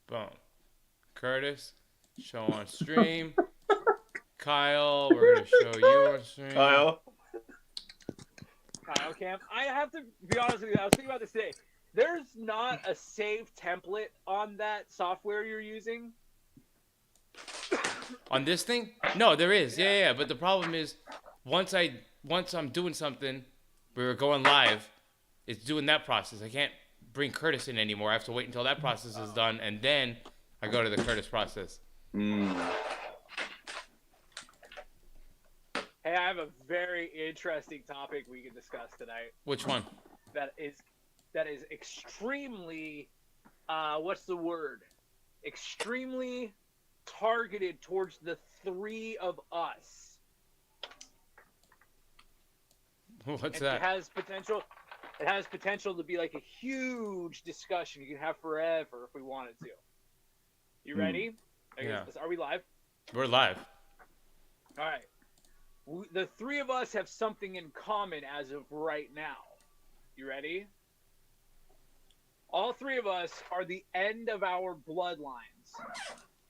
Boom. Curtis, show on stream. Kyle, we're gonna show you on stream. Kyle. Kyle Cam. I have to be honest with you. I was thinking about this today. There's not a save template on that software you're using. On this thing? No, there is. Yeah. But the problem is, once I'm doing something, we were going live. It's doing that process. I can't bring Curtis in anymore. I have to wait until that process is done, and then I go to the Curtis process. Hey, I have a very interesting topic we can discuss tonight. Which one? That is extremely, what's the word? Extremely targeted towards the three of us. What's And that? It has potential. It has potential to be like a huge discussion you can have forever if we wanted to. You ready? Yeah. Are we live? We're live. All right. The three of us have something in common as of right now. You ready? All three of us are the end of our bloodlines.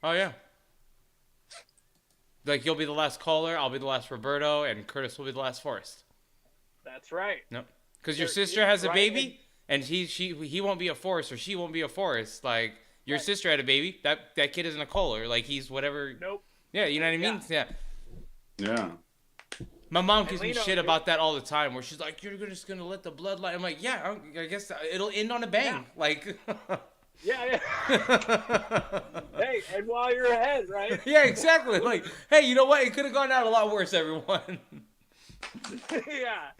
Oh, yeah. Like, you'll be the last caller, I'll be the last Roberto, and Curtis will be the last Forrest. That's right. No. Because your sister has a baby, and he won't be a Forrest, or she won't be a Forrest. Like, your sister had a baby, that kid isn't a caller. Like, he's whatever. Nope. Yeah, you know what I mean? Yeah. My mom gives me shit about that all the time, where she's like, "You're just gonna let the bloodline." I'm like, "Yeah, I guess it'll end on a bang." Yeah. Like, Yeah. Hey, and while you're ahead, right? yeah, exactly. Like, hey, you know what? It could have gone out a lot worse, everyone. Yeah.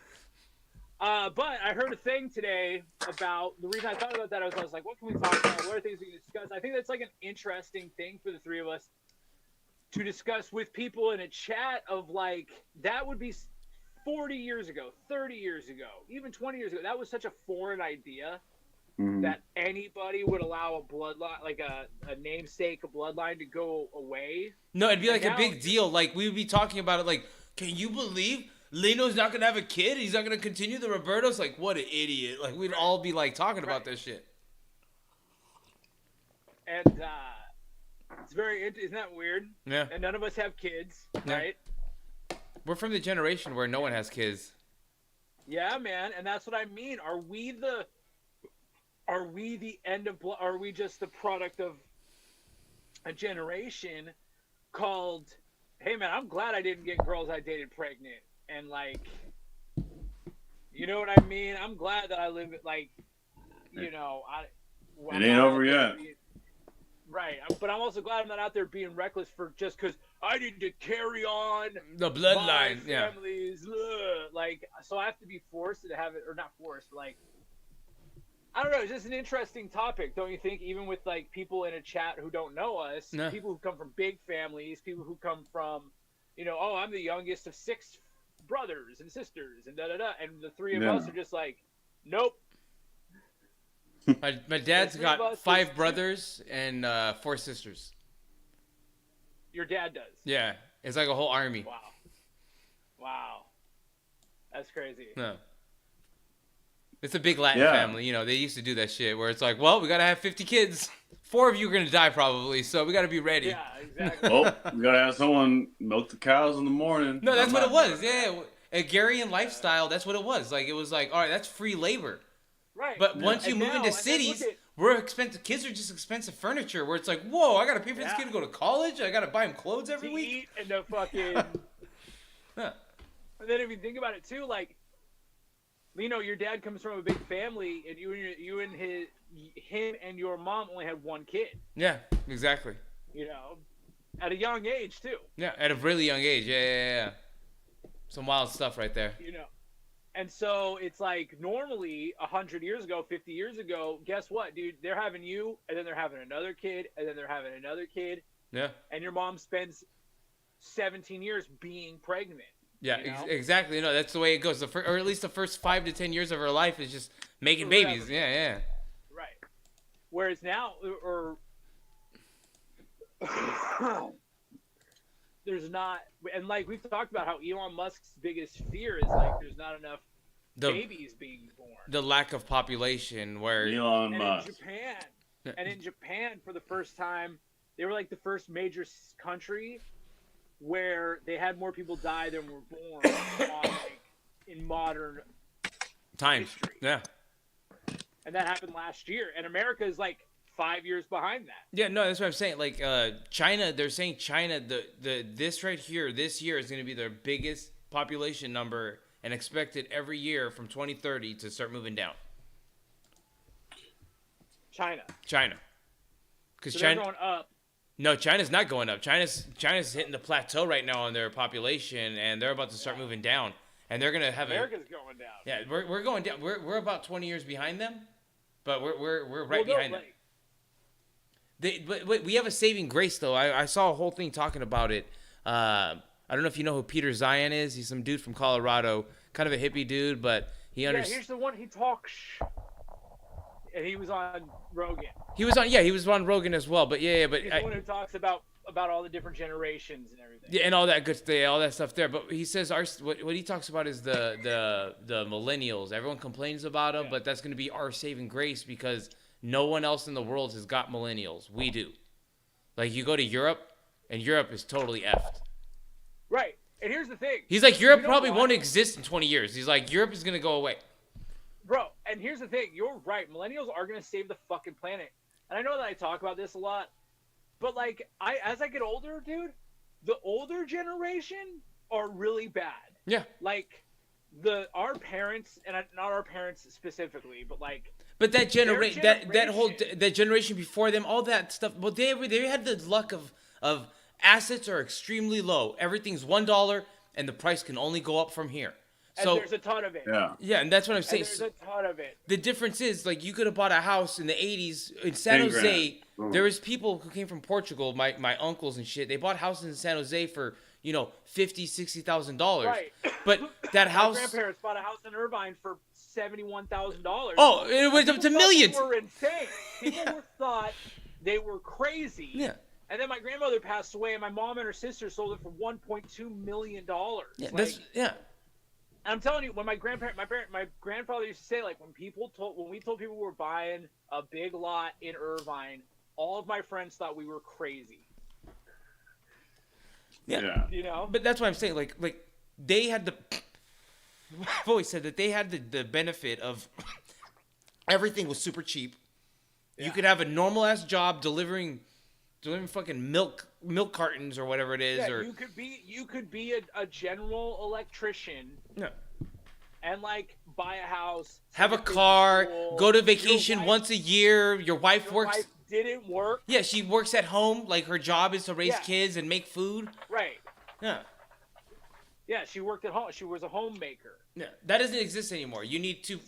But I heard a thing today about the reason I thought about that. I was like, what can we talk about? What are things we can discuss? I think that's like an interesting thing for the three of us to discuss with people in a chat of like, that would be 40 years ago, 30 years ago, even 20 years ago. That was such a foreign idea that anybody would allow a bloodline, like a namesake, a bloodline to go away. No, it'd be like a big deal. Like, we would be talking about it like, can you believe Leno's not going to have a kid? He's not going to continue the Robertos? Like, what an idiot. Like, we'd all be like talking about this shit. And it's isn't that weird? Yeah. And none of us have kids, right? We're from the generation where no one has kids. Yeah, man. And that's what I mean. Are we the end of blood? Are we just the product of a generation called, hey, man, I'm glad I didn't get girls I dated pregnant. And, like, you know what I mean? I'm glad that I live, like, you know. It ain't over yet. Right. But I'm also glad I'm not out there being reckless for just because I need to carry on the bloodline. My family's, like, so I have to be forced to have it, or not forced, but, like, I don't know. It's just an interesting topic, don't you think? Even with, like, people in a chat who don't know us, people who come from big families, people who come from, you know, oh, I'm the youngest of 6 brothers and sisters and da-da-da. And the three of us are just like, nope. My dad's got 5 brothers and 4 sisters. Your dad does? Yeah. It's like a whole army. Wow. That's crazy. No. It's a big Latin family. You know, they used to do that shit where it's like, well, we got to have 50 kids. 4 of you are going to die probably, so we got to be ready. Yeah, exactly. Well, we got to have someone milk the cows in the morning. No, that's what it was. Yeah. Agrarian lifestyle, that's what it was. Like, it was like, all right, that's free labor. Right. But once you move into cities, we're expensive. Kids are just expensive furniture where it's like, whoa, I got to pay for this kid to go to college? I got to buy him clothes every week? Eat and the fucking... And then if you think about it, too, like, you know, your dad comes from a big family, and you and him and your mom only had 1 kid. Yeah, exactly. You know, at a young age too. Yeah, at a really young age. Yeah. Some wild stuff right there. You know, and so it's like normally 100 years ago, 50 years ago, guess what, dude? They're having you, and then they're having another kid, and then they're having another kid. Yeah. And your mom spends 17 years being pregnant. Yeah, exactly. No, that's the way it goes. Or at least the first 5 to 10 years of her life is just making babies. Yeah. Right. Whereas now, there's not, and like we've talked about how Elon Musk's biggest fear is like there's not enough babies being born. The lack of population where Elon Musk. In Japan. And in Japan, for the first time, they were like the first major country where they had more people die than were born in modern Times. history. Yeah. And that happened last year. And America is like 5 years behind that. Yeah, no, that's what I'm saying. Like China, they're saying China, this right here, this year is going to be their biggest population number and expected every year from 2030 to start moving down. China. Because So China they're going up. No, China's not going up. China's hitting the plateau right now on their population, and they're about to start moving down. And they're gonna have America's going down. Yeah, we're going down. We're about 20 years behind them, but we're right Well, no, behind them. But we have a saving grace though. I saw a whole thing talking about it. I don't know if you know who Peter Zion is. He's some dude from Colorado, kind of a hippie dude, but he understands. Yeah, here's the one he talks. And he was on Rogan. He was on Rogan as well. But but He's the one who talks about all the different generations and everything. Yeah, and all that good stuff, all that stuff there. But he says what he talks about is the millennials. Everyone complains about them, but that's going to be our saving grace because no one else in the world has got millennials. We do. Like you go to Europe, and Europe is totally effed. Right. And here's the thing. He's like, Europe You know probably why? won't exist in 20 years. He's like, Europe is going to go away. Bro, and here's the thing. You're right. Millennials are going to save the fucking planet. And I know that I talk about this a lot, but like as I get older, dude, the older generation are really bad. Yeah. Like our parents, and not our parents specifically, but like But that generation, generation. that generation before them, all that stuff. Well, they had the luck of assets are extremely low. Everything's $1, and the price can only go up from here. and So there's a ton of it. Yeah. and that's what I'm And saying. there's a ton of it. The difference is, like, you could have bought a house in the 80s in San 10 Jose. grand. There was people who came from Portugal, my uncles and shit. They bought houses in San Jose for, $50,000-$60,000. Right. But that My house. grandparents bought a house in Irvine for $71,000. Oh, it went up to People thought millions. They were insane. People thought they were crazy. Yeah. And then my grandmother passed away, and my mom and her sister sold it for $1.2 million. Yeah, Like, yeah. and I'm telling you, when my grandfather used to say, like, when we told people we were buying a big lot in Irvine, all of my friends thought we were crazy. Yeah. You know? But that's what I'm saying. Like they had the. I've always said that they had the benefit of everything was super cheap. You Yeah. could have a normal ass job delivering fucking milk cartons or whatever it is. Yeah, or you could be a general electrician no. and like buy a house, Have a send your kids to car, school. go to Your vacation wife- once a year. Your wife Your works. wife didn't work. Yeah, she works at home. Like her job is to raise Yeah. kids and make food. Right. Yeah. Yeah, she worked at home. She was a homemaker. Yeah. That doesn't exist anymore. You need two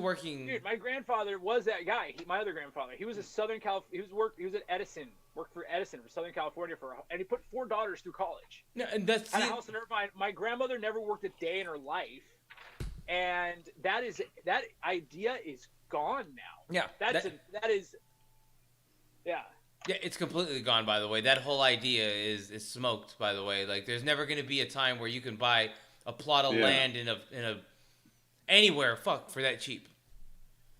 working. Dude, my grandfather was that guy. My other grandfather. He was a Southern Cal. He was at Edison. Worked for Edison for Southern California and he put 4 daughters through college. Yeah, and that's Had a house in Irvine. My grandmother never worked a day in her life, and that idea is gone now. yeah. That is. Yeah. Yeah, it's completely gone, by the way. That whole idea is smoked, by the way. Like, there's never going to be a time where you can buy a plot of land in a anywhere, for that cheap.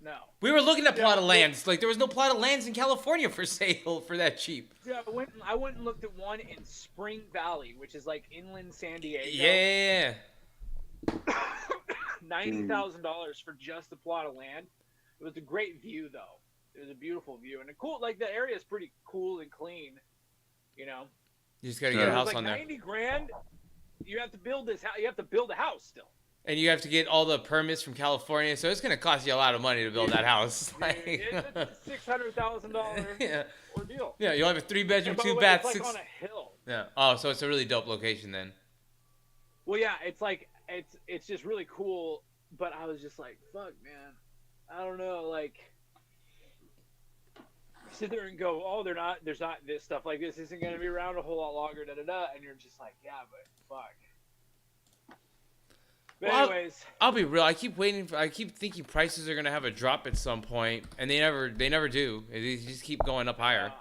No. We were looking at plot of lands. Like, there was no plot of lands in California for sale for that cheap. Yeah, I went and looked at one in Spring Valley, which is like inland San Diego. Yeah. $90,000 for just a plot of land. It was a great view, though. It was a beautiful view, and the area is pretty cool and clean. You know. You just got to Yeah. get a It was house like on there. 90 grand. You have to build this house. You have to build a house still. And you have to get all the permits from California, so it's going to cost you a lot of money to build that house. Like, It's a $600,000 yeah. ordeal. Yeah, you'll have a 3-bedroom, And by the 2 way, bath, it's 6. like on a hill. Yeah. Oh, so it's a really dope location then. Well, yeah, it's just really cool. But I was just like, fuck, man, I don't know, like. Sit there and go, oh, there's not this stuff like this isn't going to be around a whole lot longer, and you're just like, yeah, but fuck. But Well, anyways, I'll be real. I keep thinking prices are gonna have a drop at some point, and they never do. They just keep going up higher.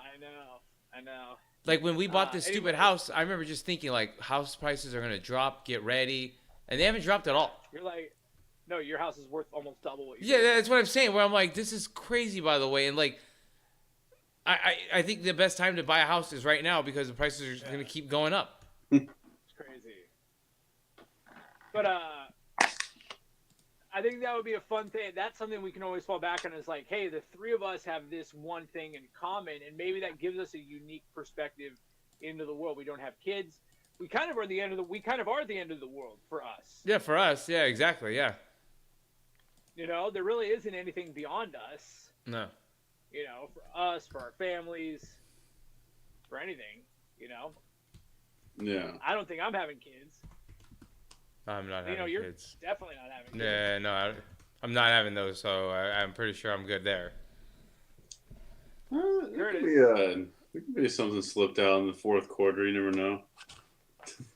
I know. Like when we bought this stupid anyways. house, I remember just thinking like house prices are gonna drop. Get ready, and they haven't dropped at all. You're like, no, your house is worth almost double what you. Yeah, that's what I'm saying. Where I'm like, this is crazy, by the way, and like I think the best time to buy a house is right now because the prices are going to keep going up. It's crazy. But I think that would be a fun thing. That's something we can always fall back on is like, hey, the three of us have this one thing in common, and maybe that gives us a unique perspective into the world. We don't have kids. We kind of are the end of the world for us. Yeah, for us. Yeah, exactly. Yeah. You know, there really isn't anything beyond us. No. You know, for us, for our families, for anything. You know. Yeah. I don't think I'm having kids. I'm not having you're kids. definitely not having kids. Yeah, no, I'm not having those, so I'm pretty sure I'm good there. There could be something slipped out in the fourth quarter. You never know.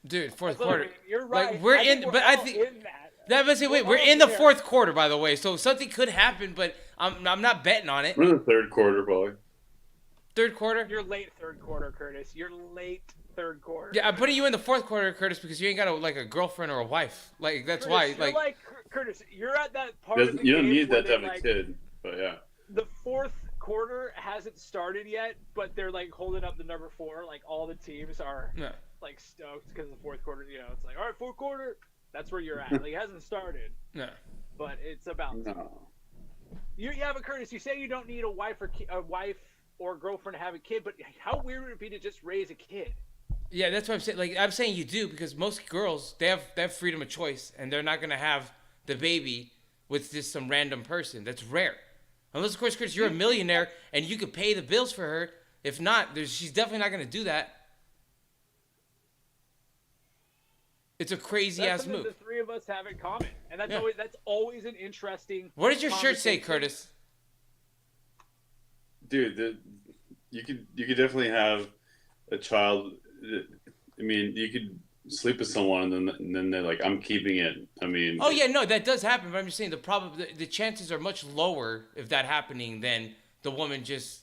Dude, fourth Look, quarter. you're right. Like, we're in, but I all think. in that. That was it. Wait, we're in the fourth quarter, by the way, so something could happen, but I'm not betting on it. We're in the third quarter, probably. Third quarter? You're late third quarter, Curtis. You're late third quarter. Yeah, I'm putting you in the fourth quarter, Curtis, because you ain't got a girlfriend or a wife. Like that's Curtis, why. Like Curtis, you're at that part of the You don't game need where that to have they, a like, kid, but yeah. The fourth quarter hasn't started yet, but they're like holding up the number 4. Like all the teams are like stoked because the fourth quarter. You know, it's like all right, fourth quarter. That's where you're at. Like it hasn't started. No. But it's about. No. Yeah, but Curtis, you say you don't need a wife or girlfriend to have a kid, but how weird would it be to just raise a kid? Yeah, that's what I'm saying. Like I'm saying, you do because most girls they have freedom of choice, and they're not gonna have the baby with just some random person. That's rare, unless of course, Chris, you're a millionaire and you could pay the bills for her. If not, she's definitely not gonna do that. It's a crazy ass move. The three of us have in common, and that's Yeah. always an interesting. What does your shirt say, conversation. Curtis? Dude, you could definitely have a child. I mean, you could sleep with someone and then they're like, I'm keeping it. I mean. Oh yeah, no, that does happen. But I'm just saying the chances are much lower if that happening than the woman just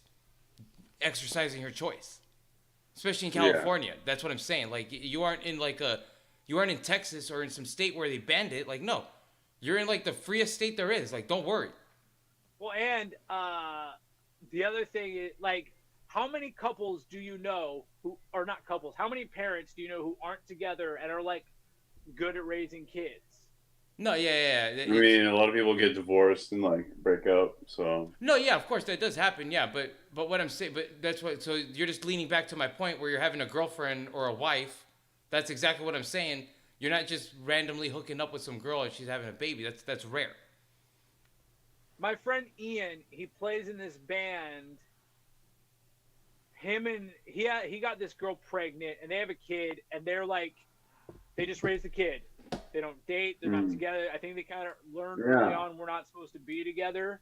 exercising her choice, especially in California. That's what I'm saying. Like you aren't in Texas or in some state where they banned it. Like no, you're in like the freest state there is. Like don't worry. Well, and the other thing is like, how many couples do you know who are not couples? How many parents do you know who aren't together and are like good at raising kids? No, yeah. I mean, a lot of people get divorced and like break up. So. No, yeah, of course that does happen. Yeah, but what I'm saying, but that's what. So you're just leaning back to my point where you're having a girlfriend or a wife. That's exactly what I'm saying. You're not just randomly hooking up with some girl and she's having a baby. That's rare. My friend Ian, he plays in this band. He got this girl pregnant, and they have a kid, and they're like, they just raised the kid. They don't date. They're not together. I think they kind of learned early on we're not supposed to be together.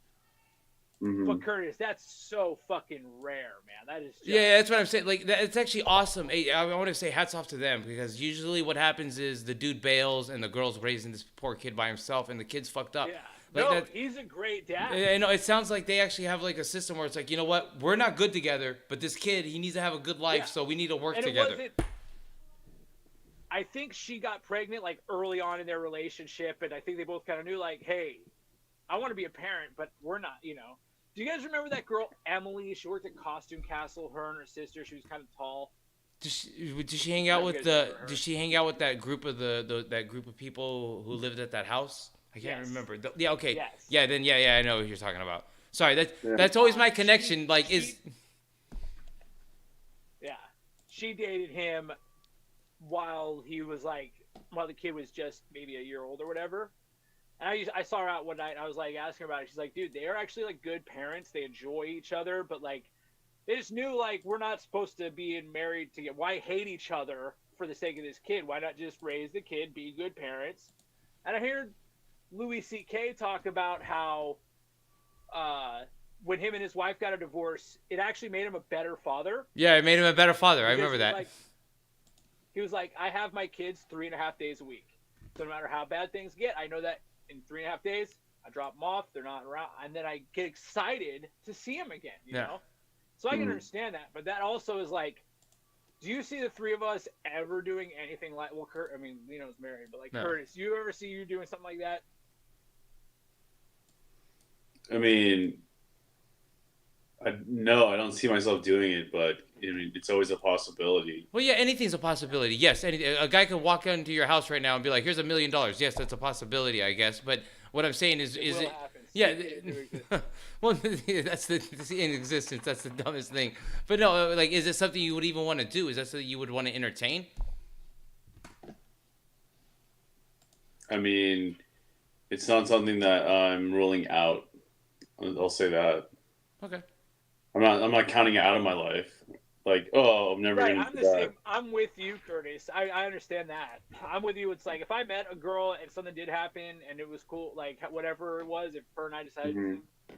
Mm-hmm. But Curtis, that's so fucking rare, man. That is. Yeah, that's what I'm saying. Like, it's actually awesome. Hey, I want to say hats off to them because usually what happens is the dude bails and the girl's raising this poor kid by himself, and the kid's fucked up. Yeah. Like he's a great dad. I know it sounds like they actually have like a system where it's like, you know what, we're not good together, but this kid, he needs to have a good life, so we need to work together. I think she got pregnant like early on in their relationship, and I think they both kind of knew like, hey, I want to be a parent, but we're not, you know. Do you guys remember that girl Emily? She worked at Costume Castle. Her and her sister. She was kind of tall. Did she hang out with Did she hang out with that group of that group of people who lived at that house? I can't remember. Yeah. Okay. Yes. Yeah. Then yeah. I know what you're talking about. Sorry. That's always my connection. She dated him while the kid was just maybe a year old or whatever. And I saw her out one night and I was like asking her about it. She's like, dude, they are actually like good parents. They enjoy each other, but like they just knew like we're not supposed to be married to get. Why hate each other for the sake of this kid? Why not just raise the kid, be good parents? And I heard Louis C.K. talk about how when him and his wife got a divorce, it actually made him a better father. Yeah, it made him a better father. I remember that. He was like, I have my kids 3.5 days a week. So no matter how bad things get, I know that in 3.5 days, I drop them off, they're not around, and then I get excited to see them again, you know? So I can understand that, but that also is like, do you see the three of us ever doing anything like, well, Kurt, I mean, Leno's married, but like, no. Curtis, do you ever see you doing something like that? I mean, No, I don't see myself doing it, but I mean, it's always a possibility. Well, yeah, anything's a possibility. Yes, a guy could walk into your house right now and be like, "Here's $1 million." Yes, that's a possibility, I guess. But what I'm saying is Will it? happen. Yeah. Speak it into existence. Well, that's in existence. That's the dumbest thing. But no, like, is it something you would even want to do? Is that something you would want to entertain? I mean, it's not something that I'm ruling out. I'll say that. Okay. I'm not counting it out of my life. Like, oh, I'm never Right, gonna I'm do the that. same. I'm with you, Curtis. I understand that. I'm with you. It's like if I met a girl and something did happen and it was cool, like whatever it was, if her and I decided Mhm. to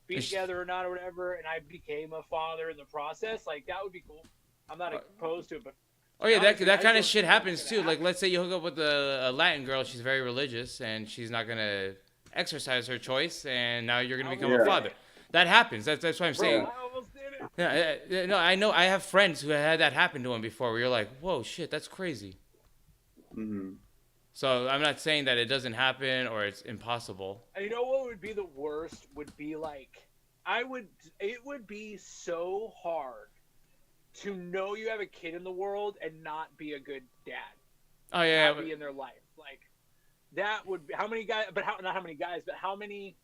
be together or not or whatever, and I became a father in the process, like that would be cool. I'm not opposed to it, but Oh yeah, that honestly, that I kind of don't shit think that's happens gonna too. Like, happen. let's say you hook up with a Latin girl. She's very religious and she's not gonna exercise her choice, and now you're gonna become a Yeah. father. That happens. That's what I'm Bro, saying. I almost did it. Yeah, no, I know. I have friends who had that happen to them before. Where you're like, whoa, shit, that's crazy. Mhm. So I'm not saying that it doesn't happen or it's impossible. And you know what would be the worst? Would be like, it would be so hard to know you have a kid in the world and not be a good dad, Oh yeah, not be in their life. Like, that would be, how many guys, but not how many guys, but how many,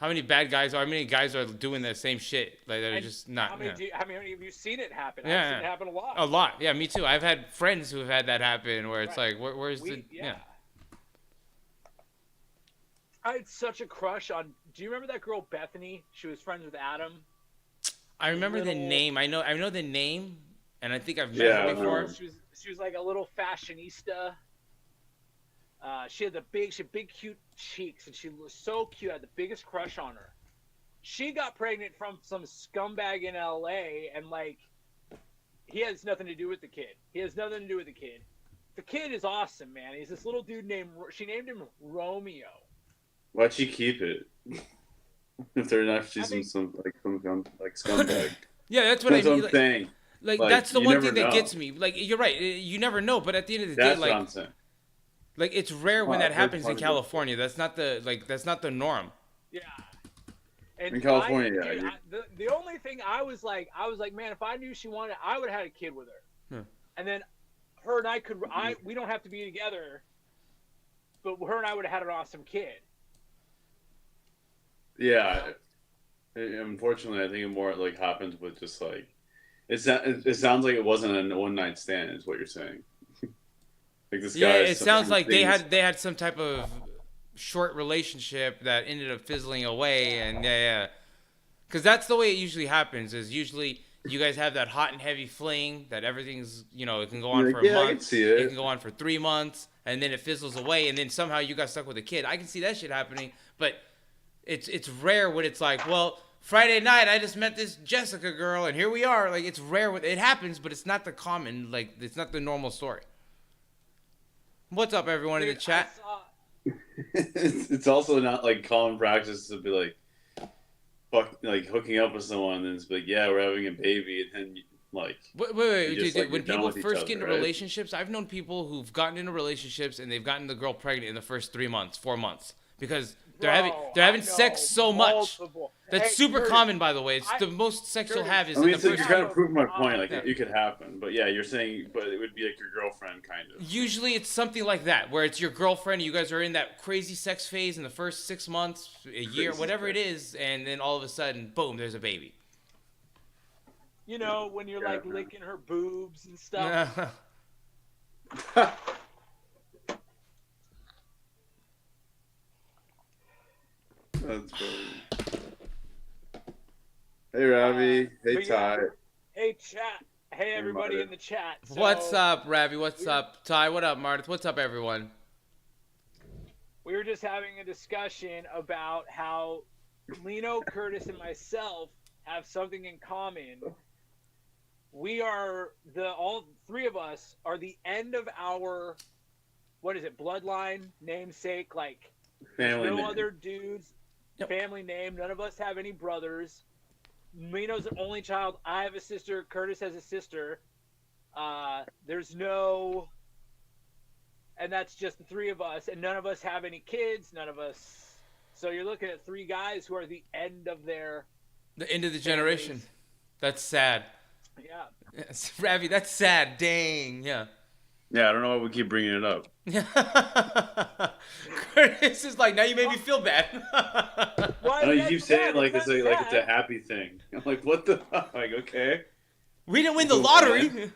how many bad guys are? How many guys are doing the same shit? Like they're and just not. how many, Yeah. how many have you seen it happen? Yeah, I've seen it yeah. happen a lot. A lot. Yeah, me too. I've had friends who have had that happen where it's Right. like, where's the Yeah. I had such a crush on, do you remember that girl Bethany? She was friends with Adam. I remember the little- name. I know the name, and I think I've met Yeah, her I before. remember. She was like a little fashionista. She had big cute cheeks, and she was so cute. I had the biggest crush on her. She got pregnant from some scumbag in LA, and like, he has nothing to do with the kid. The kid is awesome, man. He's this little dude she named him Romeo. Why'd she keep it? If they're not, I she's think- some scumbag. Yeah, that's what That's I what mean. I'm saying. Like, Like, that's the you one never thing that know. gets me. Like, you're right. You never know. But at the end of the day, That's like, what I'm saying. like it's rare when Well, that I've heard happens in part of it. California. That's not the norm. Yeah. And In California, yeah, dude, the only thing I was like, man, if I knew she wanted, I would have had a kid with her. Hmm. And then her and I we don't have to be together, but her and I would have had an awesome kid. Yeah. Unfortunately, I think it more like happens with just like it sounds like it wasn't a one night stand. Is what you're saying? Like this Yeah, guy. it sounds like they had some type of short relationship that ended up fizzling away, and yeah. Because that's the way it usually happens. Is usually you guys have that hot and heavy fling that everything's it can go on You're for like, a yeah, I can month, see it. can go on for 3 months, and then it fizzles away, and then somehow you got stuck with a kid. I can see that shit happening, but it's rare when it's like, well, Friday night I just met this Jessica girl, and here we are. Like, it's rare when it happens, but it's not the common, like, it's not the normal story. What's up, everyone in the Dude, chat? I saw- It's also not like common practice to be like, fuck, like hooking up with someone and then it's like, yeah, we're having a baby, and then like, Wait, You just, dude, like, when you're done people with each first other, get into right? relationships, I've known people who've gotten into relationships and they've gotten the girl pregnant in the first 3 months, 4 months, because they're having Bro, having I sex know, so much. multiple. That's Hey, super Curtis, common, by the way. It's I- the most sex you'll Curtis, have is I in mean, the so you're first. kind of proving my point. Like, Yeah. it could happen, but yeah, you're saying, but it would be like your girlfriend, kind of. Usually, it's something like that, where it's your girlfriend. You guys are in that crazy sex phase in the first 6 months, a year, Crazy whatever it sex. is, and then all of a sudden, boom, there's a baby. You know, when you're like Yeah. licking her boobs and stuff. That's funny. Hey, Ravi. Hey, but yeah. Ty. Hey, chat. Hey, everybody Marta. in the chat. So, What's up, Ravi? What's up, Ty? What up, Marta? What's up, everyone? We were just having a discussion about how Lino, Curtis, and myself have something in common. We are all three of us are the end of our, what is it, bloodline, namesake, like Family no name. other dudes, Yep. family name. None of us have any brothers. Lino's an only child. I have a sister. Curtis has a sister. There's no, and that's just the three of us, and none of us have any kids. None of us. So you're looking at three guys who are the end of their The end of the generation. That's sad. Yeah. Yes, Ravi, that's sad. Dang. Yeah. Yeah, I don't know why we keep bringing it up. Curtis is like, now you made me feel bad. Why I know you that's keep saying sad? like It's it's not like it's a sad. happy thing. I'm like, what the fuck? Like, okay. We didn't win the Cool, lottery.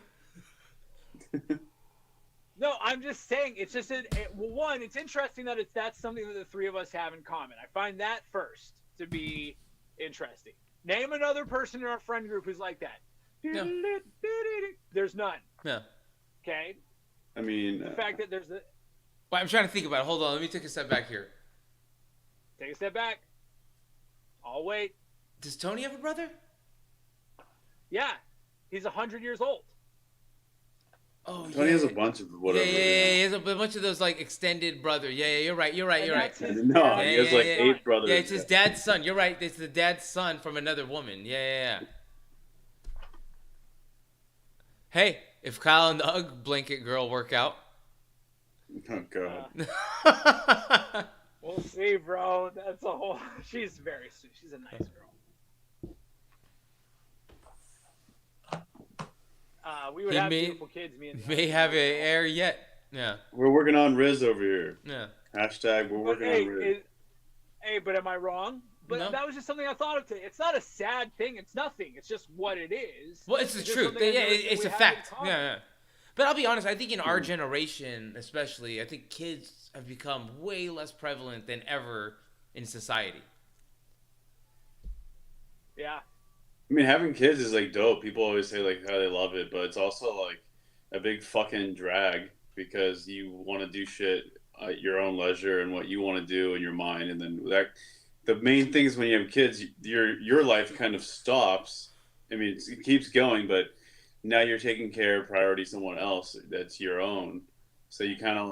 No, I'm just saying. It's just well, one. It's interesting that that's something that the three of us have in common. I find that first to be interesting. Name another person in our friend group who's like that. Yeah. There's none. Yeah. Okay. I mean, The fact that there's a Well, I'm trying to think about it. Hold on. Let me take a step back here. take a step back. I'll wait. Does Tony have a brother? Yeah, he's 100 years old. Oh, Tony yeah. has a bunch of whatever. Yeah, he has a bunch of those like extended brother. Yeah, you're right. You're And right. that's his No, dad. he has like Yeah. 8 brothers. Yeah, it's his dad's son. You're right. It's the dad's son from another woman. Yeah. Hey, if Kyle and the Ugg blanket girl work out. Oh god. We'll see, bro. That's a whole. She's very sweet. She's a nice girl. We would He have may- beautiful kids. Me and May have a heir yet. Yeah. We're working on Riz over here. Yeah. Hashtag we're But working hey, on Riz. but am I wrong? But No. that was just something I thought of today. It's not a sad thing. It's nothing. It's just what it is. Well, it's the just truth. something I Yeah, noticed that it's we a have in fact. common. Yeah. But I'll be honest. I think in our generation, especially, I think kids have become way less prevalent than ever in society. Yeah. I mean, having kids is like dope. People always say like how they love it, but it's also like a big fucking drag because you want to do shit at your own leisure and what you want to do in your mind, and then that the main thing is when you have kids, your life kind of stops. I mean, it keeps going, but now you're taking care of priority someone else that's your own. So you kind of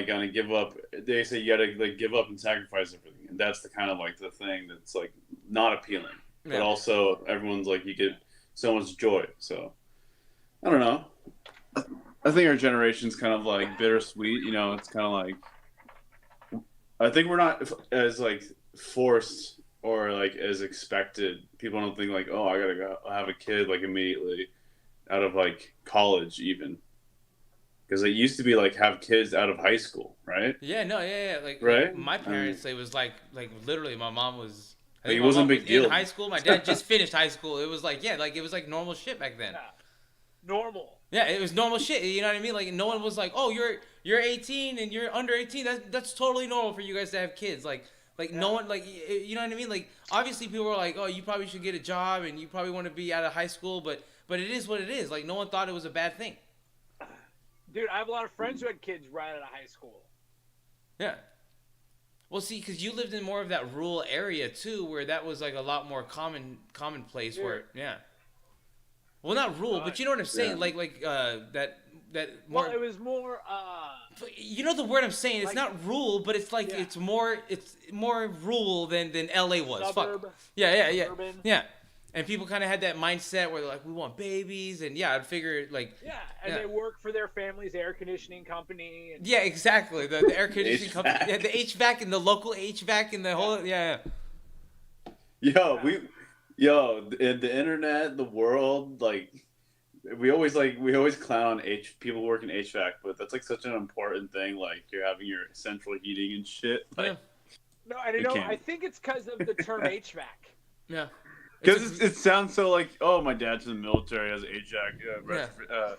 gonna give up. They say you gotta like give up and sacrifice everything, and that's the kind of like the thing that's like not appealing, but also everyone's like you get so much joy. So I don't know. I think our generation's kind of like bittersweet. You know, it's kind of like I think we're not as like forced or like as expected. People don't think like, oh, I gotta go have a kid like immediately out of like college even. Because it used to be like have kids out of high school, right? Yeah, no, yeah. Like, Right? my parents, it was like literally, my mom was. I Like, think it my wasn't mom a big was deal. in high school. My dad just finished high school. It was like, yeah, like it was like normal shit back then. Yeah. Normal. Yeah, it was normal shit. You know what I mean? Like no one was like, oh, you're 18 and you're under 18. That's totally normal for you guys to have kids. Like no one like you know what I mean? Like obviously people were like, oh, you probably should get a job and you probably want to be out of high school, but it is what it is. Like no one thought it was a bad thing. Dude, I have a lot of friends who had kids right out of high school. Yeah. Well, see, because you lived in more of that rural area too, where that was like a lot more commonplace. Yeah. Where, yeah. Well, not rural, but you know what I'm saying. Yeah. Like that more. Well, it was more. You know the word I'm saying. It's Like- not rural, but it's like Yeah. it's more rural than LA was. Suburb, Fuck. Yeah. urban. Yeah. And people kind of had that mindset where they're like, we want babies, and yeah, I'd figure like. Yeah, and Yeah. they work for their family's air conditioning company. And Yeah, exactly. The air conditioning HVAC. company, yeah, the HVAC and the local HVAC and the whole, yeah. In the internet, the world, like we always clown on people working HVAC, but that's like such an important thing. Like you're having your central heating and shit. Like, Yeah. No, I don't You know. can't. I think it's because of the term HVAC. Yeah. Because it sounds so like, oh, my dad's in the military, has HVAC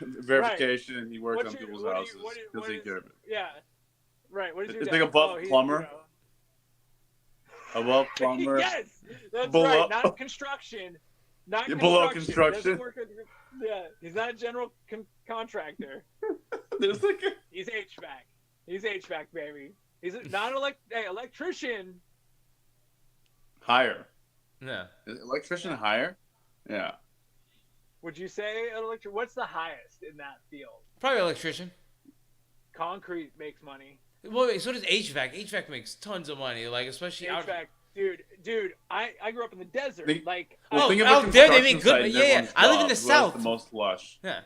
verification, and he works What's on your- people's what do houses. you- what do you- He'll what take is- care of it. Yeah. Right. What is your It's dad? like above he's, plumber. Above plumber. Yes, that's Below- right. Not construction. Not Yeah, below Doesn't construction. work yeah, he's not a general contractor. There's like He's HVAC. He's HVAC, baby. He's not electrician. higher. Yeah. Is electrician higher? Yeah. Would you say what's the highest in that field? Probably electrician. Concrete makes money. Well, wait, so does HVAC. HVAC makes tons of money, like especially out. HVAC, dude. I grew up in the desert. Think- Like, Oh, think of out a there they construction make good- site and yeah, yeah. everyone's I live in job. the Who has South. the most lush. Yeah.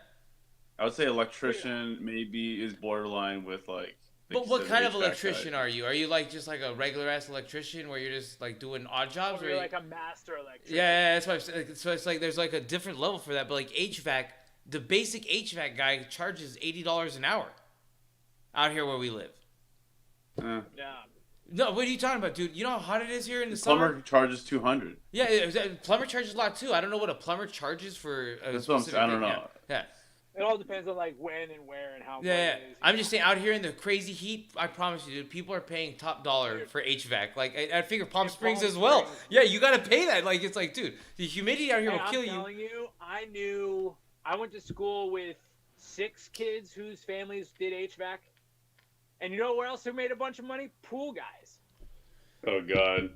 I would say electrician maybe is borderline with like But you what said, kind the of HVAC electrician guy. are you? Are you like just like a regular ass electrician where you're just like doing odd jobs? Or Or you're like a master electrician. yeah, that's why. So it's like there's like a different level for that. But like HVAC, the basic HVAC guy charges $80 an hour out here where we live. Eh. Yeah. No, what are you talking about, dude? You know how hot it is here in the Plumber summer? charges 200. Yeah, plumber charges a lot too. I don't know what a plumber charges for a That's what I'm specific saying. I don't thing. know. Yeah. It all depends on like when and where and how. Yeah, yeah. cold it is. I'm just saying, out here in the crazy heat, I promise you, dude, people are paying top dollar for HVAC. Like, I figure Palm In Springs Palm as well. Springs. Yeah, you gotta pay that. Like, it's like, dude, the humidity out here Hey, will I'm kill you. telling you, I went to school with 6 kids whose families did HVAC. And you know where else who made a bunch of money? Pool guys. Oh God.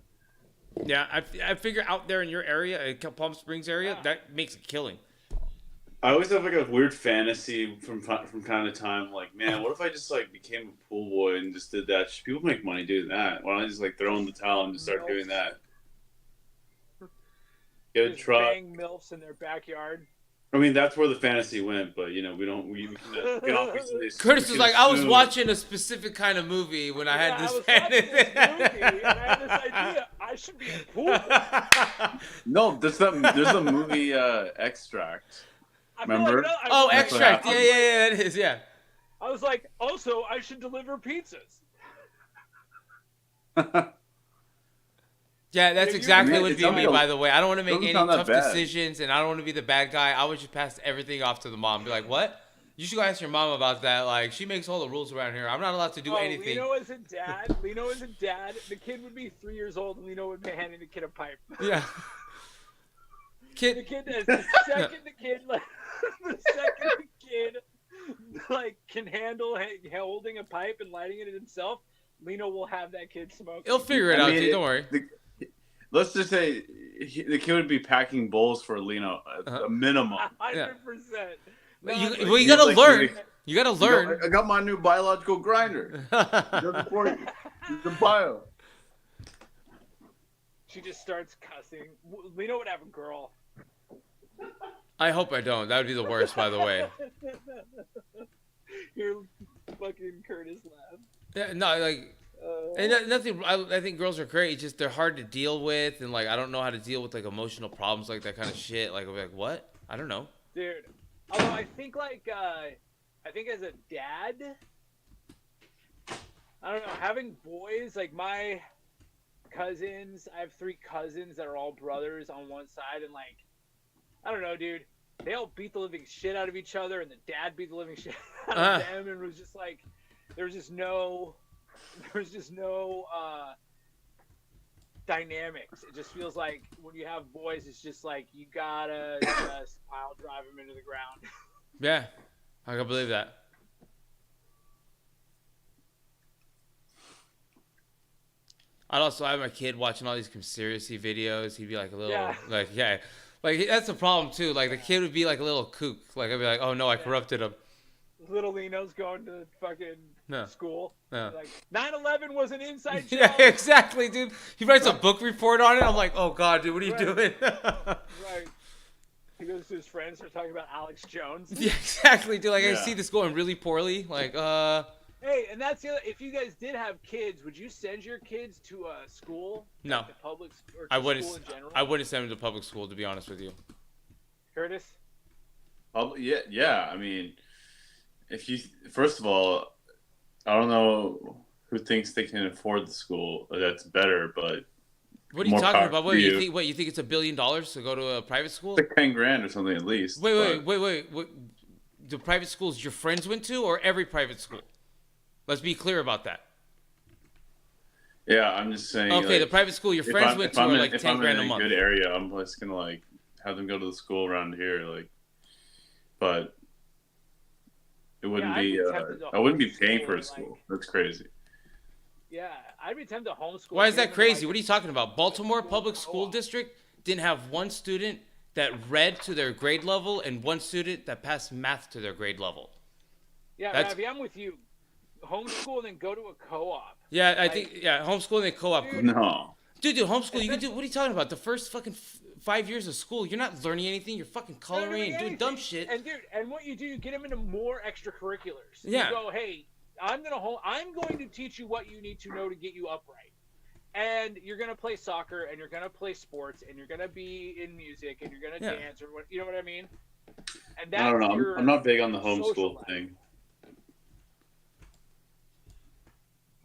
Yeah, I figure out there in your area, Palm Springs area, Yeah. that makes a killing. I always have like a weird fantasy from time to time. Like, man, what if I just like became a pool boy and just did that? People make money doing that. Why don't I just like throw in the towel and just start doing that? Get a Just truck. bang MILFs in their backyard. I mean, that's where the fantasy went, but you know, we can obviously. Curtis we was can like, I was assume- watching a specific kind of movie when I had Yeah, this I was watching fantasy. this movie, and I had this idea. I should be a pool boy. No, there's a movie Extract. I feel Remember? Like, no, I Oh, was like- Extract. happened. Yeah, that is, yeah. I was like, also, I should deliver pizzas. Yeah, that's Yeah, exactly Man, what it would be sounds me, like- by the way. I don't want to make doesn't any sound that tough bad. decisions, and I don't want to be the bad guy. I would just pass everything off to the mom. Be like, what? You should go ask your mom about that. Like, she makes all the rules around here. I'm not allowed to do anything. Lino is a dad. The kid would be 3 years old, and Lino would be handing the kid a pipe. Yeah. The Kid, kid, the second the kid, like, can handle holding a pipe and lighting it himself, Lino will have that kid smoking. he'll figure it I out, mean, dude. Don't worry. Let's just say the kid would be packing bowls for Lino, a minimum. 100%. No, You, it's well, you He's gotta like- learn. You gotta learn. I got my new biological grinder. Just for you. The bio. She just starts cussing. Lino would have a girl. I hope I don't. That would be the worst, by the way. You're fucking Curtis laugh. Yeah, no, like, and nothing. I think girls are great. It's just they're hard to deal with, and like I don't know how to deal with like emotional problems, like that kind of shit. Like, I'll be like, what? I don't know. Dude, although I think I think as a dad, I don't know, having boys, like my cousins, I have 3 cousins that are all brothers on one side, and like, I don't know, dude, they all beat the living shit out of each other, and the dad beat the living shit out of them, and it was just like, there was just no dynamics. It just feels like when you have boys, it's just like you gotta just pile drive them into the ground. Yeah, I can believe that. I'd also have my kid watching all these conspiracy videos. He'd be like a little, Yeah. like that's the problem too. Like the kid would be like a little kook. Like I'd be like, oh no, I corrupted him. Little Lino's going to fucking No. school. No. Like 9/11 was an inside job. Yeah, exactly, dude. He writes a book report on it. I'm like, oh god, dude, what are you Right. doing? Right. He goes to his friends, they're talking about Alex Jones. Yeah, exactly, dude. Like I Yeah. see this going really poorly. Like, Hey, and that's the other. If you guys did have kids, would you send your kids to a school? No. Like the public or to I wouldn't. school in general? I wouldn't send him to public school, to be honest with you. Curtis. Yeah. I mean, if you first of all, I don't know who thinks they can afford the school. That's better, but What are you More talking power about? to What you. you think it's $1 billion to go to a private school? it's like 10 grand or something at least. Wait. The private schools your friends went to, or every private school? Let's be clear about that. Yeah, I'm just saying. Okay, like, the private school your if friends I'm- went if to I'm are in- like if 10 I'm grand a in a month. good area, I'm just gonna like have them go to the school around here, like. But it wouldn't Yeah, I'd be. be tempted to I wouldn't be paying homeschool, for a like- school. That's crazy. Yeah, I'd be tempted to homeschool. Why is him that and, crazy? like, What are you talking about? Baltimore Public co-op. School District didn't have one student that read to their grade level and one student that passed math to their grade level. Yeah, That's- Ravi, I'm with you. Homeschool and then go to a co-op. Yeah, I think homeschooling and co-op. Dude. No. Dude, homeschool. You can do. What are you talking about? The first fucking 5 years of school, you're not learning anything. You're fucking Not coloring and doing anything. dumb shit. And dude, and what you do, you get them into more extracurriculars. Yeah. You go, hey, I'm going to teach you what you need to know to get you upright. And you're gonna play soccer, and you're gonna play sports, and you're gonna be in music, and you're gonna dance, or what, you know what I mean? And that's I don't know. I'm not big on the social homeschool thing.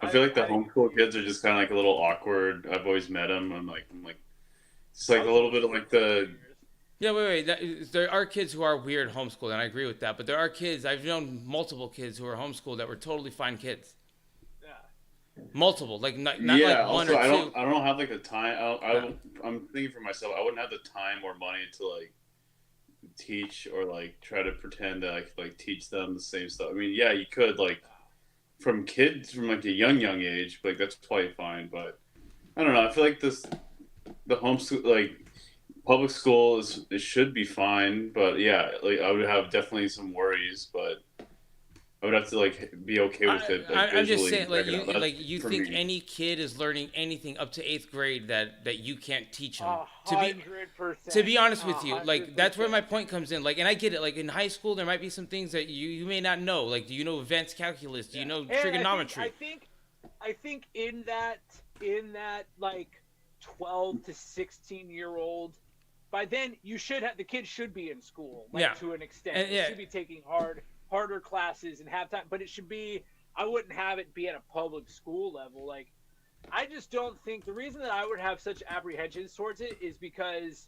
I feel like the homeschool kids are just kind of like a little awkward. I've always met them. I'm like, it's like a little bit of like the. Yeah, wait. There are kids who are weird homeschooled, and I agree with that. But there are kids. I've known multiple kids who are homeschooled that were totally fine kids. Yeah. Multiple, like not Yeah. like one Also, or two. I don't have like the time. I'm thinking for myself. I wouldn't have the time or money to like teach or like try to pretend that I could like teach them the same stuff. I mean, yeah, you could like from kids from like a young age, but like that's probably fine. But I don't know. I feel like the homeschool like public school it should be fine. But yeah, like I would have definitely some worries, but I would have to like be okay with it. Like, I'm just saying, visually. you think any kid is learning anything up to 8th grade that you can't teach them? 100%. To be honest with you, like that's where my point comes in. Like, and I get it. Like in high school, there might be some things that you may not know. Like, do you know advanced calculus? Do you know trigonometry? I think in that like 12 to 16-year-old, by then the kids should be in school, to an extent. They should be taking harder classes and have time, but it should be, I wouldn't have it be at a public school level. Like, I just don't think, the reason that I would have such apprehensions towards it is because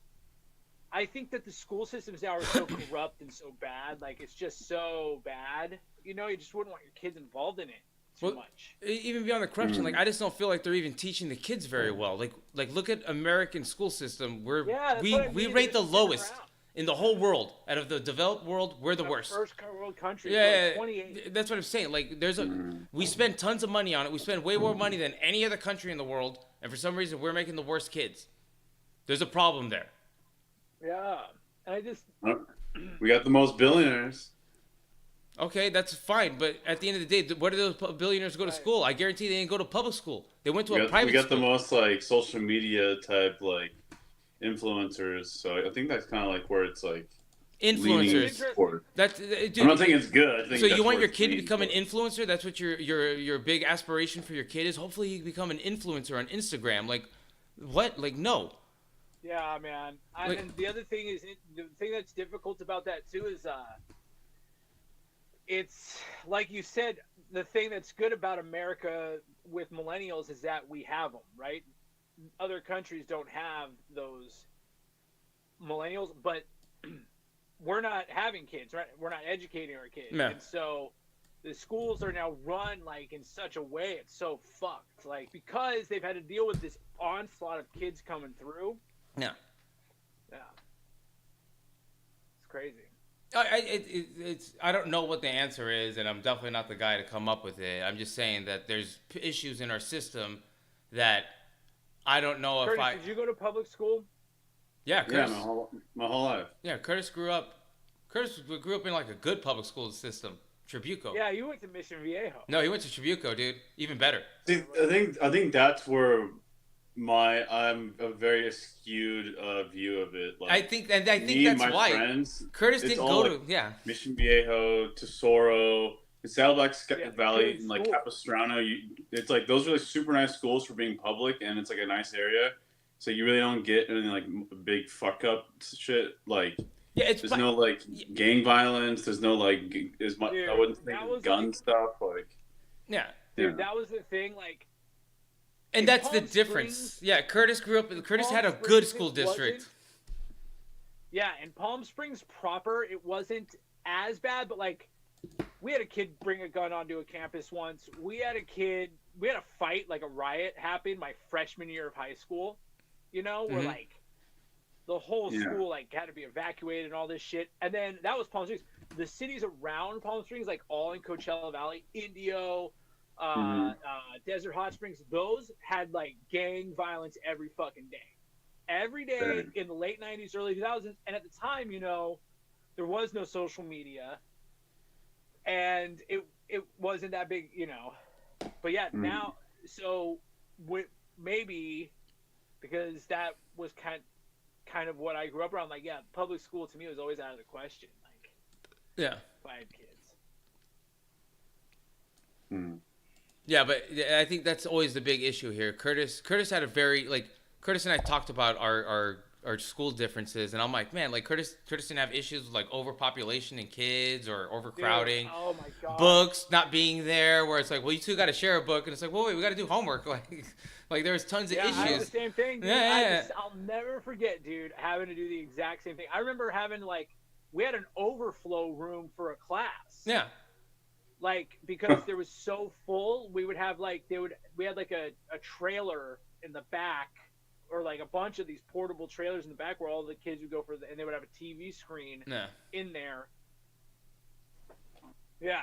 I think that the school systems now are so corrupt and so bad. Like, it's just so bad. You know, you just wouldn't want your kids involved in it too much. Even beyond the corruption, like I just don't feel like they're even teaching the kids very well. Like look at American school system, where we rate the lowest in the whole world. Out of the developed world, we're the worst. First world country. Yeah, 28. That's what I'm saying. Like we spend tons of money on it. We spend way more money than any other country in the world, and for some reason we're making the worst kids. There's a problem there. Yeah, and we got the most billionaires. Okay, that's fine, but at the end of the day, where do those billionaires go to school? I guarantee they didn't go to public school. They went to a private school. We got the most like social media type like influencers, so I think that's kind of like where it's like influencers. Dude, I'm not saying it's good. I think so you want your kid to become an influencer? That's what your big aspiration for your kid is. Hopefully, you become an influencer on Instagram. Like, what? Like, no. Yeah, man. And the other thing is, the thing that's difficult about that too is, it's like you said, the thing that's good about America with millennials is that we have them, right? Other countries don't have those millennials, but we're not having kids, right? We're not educating our kids. No. And so the schools are now run like in such a way, it's so fucked. Like, because they've had to deal with this onslaught of kids coming through. Yeah. Yeah. It's crazy. I don't know what the answer is, and I'm definitely not the guy to come up with it. I'm just saying that there's issues in our system that I don't know Curtis, if I. Did you go to public school? Yeah, Curtis. Yeah, my whole life. Yeah, Curtis grew up in like a good public school system, Tribuco. Yeah, you went to Mission Viejo. No, he went to Tribuco, dude. Even better. See, I think that's where I'm a very skewed view of it. Like, I think that's my why friends, Curtis didn't go to Mission Viejo, Tesoro, Saddleback Valley, and like school. Capistrano. It's like those are like super nice schools for being public, and it's like a nice area. So you really don't get any like big fuck up shit. Like there's no like gang violence. There's no like as much. I wouldn't think gun stuff. Like dude, that was the thing. Like. And that's the difference. Yeah, Curtis had a good school district. Yeah, in Palm Springs proper, it wasn't as bad, but like, we had a kid bring a gun onto a campus once. We had a fight, like a riot happened my freshman year of high school, you know, where like, the whole school like had to be evacuated and all this shit. And then that was Palm Springs. The cities around Palm Springs, like all in Coachella Valley, Indio, Desert Hot Springs, those had like gang violence every fucking day. Every day in the late 90s, early 2000s. And at the time, you know, there was no social media. And it wasn't that big, you know. But yeah, now, so maybe because that was kind of what I grew up around, like, yeah, public school to me was always out of the question. Like, yeah. if I had kids. Hmm. Yeah, but I think that's always the big issue here. Curtis had a very Curtis and I talked about our school differences, and I'm like, man, like Curtis didn't have issues with like overpopulation in kids or overcrowding, Dude, oh my god. books not being there, where it's like, well, you two got to share a book, and it's like, well, wait, we got to do homework, like there's tons of Yeah, I had the issues. same thing, dude. Yeah. I'll never forget, dude, having to do the exact same thing. I remember having we had an overflow room for a class. Yeah. Like, because there was so full, we would have we had like a trailer in the back, or like a bunch of these portable trailers in the back where all the kids would go and they would have a TV screen in there. Yeah.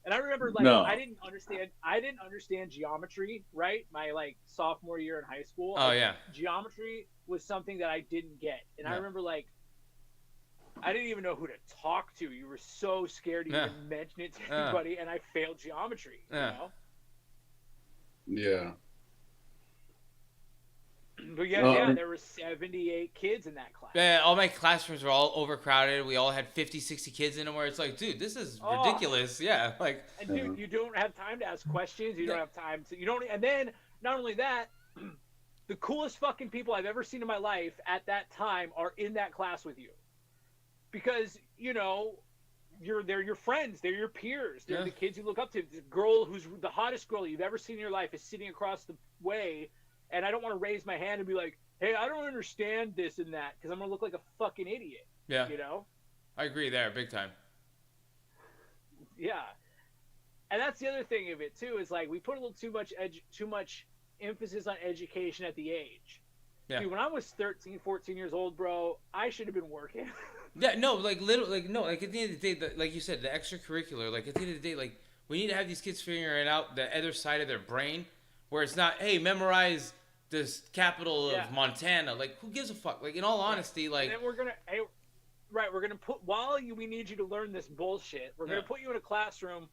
And I remember I didn't understand geometry, right? My sophomore year in high school. Oh yeah. Geometry was something that I didn't get. And I remember I didn't even know who to talk to. You were so scared to even mention it to anybody, and I failed geometry. You know? Yeah. But yeah, there were 78 kids in that class. Yeah, all my classrooms were all overcrowded. We all had 50, 60 kids in them, where it's like, dude, this is ridiculous. Yeah, like. And dude, you don't have time to ask questions. You don't have time to. You don't. And then not only that, the coolest fucking people I've ever seen in my life at that time are in that class with you, because they're your friends, they're your peers, they're the kids you look up to. The girl who's the hottest girl you've ever seen in your life is sitting across the way. And I don't want to raise my hand and be like, hey, I don't understand this and that, because I'm going to look like a fucking idiot. Yeah. I agree there, big time. Yeah. And that's the other thing of it, too, is we put a little too much emphasis on education at the age. Yeah. Dude, when I was 13, 14 years old, bro, I should have been working. Yeah, no, at the end of the day, like you said, the extracurricular, at the end of the day, we need to have these kids figuring out the other side of their brain, where it's not, hey, memorize this capital of Montana. Who gives a fuck? In all honesty, And we're gonna, we need you to learn this bullshit. We're gonna put you in a classroom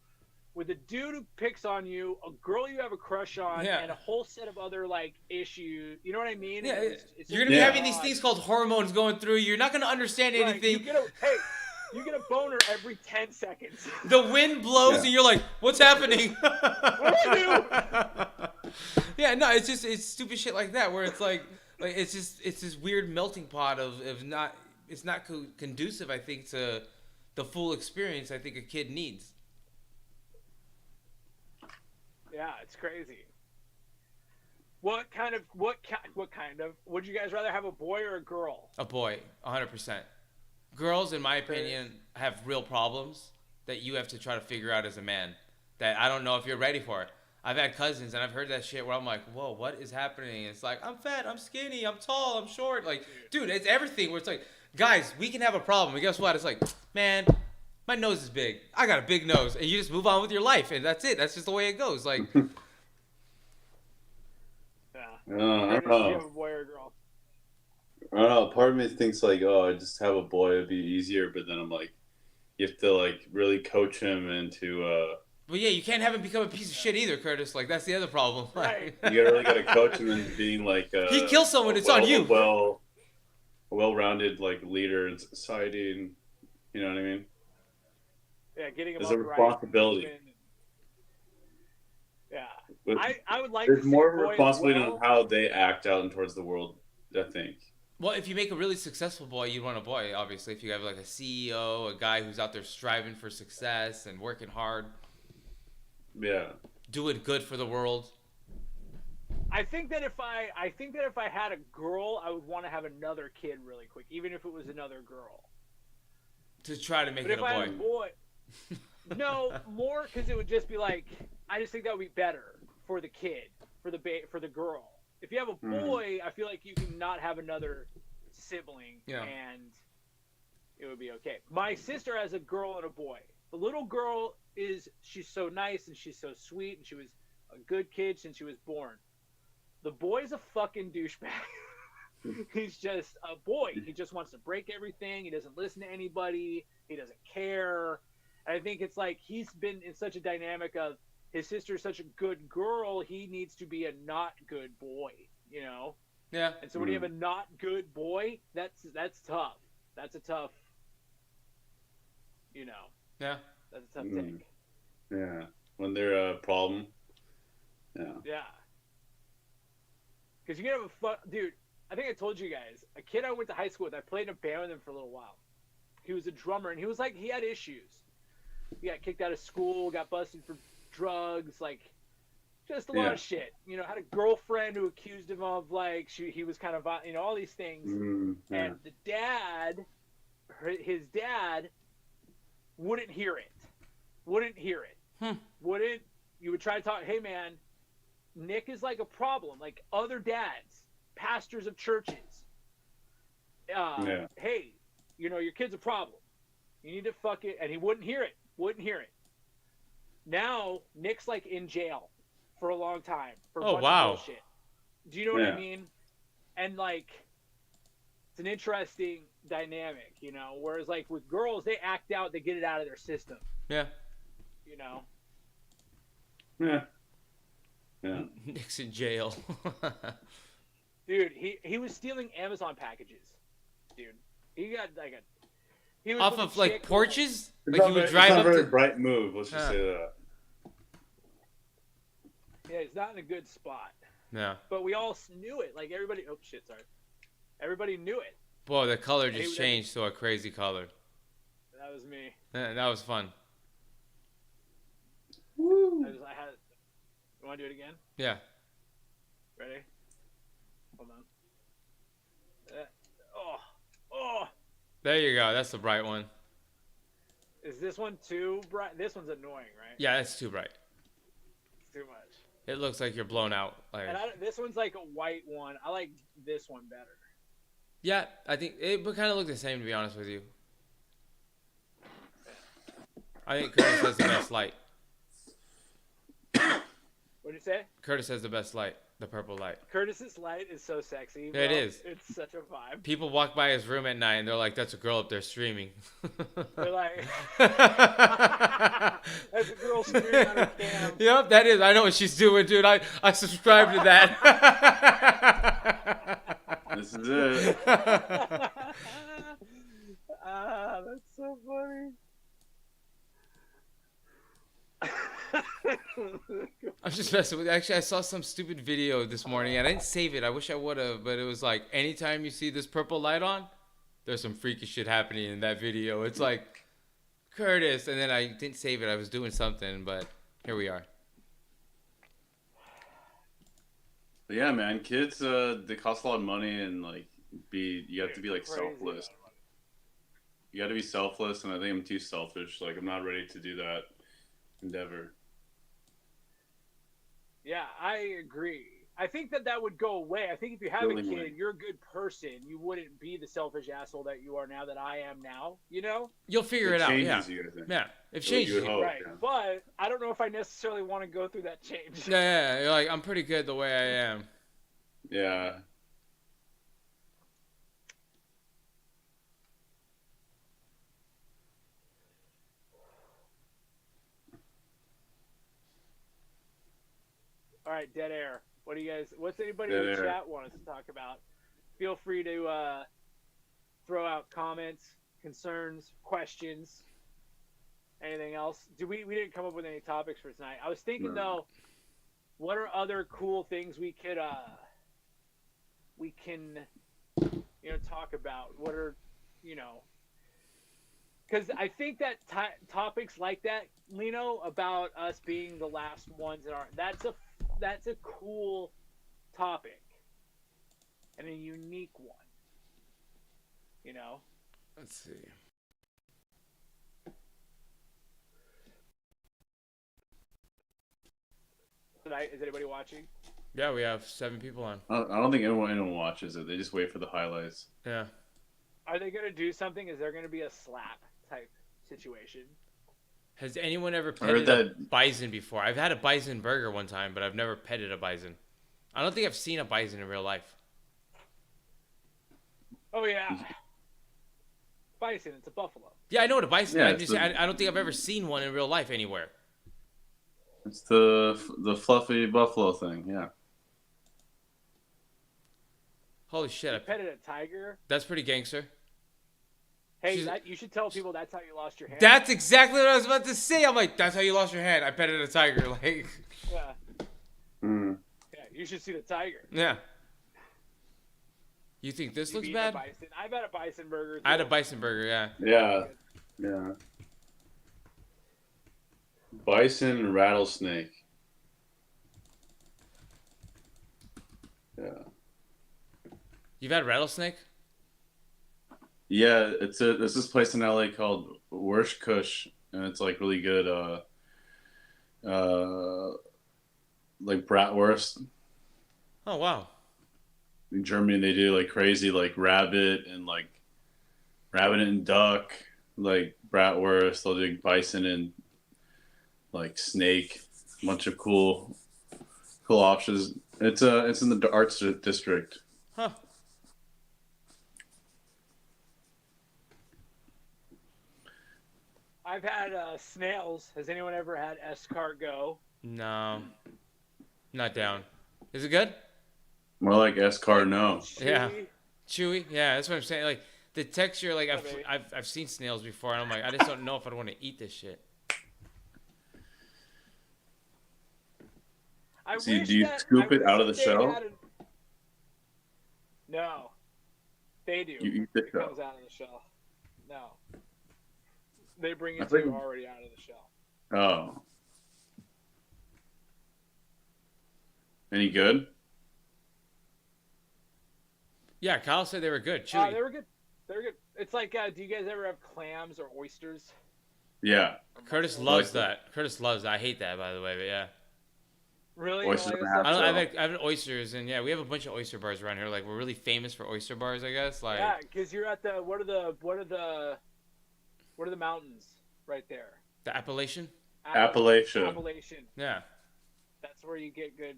with a dude who picks on you, a girl you have a crush on, and a whole set of other issues. You know what I mean? Yeah, you're gonna be having these things called hormones going through. You're not gonna understand anything. You get a boner every 10 seconds. The wind blows and you're like, what's happening? What do I do? Yeah, no, it's stupid shit like that, where it's it's this weird melting pot of not, it's not conducive, I think, to the full experience I think a kid needs. Yeah, it's crazy. Would you guys rather have a boy or a girl? A boy, 100%. Girls, in my opinion, have real problems that you have to try to figure out as a man, that I don't know if you're ready for. I've had cousins, and I've heard that shit where I'm like, whoa, what is happening? It's like, I'm fat, I'm skinny, I'm tall, I'm short. Dude, it's everything where it's like, guys, we can have a problem. And guess what? It's like, man, my nose is big. I got a big nose. And you just move on with your life, and that's it. That's just the way it goes. I don't know. You have a boy or a girl? I don't know. Part of me thinks I just have a boy, it'd be easier. But then I'm like, you have to really coach him into. Well, yeah, you can't have him become a piece of shit either, Curtis. That's the other problem. Right. You really got to coach him into being he kills someone. It's on you. A well-rounded leader in society, and you know what I mean. Yeah, getting him. There's a responsibility. Yeah, but I would like. There's more responsibility on how they act out and towards the world, I think. Well, if you make a really successful boy, you want a boy, obviously. If you have a CEO, a guy who's out there striving for success and working hard. Yeah. Doing good for the world. I think that if I had a girl, I would want to have another kid really quick, even if it was another girl. To try to make it a boy. But if I had a boy, no, more because it would just be I just think that would be better for the kid, for the girl. If you have a boy, I feel like you can not have another sibling, and it would be okay. My sister has a girl and a boy. The little girl she's so nice and she's so sweet, and she was a good kid since she was born. The boy's a fucking douchebag. He's just a boy. He just wants to break everything. He doesn't listen to anybody. He doesn't care. And I think it's he's been in such a dynamic of his sister's such a good girl, he needs to be a not good boy, Yeah. And so when you have a not good boy, that's tough. That's a tough, Yeah. That's a tough take. Yeah. when they're a problem. Yeah. Yeah. Because you can have a fun, dude. I think I told you guys, a kid I went to high school with, I played in a band with him for a little while. He was a drummer, and he was like, he had issues. He got kicked out of school, got busted for drugs, like, just a lot of shit. You know, had a girlfriend who accused him of, like, he was kind of, you know, all these things. And the dad, his dad, wouldn't hear it. You would try to talk, hey, man, Nick is like a problem, like other dads, pastors of churches. Hey, you know, your kid's a problem. You need to fuck it. And he wouldn't hear it. Now, Nick's like in jail for a long time for a bunch of bullshit. Do you know what I mean? And like, it's an interesting dynamic, you know, whereas like with girls, they act out, they get it out of their system. Yeah. You know? Yeah. Yeah. Nick's in jail. Dude, he was stealing Amazon packages. Dude, he got like he was off with of a like chick porches. It's Like not he would very- drive it's not up a very to. bright move. Let's just say that. Yeah, he's not in a good spot. Yeah. But we all knew it. Like everybody. Oh shit! Sorry. Everybody knew it. Boy, the color He just would- changed to a crazy color. That was me. That was fun. I had. You want to do it again? Yeah. Ready? Hold on. Oh. There you go. That's the bright one. Is this one too bright? This one's annoying, right? Yeah, that's too bright. It's too much. It looks like you're blown out. Like, And this one's like a white one. I like this one better. yeah, I think it would kind of look the same, to be honest with you. I think Curtis has the best light. What'd you say? Curtis has the best light, the purple light. Curtis's light is so sexy. Yeah, it bro. is. It's such a vibe. People walk by his room at night and they're like, "That's a girl up there streaming." They're like, there's a girl streaming on her cam. Yep, that is. I know what she's doing, dude. I subscribe to that. This is it. That's so funny. I'm just messing with you. Actually, I saw some stupid video this morning. And I didn't save it. I wish I would have, but it was like, anytime you see this purple light on, there's some freaky shit happening in that video. It's like, Curtis, and then I didn't save it. I was doing something, but here we are. But yeah, man, kids, they cost a lot of money, and like, you have to be like Crazy. selfless. You got to be selfless, and I think I'm too selfish. Like, I'm not ready to do that endeavor. Yeah, I agree. I think that would go away. I think if you have a Really kid, would. you're a good person. You wouldn't be the selfish asshole that you are now, that I am now. You know? You'll figure it out. Yeah. changes you, I think. Yeah. It You changes would you. hope, Right. yeah. But I don't know if I necessarily want to go through that change. Yeah. You're like, I'm pretty good the way I am. Yeah. All right, dead air. What's anybody Dead in the air. chat want us to talk about? Feel free to throw out comments, concerns, questions, anything else. We didn't come up with any topics for tonight. I was thinking though, what are other cool things we can talk about? What are, because I think that topics like that, Lino, about us being the last ones in that's a cool topic and a unique one. Let's see. Tonight, is anybody watching? Yeah, we have 7 people on. I don't think anyone watches it. They just wait for the highlights. Yeah. Are they going to do something? Is there going to be a slap type situation? Has anyone ever I heard petted a that- bison before? I've had a bison burger one time, but I've never petted a bison. I don't think I've seen a bison in real life. Oh yeah, bison. It's a buffalo. Yeah, I know what a bison Yeah, is. I'm it's just saying, I don't think I've ever seen one in real life anywhere. It's the fluffy buffalo thing, yeah. Holy shit. Petted a tiger. That's pretty gangster. Hey, She's- you should tell people that's how you lost your hand. That's exactly what I was about to say. I'm like, that's how you lost your hand. I petted a tiger. Like, Yeah. Mm. Yeah, you should see the tiger. yeah. You think this You've looks eaten a bad? bison. I've had a bison burger. I had a too. bison burger. Yeah. Yeah. Yeah. Bison and rattlesnake. Yeah. You've had rattlesnake? Yeah, there's this place in LA called Worst Kush, and it's like really good like bratwurst. Oh wow. In Germany they do like crazy like rabbit and duck, like bratwurst. They'll do bison and like snake. A bunch of cool options. It's in the arts district. Huh. I've had snails. Has anyone ever had escargot? No. Not down. Is it good? More like escargot. Yeah. Chewy. Chewy? Yeah, that's what I'm saying. Like the texture, like baby. I've seen snails before, and I'm like, I just don't know if I'd want to eat this shit. I See, wish do you that- scoop I it out of wish the they shell? had No. They do. You eat the It shell. comes out of the shell. No. They bring I it to you think- already out of the shell. Oh. Any good? Yeah, Kyle said they were good. Chewy. They were good. They were good. It's like, do you guys ever have clams or oysters? Yeah. Curtis Or loves Like that. Curtis loves that. I hate that, by the way, but yeah. Really? Oysters You don't and like half that shell. I've had oysters, and yeah, we have a bunch of oyster bars around here. Like we're really famous for oyster bars, I guess. Like stuff? Yeah, because you're at the what are the mountains right there? the Appalachian. Appalachia. Appalachian. Yeah, That's where you get good.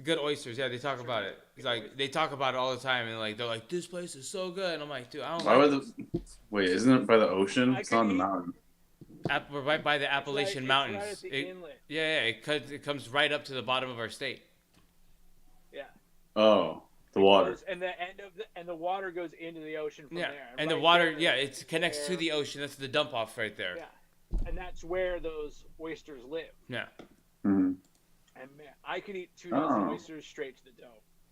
good oysters. Yeah, they talk about it. It's like they talk about it all the time, and like they're like, this place is so good. And I'm like, dude, I don't Why like would this. Wait, isn't it by the ocean? I It's on the could eat- mountain. We're right by the Appalachian It's Mountains. right at the inlet. Yeah, it comes right up to the bottom of our state. Yeah. Oh, the water. Goes- and the end of the water goes into the ocean from Yeah, there. and the right water, there yeah, it connects to where- the ocean. That's the dump off right there. Yeah. And that's where those oysters live. Yeah. Mhm. And man, I could eat 2 dozen Oh. oysters straight to the dome.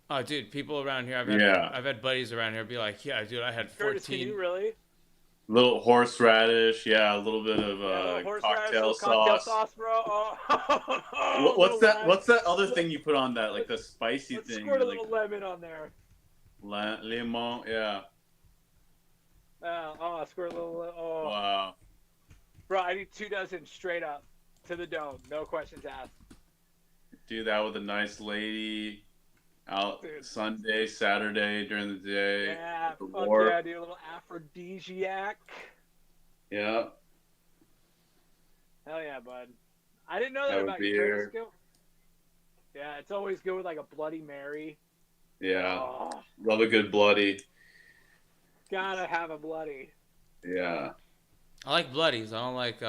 Oh, dude, people around here, Yeah. I've had buddies around here be like, yeah, dude, I had Curtis, can 14. you really? Little horseradish, yeah, a little bit of cocktail sauce. Bro. Oh. What's that? Little What's that other thing you put on that? Like the spicy Let's thing. squirt a like, little lemon on there. lemon, yeah. Squirt a little. Oh, Wow. bro, I need 2 dozen straight up to the dome. No questions asked. Do that with a nice lady out Dude. Sunday, Saturday during the day. Yeah, at the fuck wharf. yeah, dude. A little aphrodisiac. Yeah. Hell yeah, bud. I didn't know that Have a about you, beer. Curtis. Go. Yeah, it's always good with like a Bloody Mary. Yeah. Oh, Love a good bloody. gotta have a bloody. Yeah. I like bloodies. I don't like,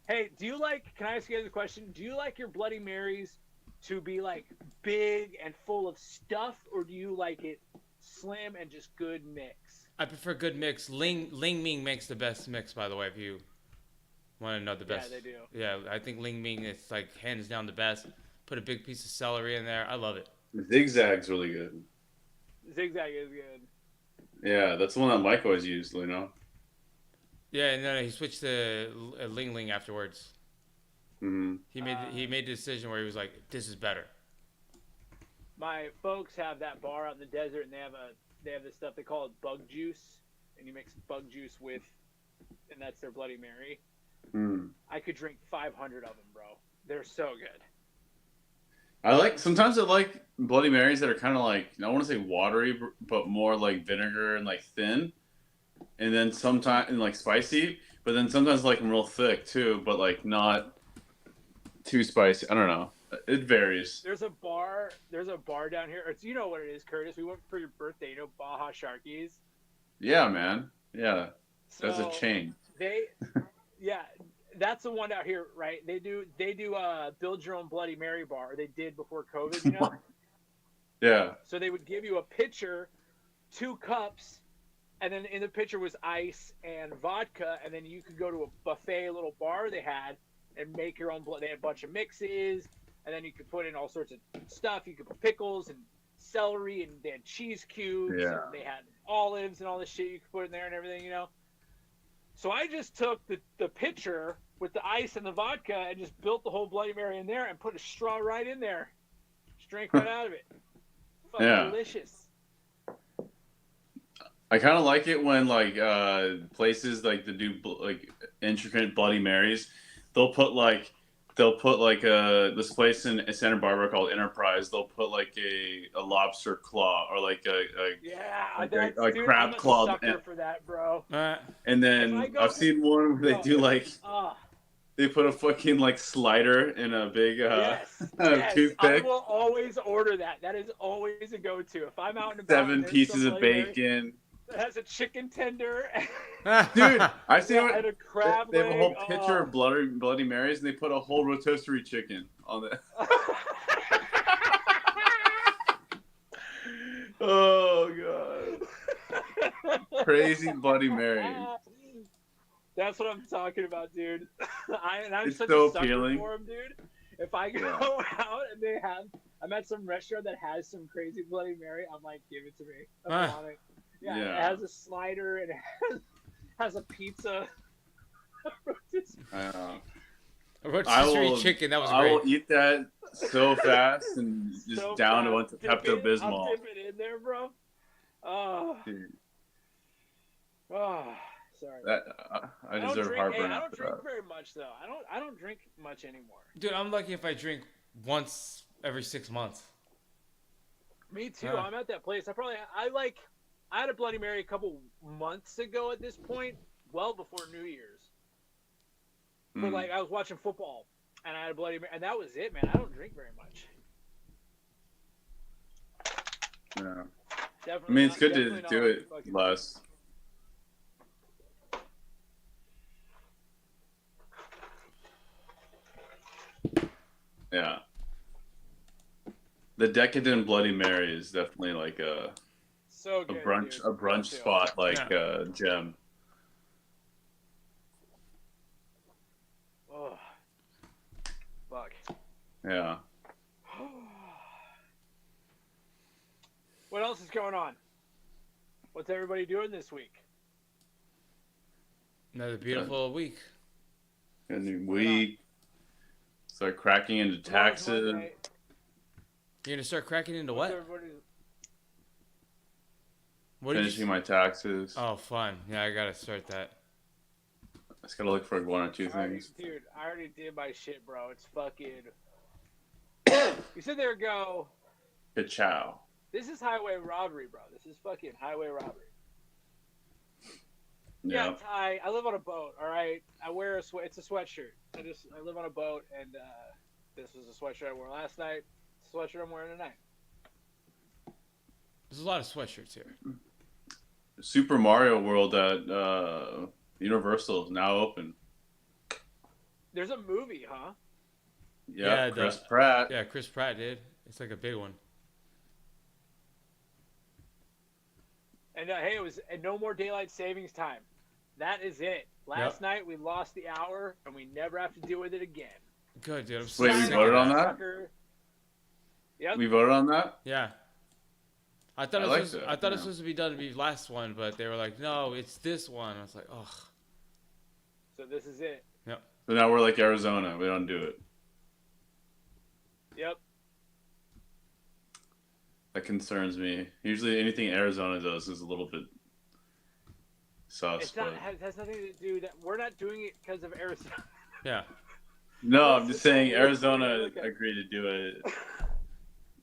Hey, do you like? Can I ask you guys a question? Do you like your Bloody Marys to be like big and full of stuff, or do you like it slim and just good mix? I prefer good mix. Ling Ming makes the best mix, by the way, if you want to know the best. Yeah, they do. Yeah, I think Ling Ming is like hands down the best. Put a big piece of celery in there. I love it. Zigzag's really good. Zigzag is good. Yeah, that's the one that Mike always used, you know? Yeah, and then he switched to Ling Ling afterwards. Mm-hmm. He made the decision where he was like, this is better. My folks have that bar out in the desert, and they have this stuff they call it bug juice, and you mix bug juice with, and that's their Bloody Mary. Mm. I could drink 500 of them, bro. They're so good. Sometimes I like Bloody Marys that are kind of like, I don't want to say watery, but more like vinegar and like thin. And then sometimes, and like spicy, but then sometimes I like them real thick too, but like not too spicy. I don't know. It varies. There's a bar down here. It's, you know what it is, Curtis. We went for your birthday. You know Baja Sharkies. Yeah, man. Yeah. That's a So chain. Yeah, that's the one out here, right? They do build your own Bloody Mary bar. They did before COVID, you know. Yeah. So they would give you a pitcher, 2 cups, and then in the pitcher was ice and vodka, and then you could go to a buffet little bar they had and make your own blood. They had a bunch of mixes, and then you could put in all sorts of stuff. You could put pickles and celery, and they had cheese cubes, Yeah. and they had olives and all this shit you could put in there and everything, you know. So I just took the pitcher with the ice and the vodka and just built the whole Bloody Mary in there and put a straw right in there. Just drank right out of it. Fucking Yeah. delicious. I kind of like it when like places like that do like intricate Bloody Marys, they'll put like this place in Santa Barbara called Enterprise. They'll put like a lobster claw or like a Yeah, Like that's, a dude, crab I'm a claw sucker and- for that, bro. and then If I go- I've seen one where they do like Ah, they put a fucking like slider in a big yes, yes. I toothpick, will always order that. That is always a go-to. If I'm out and about, 7 and there's pieces some of Bloody Mary bacon. that has a chicken tender. Dude, I've seen Yeah, what and a crab they have a whole leg. pitcher of Bloody Marys and they put a whole rotisserie chicken on it. Oh god. Crazy Bloody Mary. That's what I'm talking about, dude. I'm It's such so a sucker appealing. for them, dude. If I go Yeah. out and I'm at some restaurant that has some crazy Bloody Mary, I'm like, give it to me. I Ah. want it. Yeah, Yeah. it has a slider and it has a pizza. I know. A rotisserie will- chicken. That was I great. will eat that so fast and just So down to fast. one Dip it- I'll Pepto-Bismol. dip it in there, bro. Oh, Dude, oh sorry. that, I don't deserve drink, heartburn I don't after drink that. very much though. I don't drink much anymore. Dude, I'm lucky if I drink once every 6 months. Me too. Huh. I'm at that place. I had a Bloody Mary a couple months ago at this point, well before New Year's. But Mm. like I was watching football and I had a Bloody Mary, and that was it, man. I don't drink very much. Yeah. Definitely. I mean, it's not- good definitely to not do like it fucking- less. Yeah. The decadent Bloody Mary is definitely like a So good. brunch dude. a brunch Me too. spot, like Yeah. gem. Oh. Fuck. Yeah. What else is going on? What's everybody doing this week? Another beautiful week. A new week. Start cracking into Tomorrow's taxes. Monday. You're gonna start cracking into What's what? everybody- What did Finishing you? my taxes. Oh, fun. Yeah, I gotta start that. I just gotta look for one or two I already- things. Dude, I already did my shit, bro. It's fucking. You sit there and go, Ka-chow. this is highway robbery, bro. This is fucking highway robbery. Yeah, Yeah. Ty, I live on a boat, all right? I wear it's a sweatshirt. I live on a boat, and this was a sweatshirt I wore last night. It's a sweatshirt I'm wearing tonight. There's a lot of sweatshirts here. Super Mario World at Universal is now open. There's a movie, huh? Yeah, Yeah, Chris Pratt. Yeah, Chris Pratt did. It's like a big one. And hey, it was and no more daylight savings time. That is it. Last night we lost the hour, and we never have to deal with it again. Good, dude. I'm so Wait, we sick of voted on that? Sucker. Yep. We voted on that? Yeah. I thought I it like was. that, I thought it was yeah. supposed to be done to be last one, but they were like, no, it's this one. I was like, oh. So this is it. So now we're like Arizona. We don't do it. Yep. That concerns me. Usually anything Arizona does is a little bit sus. It's not. But... It has nothing to do that. We're not doing it because of Arizona. Yeah. No, I'm just saying Okay. Arizona Okay. agreed to do it.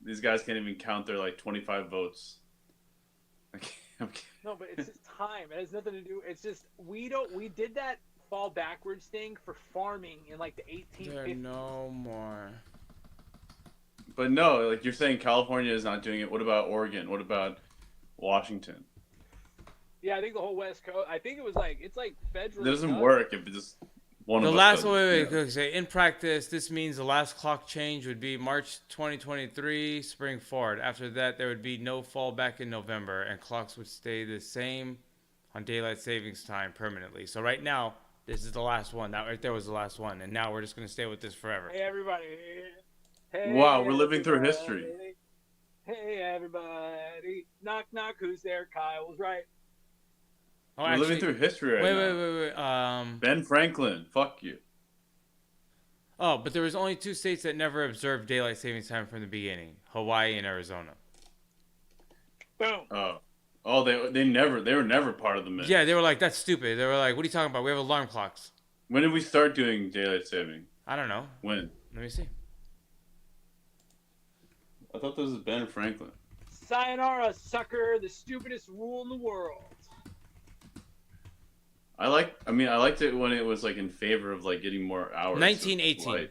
These guys can't even count their like 25 votes. Okay. No, but it's just time. It has nothing to do. It's just we did that fall backwards thing for farming in like the There are 1850s. no more. But no, like you're saying California is not doing it. What about Oregon? What about Washington? Yeah, I think the whole West Coast. I think it was like it's like federal. It doesn't work if it's just one The of us last doesn't, wait, you know. okay, say in practice, this means the last clock change would be March 2023, spring forward. After that, there would be no fall back in November, and clocks would stay the same on daylight savings time permanently. So right now, this is the last one. That right there was the last one, and now we're just gonna stay with this forever. Hey everybody. Hey, Wow, we're living through everybody. history. Hey everybody. Knock knock. Who's there? Kyle was right. Oh, We're living through history right wait. now. Ben Franklin, fuck you. Oh, but there was only 2 states that never observed daylight savings time from the beginning: Hawaii and Arizona. Boom. Oh, they were never part of the mix. Yeah, they were like, that's stupid. They were like, what are you talking about? We have alarm clocks. When did we start doing daylight saving? I don't know. When? Let me see. I thought this was Ben Franklin. Sayonara, sucker. The stupidest rule in the world. I liked it when it was like in favor of like getting more hours. 1918.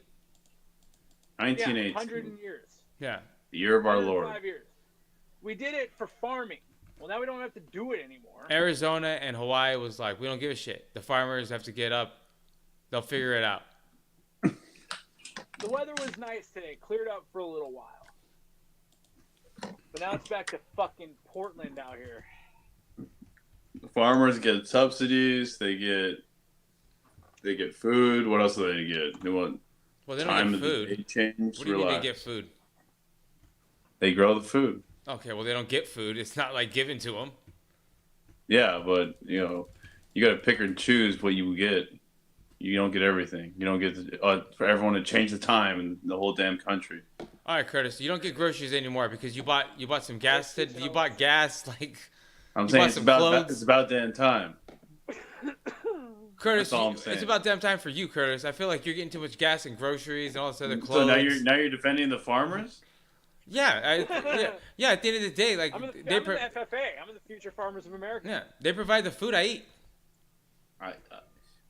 1918. Yeah, 100 years. Yeah. The year of our Lord. 105 years. We did it for farming. Well, now we don't have to do it anymore. Arizona and Hawaii was like, we don't give a shit. The farmers have to get up. They'll figure it out. The weather was nice today. Cleared up for a little while. But now it's back to fucking Portland out here. The farmers get subsidies. They get food. What else do they get? They want Well, they don't time get of the food. day change. What do you mean Relax. they get food? They grow the food. Okay, well, they don't get food. It's not like given to them. Yeah, but you got to pick and choose what you get. You don't get everything. You don't get for everyone to change the time in the whole damn country. All right, Curtis, you don't get groceries anymore because you bought some gas. You bought gas like. I'm You saying bought it's some about clothes? it's about damn time. Curtis, That's all I'm saying. it's about damn time for you, Curtis. I feel like you're getting too much gas and groceries and all this other clothes. So now you're defending the farmers. Yeah, yeah. At the end of the day, like I'm in they the FFA. I'm in the Future Farmers of America. yeah, they provide the food I eat.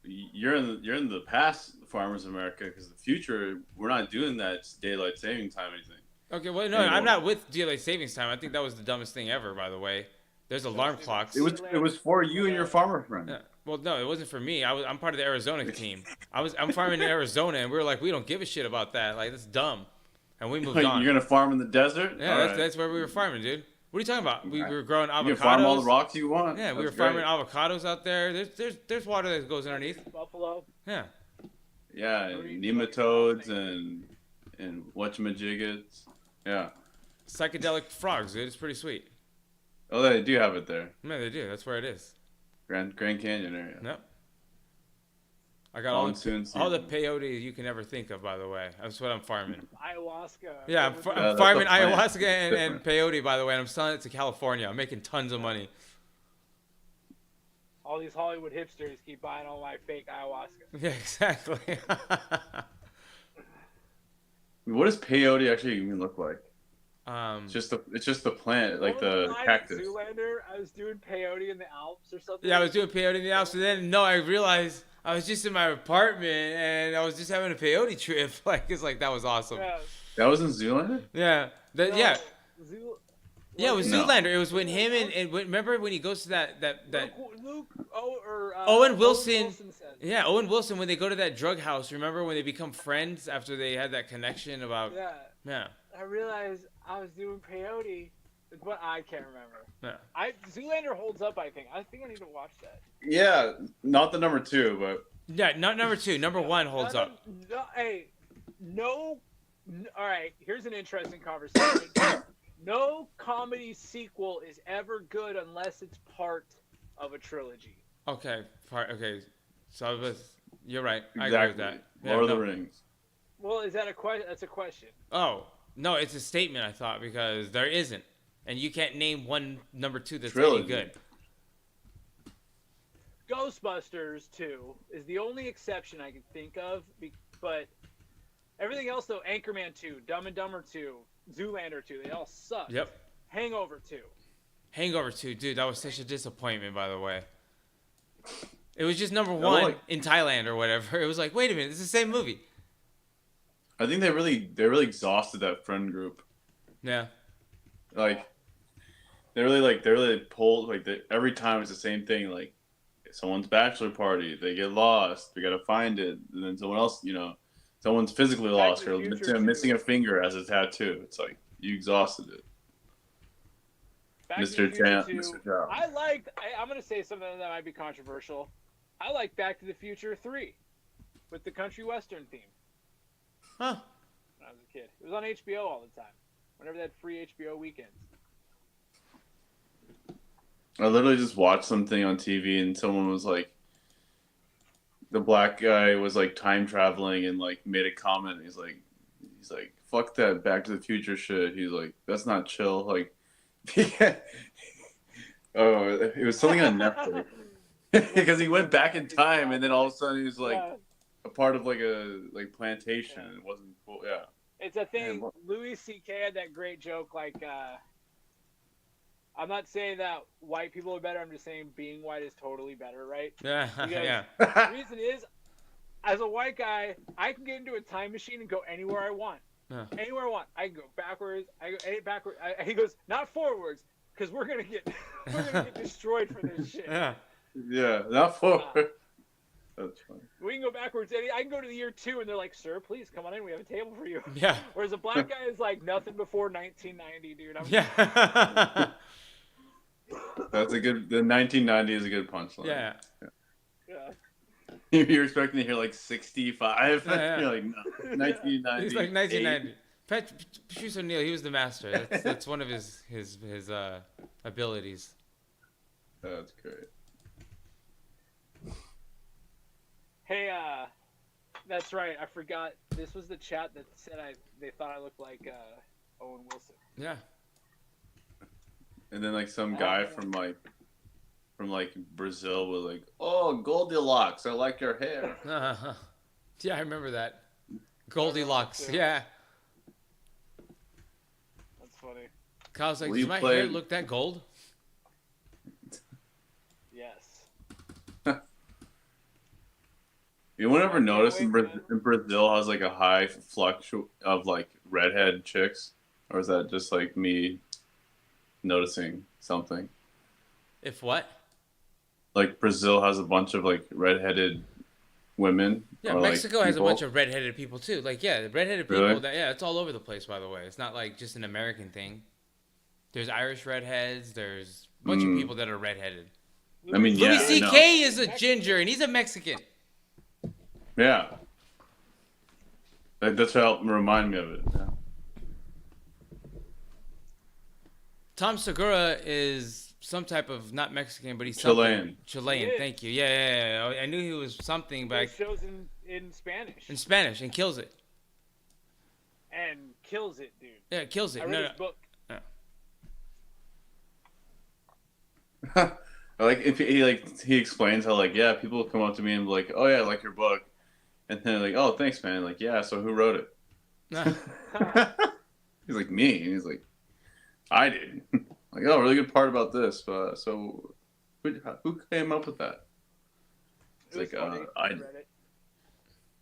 You're in the past, farmers of America, because the future we're not doing that daylight saving time anything. Okay, well, no, Anymore. I'm not with daylight savings time. I think that was the dumbest thing ever. By the way, there's alarm clocks. It was for you and your farmer friend. Yeah. Well, no, it wasn't for me. I'm part of the Arizona team. I'm farming in Arizona, and we were like, we don't give a shit about that. Like that's dumb, and we moved Like, on. you're gonna farm in the desert? Yeah, All that's where we were farming, dude. What are you talking about? We were growing avocados. You can farm all the rocks you want. Yeah, we were That's farming great. avocados out there. There's water that goes underneath. Buffalo. Yeah. Yeah, and nematodes and whatchamajiggets. Yeah. Psychedelic frogs, dude. It's pretty sweet. Oh, they do have it there. Yeah, they do. That's where it is. Grand Canyon area. Yep. I got all Monsoon the season. peyote you can ever think of, by the way. That's what I'm farming. Ayahuasca. Yeah, I'm Yeah, farming that's a plant. ayahuasca and Different. peyote, by the way, and I'm selling it to California. I'm making tons of money. All these Hollywood hipsters keep buying all my fake ayahuasca. Yeah, exactly. What does peyote actually even look like? um, It's just the plant, like What was the line in cactus. Zoolander, I was doing peyote in the Alps or something. yeah, I was doing peyote in the house, and then I realized I was just in my apartment and I was just having a peyote trip. Like it's like that was awesome. Yeah. That was in Zoolander? Yeah, No, yeah. Zoo- Yeah, it was No. Zoolander. It was when him and remember when he goes to that Luke Owen Wilson. says. Yeah, Owen Wilson when they go to that drug house. Remember when they become friends after they had that connection about Yeah, I realized I was doing peyote, but I can't remember. yeah. Zoolander holds up. I think I need to watch that. Yeah, not the number 2, but Yeah, not number 2. Number 1 holds No, up. No, hey, no. All right, here's an interesting conversation. No comedy sequel is ever good unless it's part of a trilogy. Okay, okay. So you're right. I exactly. agree with that. Yeah, Lord of no. the Rings. Well, is that a question? That's a question. Oh no, it's a statement. I thought because there isn't, and you can't name one number 2 that's Trilogy. any good. Ghostbusters 2 is the only exception I can think of, but everything else though, Anchorman 2, Dumb and Dumber 2, Zoolander 2, they all suck. Yep. Hangover 2. Hangover 2, dude, that was such a disappointment. By the way, it was just number 1 like- in Thailand or whatever. It was like, wait a minute, it's the same movie. I think they really exhausted that friend group. Yeah. Like they really pulled every time it's the same thing. Like someone's bachelor party, they get lost, we gotta find it, and then someone else, someone's physically Back lost to or the Future missing a too. finger as a tattoo. It's like you exhausted it. Back to the Mr. Future Champ, 2. Mr. Champ. I'm going to say something that might be controversial. I like Back to the Future 3 with the country western theme Huh. when I was a kid. It was on HBO all the time. Whenever they had free HBO weekends. I literally just watched something on TV and someone was like, the black guy was like time traveling and like made a comment. He's like, fuck that Back to the Future shit. He's like, that's not chill. Like, oh, it was something on Netflix because he went back in time and then all of a sudden he was like Yeah. a part of like a plantation. Yeah. It wasn't cool. Yeah. It's a thing. Man, Louis C.K. had that great joke. Like, I'm not saying that white people are better. I'm just saying being white is totally better, right? Yeah. Because Yeah. the reason is, as a white guy, I can get into a time machine and go anywhere I want. Yeah. Anywhere I want. I can go backwards. I go backwards. He goes not forwards because we're gonna get destroyed for this shit. Yeah. Yeah, not forward. That's funny. We can go backwards. I can go to the year 2, and they're like, "Sir, please come on in. We have a table for you." Yeah. Whereas a black guy is like nothing before 1990, dude. Yeah. That's a good. The 1990 is a good punchline. Yeah. Yeah. You're expecting to hear like 65. Yeah. You're like, no, 1990. He's like 1990. Patrice O'Neal, he was the master. That's one of his abilities. That's great. Hey, that's right. I forgot. This was the chat that said they thought I looked like Owen Wilson. Yeah. And then like some guy from Brazil was like, "Oh, Goldilocks, I like your hair." Yeah, I remember that. Goldilocks. too. Yeah. That's funny. Kyle's like, Will does you my play- hair look that gold? Yes. You won't ever notice in, wait, man. in Brazil has like a high flux of like redhead chicks, or is that just like me noticing something? If what? Like Brazil has a bunch of like redheaded women. Yeah, or, like, Mexico has a people. bunch of redheaded people too. Like, yeah, the redheaded people. Really? Yeah, it's all over the place. By the way, it's not like just an American thing. There's Irish redheads. There's a bunch of people that are redheaded. I mean, Louis yeah, I know. C.K. is a ginger, and he's a Mexican. Yeah. That's what helped remind me of it. Yeah. Tom Segura is some type of not Mexican, but he's Chilean. Chilean. He Thank you. Yeah. I knew he was something, but It shows in Spanish in Spanish, and kills it. and kills it, dude. Yeah, kills it. I read his book. Like if he explains how like yeah people come up to me and be like, oh yeah, I like your book, and then they're like, oh thanks man, like yeah, so who wrote it? He's like me, and he's like I did. Like oh really good part about this, so who came up with that? It's It was like funny. I read it.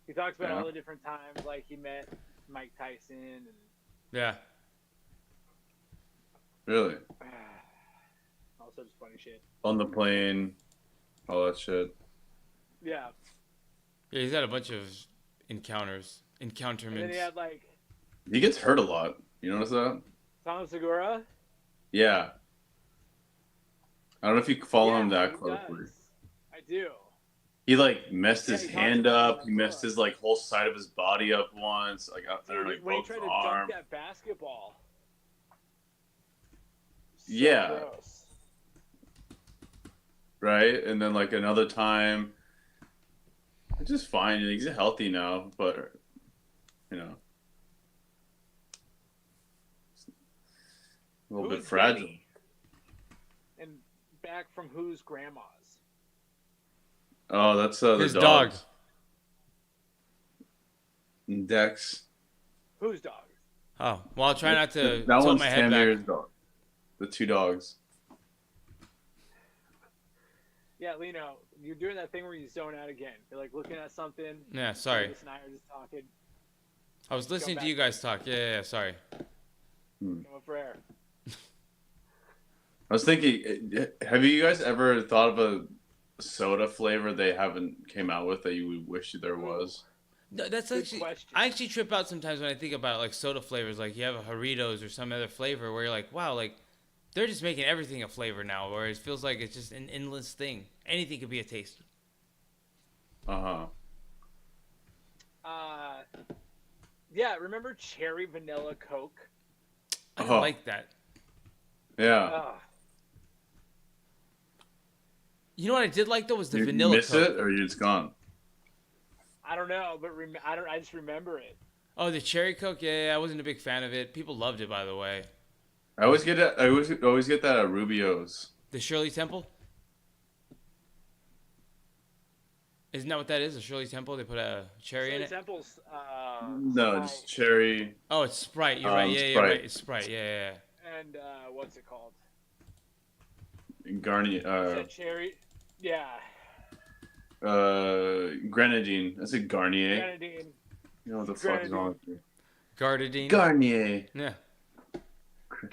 He talks about Yeah. all the different times like he met Mike Tyson and Yeah. really all sorts of funny shit. on the plane, all that shit. Yeah. Yeah, he's had a bunch of encounterments. And then he had like He gets hurt a lot. You notice that? Tom Segura. Yeah. I don't know if you follow him Yeah, that he closely. does. I do. He like messed his he talks hand about up. it He messed his like whole side of his body up once. Like I don't know, he When he broke tried his to arm. dunk that basketball. So Yeah. gross. Right, and then like another time, it's just fine. He's healthy now, but you know, a little bit Who's fragile. Danny? And back from whose grandma's? Oh, that's the his dog. dog. Dex. Whose dog? Oh, well, I'll try not to That tilt one's my head back. Tamir's dog. The two dogs. Yeah, Lino, you're doing that thing where you zone out again. You're like looking at something. Yeah, sorry. Lucas and I are just talking. I was listening to back. you guys talk. Yeah, sorry. Come up for air. I was thinking, have you guys ever thought of a soda flavor they haven't came out with that you would wish there was? No, that's Good actually. question. I actually trip out sometimes when I think about like soda flavors. Like you have a Doritos or some other flavor where you're like, wow, like They're just making everything a flavor now, where it feels like it's just an endless thing. Anything could be a taste. Yeah, remember cherry vanilla Coke? I don't Oh. like that. Yeah. Ugh. You know what I did like though was the You vanilla miss Coke. it or it's gone? I don't know, but I just remember it. Oh, the cherry Coke. Yeah, I wasn't a big fan of it. People loved it, by the way. I always get it. I always get that at Rubio's. The Shirley Temple. Isn't that what that is? The Shirley Temple. They put a cherry in Shirley it. Temple's. No, Sprite. just cherry. Oh, it's Sprite. You're right. Yeah, you're Sprite. right. It's Sprite. Yeah. And what's it called? Garnier. Is that cherry? Yeah. Grenadine. That's a Garnier. Grenadine. You know what the fuck is wrong with you? Gardadine. Garnier. Yeah.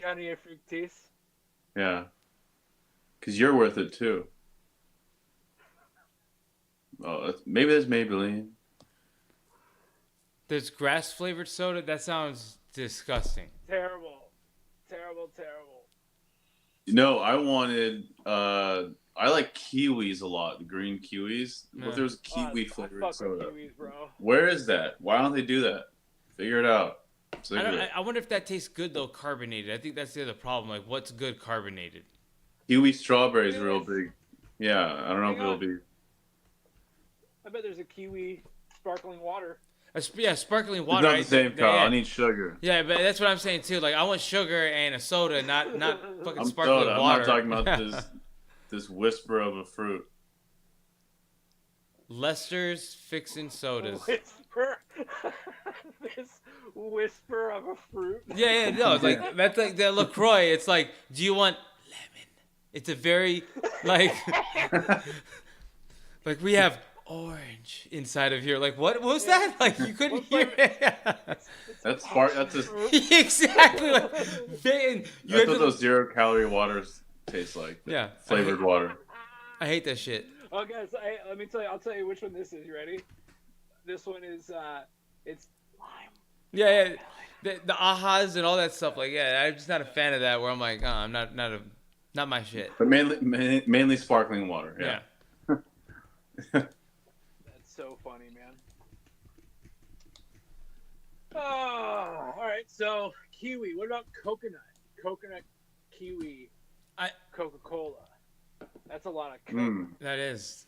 Garnier Fructis. Yeah. Because you're worth it too. Oh, maybe that's Maybelline. There's grass flavored soda. That sounds disgusting. Terrible. No, I wanted. I like kiwis a lot. The green kiwis. Yeah. What if there was Oh, kiwi I flavored fuck with soda? kiwis, bro. Where is that? Why don't they do that? Figure it out. I wonder if that tastes good though, carbonated. I think that's the other problem. Like, what's good carbonated? Kiwi strawberry is It real is. big. Yeah, I don't know if Hang it'll on. be. I bet there's a kiwi sparkling water. Yeah, sparkling It's water. not the same, Kyle. Yeah, I need sugar. yeah, but that's what I'm saying too. Like, I want sugar and a soda, not fucking I'm sparkling soda. I'm water. not talking about this whisper of a fruit. Lester's fixing sodas. Whisper. This whisper of a fruit. Yeah, no, it's like that's like the LaCroix. It's like, do you want lemon? It's a very like like we have orange inside of here. Like what was that? Like you couldn't hear it. That's a, Exactly. Like man, you that's have what to, those 0-calorie waters taste like. yeah, Flavored water. I hate that shit. Oh, guys, let me tell you. I'll tell you which one this is. You ready? This one is it's lime. Yeah, the ahas and all that stuff. Like yeah, I'm just not a fan of that. Where I'm like, oh, I'm not my shit. But mainly sparkling water. Yeah. That's so funny, man. Oh, all right. So kiwi. What about coconut? Coconut, kiwi, Coca-Cola. That's a lot of Coke. Mm. That is.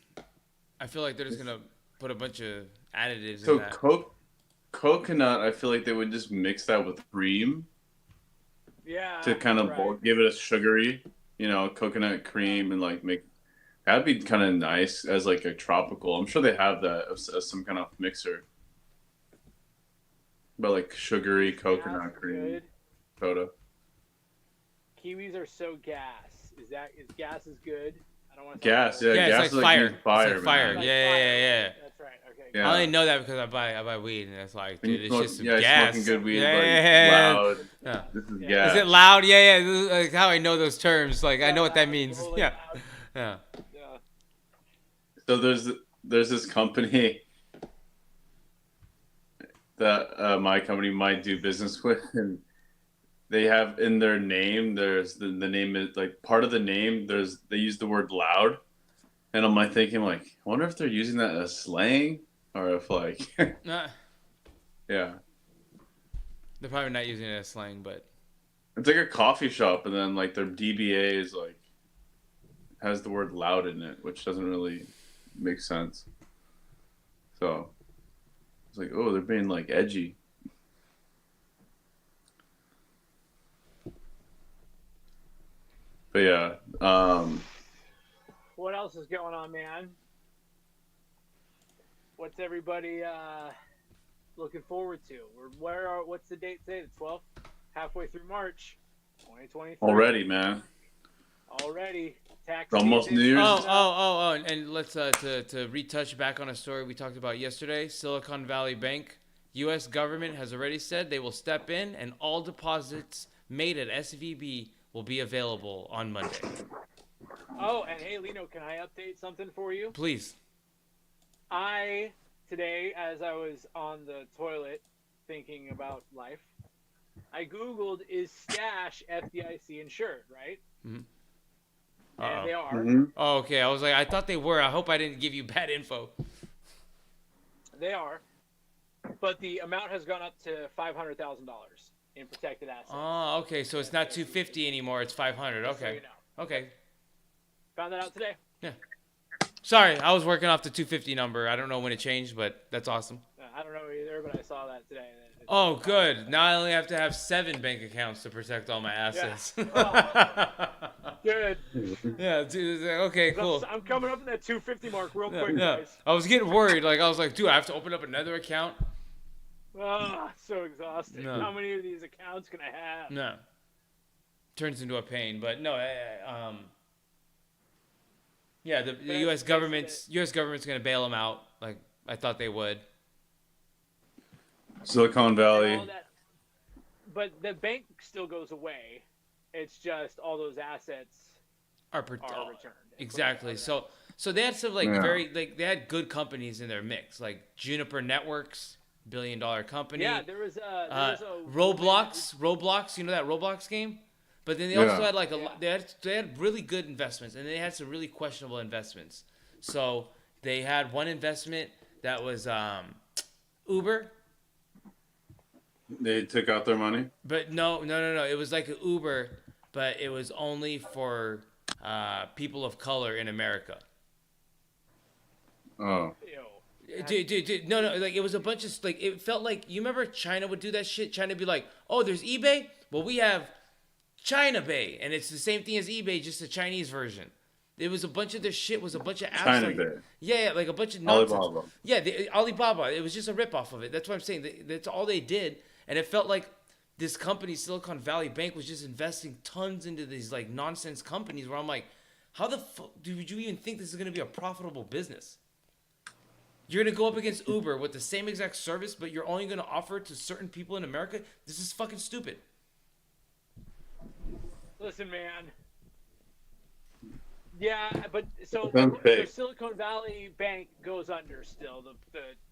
I feel like they're just gonna put a bunch of additives So in that. coconut, I feel like they would just mix that with cream Yeah. to kind of right. give it a sugary, coconut cream and like make. That'd be kind of nice as like a tropical. I'm sure they have that as some kind of mixer. But like sugary coconut Gas is cream good. soda. Kiwis are so gas. Is gas is good? I don't want to. Gas, yeah, Yeah, gas it's is like fire. means fire, It's like fire. man. Yeah. That's right. Okay. Yeah. I only know that because I buy weed and it's like, When dude, you it's smoke- just some yeah, gas. smoking good weed, Yeah. like loud. Yeah. This is Yeah. gas. Is it loud? Yeah. Like how I know those terms. Like I know what that Loud, means. totally Yeah. loud. Yeah. Yeah. So there's this company that my company might do business with, and they have in their name. There's the name is like part of the name. They use the word loud, and I'm like thinking like, I wonder if they're using that as slang or if like, Nah, yeah, they're probably not using it as slang, but it's like a coffee shop, and then like their DBA is like has the word loud in it, which doesn't really make sense. So it's like, oh, they're being like edgy. But yeah, What else is going on, man? What's everybody looking forward to? What's the date today? The 12th? Halfway through March 2023. already, man. Already. Tax It's almost season. New Year's. oh, and let's to retouch back on a story we talked about yesterday. Silicon Valley Bank, U.S. government has already said they will step in, and all deposits made at SVB will be available on Monday. Oh, and hey, Lino, can I update something for you? Please. Today, as I was on the toilet thinking about life, I Googled, is Stash FDIC insured, right? Uh-oh. And they are. Mhm. Oh, okay. I was like, I thought they were. I hope I didn't give you bad info. They are. But the amount has gone up to $500,000 in protected assets. Oh, okay. So it's not 250 anymore. It's 500. Just so Okay. you know. Okay. Found that out today. Sorry, I was working off the 250 number. I don't know when it changed, but that's awesome. I don't know either, but I saw that today. Oh, good. Now I only have to have 7 bank accounts to protect all my assets. Good. Yeah, dude. Okay, cool. I'm coming up in that 250 mark real quick, Yeah. guys. I was getting worried. Like, I was like, dude, I have to open up another account. So exhausted. No. How many of these accounts can I have? No. Turns into a pain, but no. Yeah, the U.S. government's gonna bail them out. Like I thought they would. Silicon And Valley. all that. But the bank still goes away. It's just all those assets Are are returned. Exactly. So they had some like Yeah. they had good companies in their mix, like Juniper Networks, $1 billion company. Yeah, there was a Roblox, you know that Roblox game? But then they also Yeah. had like Yeah. they had really good investments, and they had some really questionable investments. So they had one investment that was Uber, They took out their money. but no, it was like an Uber, but it was only for people of color in America. Oh. Ew. Dude, no, like it was a bunch of like it felt like you remember China would do that shit. China would be like, oh, there's eBay. Well, we have China Bay, and it's the same thing as eBay, just a Chinese version. It was a bunch of their shit. Was a bunch of apps. China like, Bay. yeah, like a bunch of nonsense. Alibaba. Yeah, Alibaba. It was just a ripoff of it. That's what I'm saying. That's all they did, and it felt like this company, Silicon Valley Bank, was just investing tons into these like nonsense companies. Where I'm like, how the fuck would you even think this is gonna be a profitable business? You're gonna go up against Uber with the same exact service, but you're only gonna offer it to certain people in America. This is fucking stupid. Listen, man. Yeah, but so Sounds fake. Silicon Valley Bank goes under still.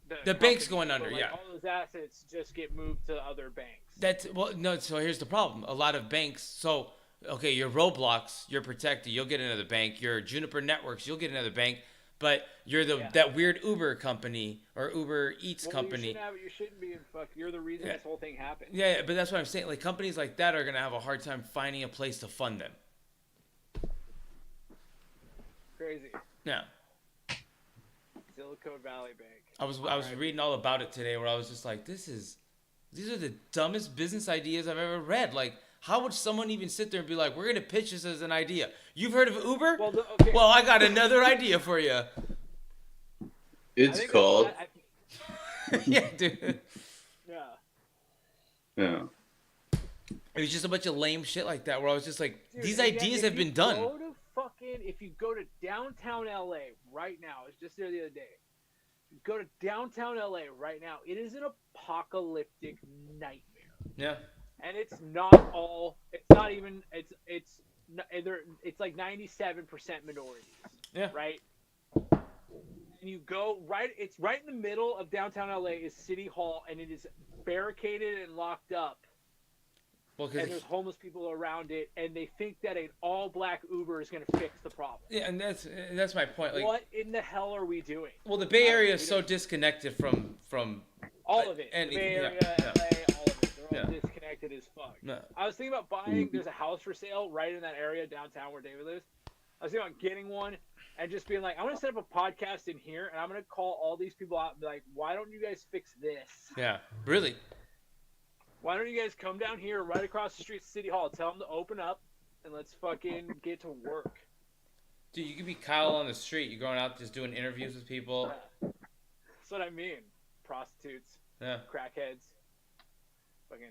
The bank's company, going under, but, like, yeah. All those assets just get moved to other banks. That's well, no. So here's the problem. A lot of banks. So okay, your Roblox, you're protected. You'll get another bank. Your Juniper Networks, you'll get another bank. But you're that weird Uber company or Uber Eats company. You shouldn't be in fuck. You're the reason this whole thing happened. Yeah, but that's what I'm saying. Like companies like that are gonna have a hard time finding a place to fund them. Crazy. Yeah. Silicon Valley Bank. I was reading all about it today, where I was just like, these are the dumbest business ideas I've ever read. Like, how would someone even sit there and be like, we're gonna pitch this as an idea? You've heard of Uber? Well, okay. Well, I got another idea for you. It's called. Yeah, dude. Yeah. Yeah. It was just a bunch of lame shit like that, where I was just like, Dude, these and ideas if have been done. If you go to downtown LA right now, I was just there the other day. Go to downtown LA right now. It is an apocalyptic nightmare. Yeah. And it's not all. It's not even. It's like 97% minorities. Yeah. Right. And you go right. It's right in the middle of downtown LA is City Hall, and it is barricaded and locked up. Well, And there's homeless people around it, and they think that an all-black Uber is going to fix the problem. yeah, and that's my point. Like, What in the hell are we doing? well, the Bay Area is so disconnected from All of it. and- The Bay yeah, Area, yeah. LA, all of it. They're all Yeah. disconnected as fuck. No. I was thinking about buying. There's a house for sale right in that area downtown where David lives. I was thinking about getting one and just being like, I'm going to set up a podcast in here, and I'm going to call all these people out and be like, why don't you guys fix this? Yeah, really. Why don't you guys come down here right across the street to City Hall, tell them to open up, and let's fucking get to work. Dude, you could be Kyle on the street. You're going out just doing interviews with people. That's what I mean. Prostitutes, Yeah. crackheads, fucking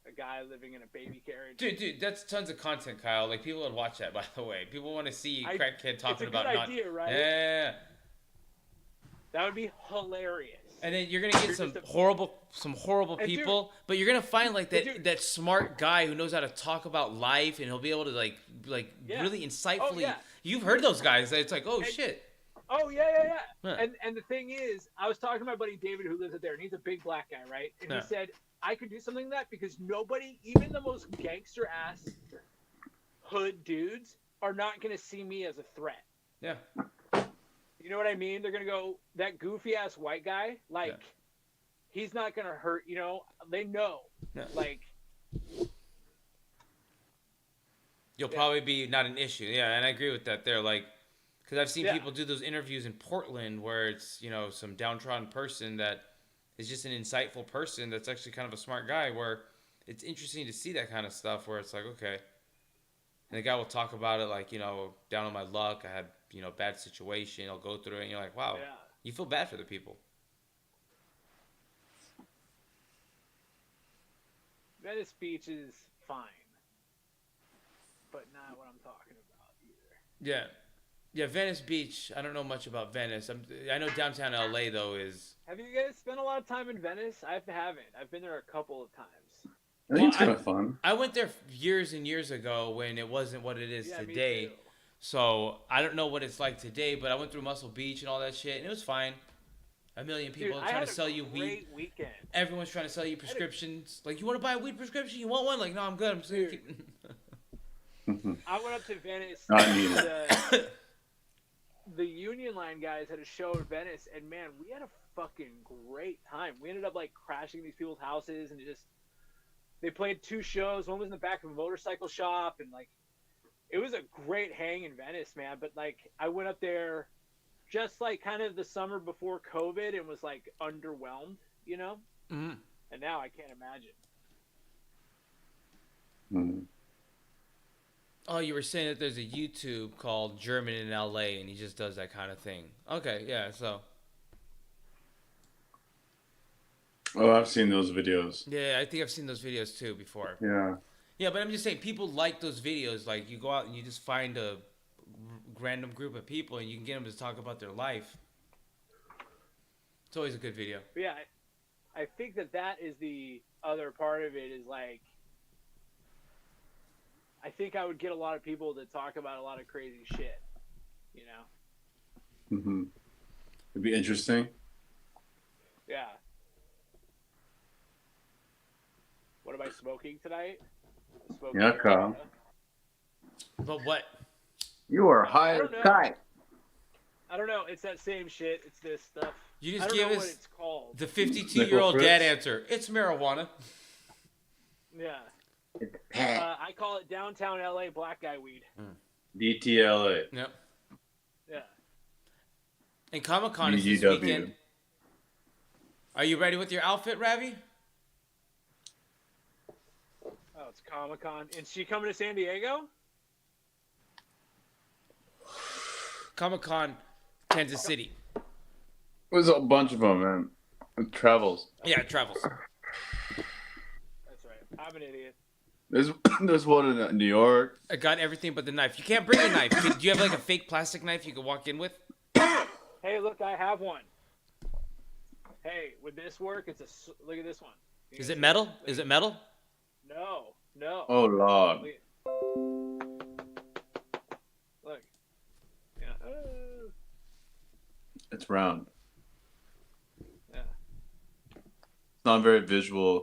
a guy living in a baby carriage. Dude, that's tons of content, Kyle. Like, people would watch that, by the way. People want to see crackhead talking it's a about good not. idea, right? Yeah. That would be hilarious. And then you're gonna get some horrible And dude- people, but you're gonna find like But dude- that smart guy who knows how to talk about life, and he'll be able to like Yeah. really insightfully. yeah. You've heard those guys. It's like, oh And- shit. Oh yeah. Yeah. And the thing is, I was talking to my buddy David who lives out there, and he's a big black guy, right? And Yeah. he said I could do something like that because nobody, even the most gangster ass hood dudes are not going to see me as a threat. Yeah. You know what I mean? They're going to go, that goofy ass white guy, like, he's not going to hurt, you know? They know. Yeah. Like, You'll probably be not an issue. Yeah, and I agree with that. They're like, because I've seen people do those interviews in Portland where it's, you know, some downtrodden person that is just an insightful person that's actually kind of a smart guy, where it's interesting to see that kind of stuff where it's like, okay. And the guy will talk about it like, you know, down on my luck, I had, you know, bad situation, I'll go through it, and you're like, wow, you feel bad for the people. Venice Beach is fine, but not what I'm talking about either. Yeah. Yeah, Venice Beach, I don't know much about Venice. I know downtown LA, though, is... Have you guys spent a lot of time in Venice? I haven't. I've been there a couple of times. I think it's kind of fun. I went there years and years ago when it wasn't what it is today. So I don't know what it's like today, but I went through Muscle Beach and all that shit, and it was fine. A million people trying to sell you weed. Weekend. Everyone's trying to sell you prescriptions. Like, you want to buy a weed prescription? You want one? Like, no, I'm good. I'm just gonna keep... I went up to Venice. Not needed. The Union Line guys had a show in Venice, and man, we had a fucking great time. We ended up like crashing these people's houses, and they played 2 shows. One was in the back of a motorcycle shop, and like it was a great hang in Venice, man. But like I went up there just like kind of the summer before COVID and was like underwhelmed, you know. Mm-hmm. And now I can't imagine. Mm-hmm. Oh, you were saying that there's a YouTube called German in LA, and he just does that kind of thing. Okay, yeah, so. Oh, I've seen those videos. Yeah, I think I've seen those videos too before. Yeah. Yeah, but I'm just saying, people like those videos. Like, you go out and you just find a random group of people, and you can get them to talk about their life. It's always a good video. But yeah, I think that is the other part of it is like, I think I would get a lot of people to talk about a lot of crazy shit, you know? Mm-hmm. It'd be interesting. Yeah. What am I smoking tonight? Yeah, Kyle. But what? You are high as a kite. I don't know. It's that same shit. It's this stuff. You just I don't give know us what it's called. the 52-year-old dad answer. It's marijuana. Yeah. I call it downtown LA black guy weed. DTLA. Yep. Yeah. And Comic-Con is this weekend. Are you ready with your outfit, Ravi? Oh, it's Comic-Con. Is she coming to San Diego? Comic-Con, Kansas City. There's a bunch of them, man. It travels. Yeah, it travels. That's right. I'm an idiot. There's one in New York. I got everything but the knife. You can't bring a knife. Do you have like a fake plastic knife you can walk in with? Hey, look, I have one. Hey, would this work? Look at this one. Is it metal? Is it metal? No. Oh, Lord. Look. Yeah. It's round. Yeah. It's not very visually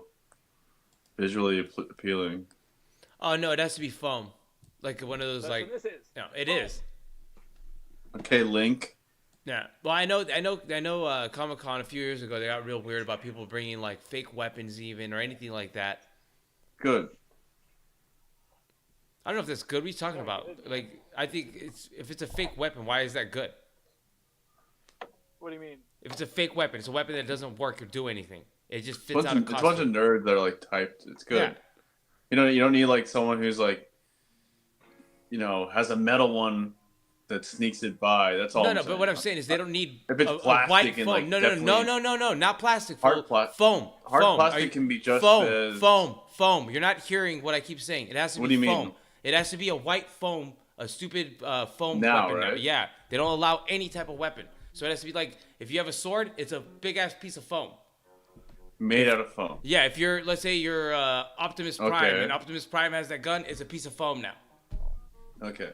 appealing. Oh no, it has to be foam, like one of those. That's like. what this is. No, it is. Okay, Link. Yeah. Well, I know. Comic-Con a few years ago, they got real weird about people bringing like fake weapons, even or anything like that. Good. I don't know if that's good. What are you talking about? Like, I think if it's a fake weapon, why is that good? What do you mean? If it's a fake weapon, it's a weapon that doesn't work or do anything. It just fits out a costume. It's a bunch of nerds that are like typed. It's good. Yeah. You don't need like someone who's like, has a metal one that sneaks it by. That's all. No, but what I'm saying is they don't need if it's a plastic white and foam. like No, not plastic. Foam. Foam. Hard plastic can be just as... Foam. You're not hearing what I keep saying. It has to be foam. What do you mean? It has to be a white foam, a stupid foam now, weapon. Right? Now. Yeah, they don't allow any type of weapon. So it has to be like, if you have a sword, it's a big ass piece of foam. Made out of foam. Yeah, if let's say you're Optimus Prime, and Optimus Prime has that gun, it's a piece of foam now. Okay.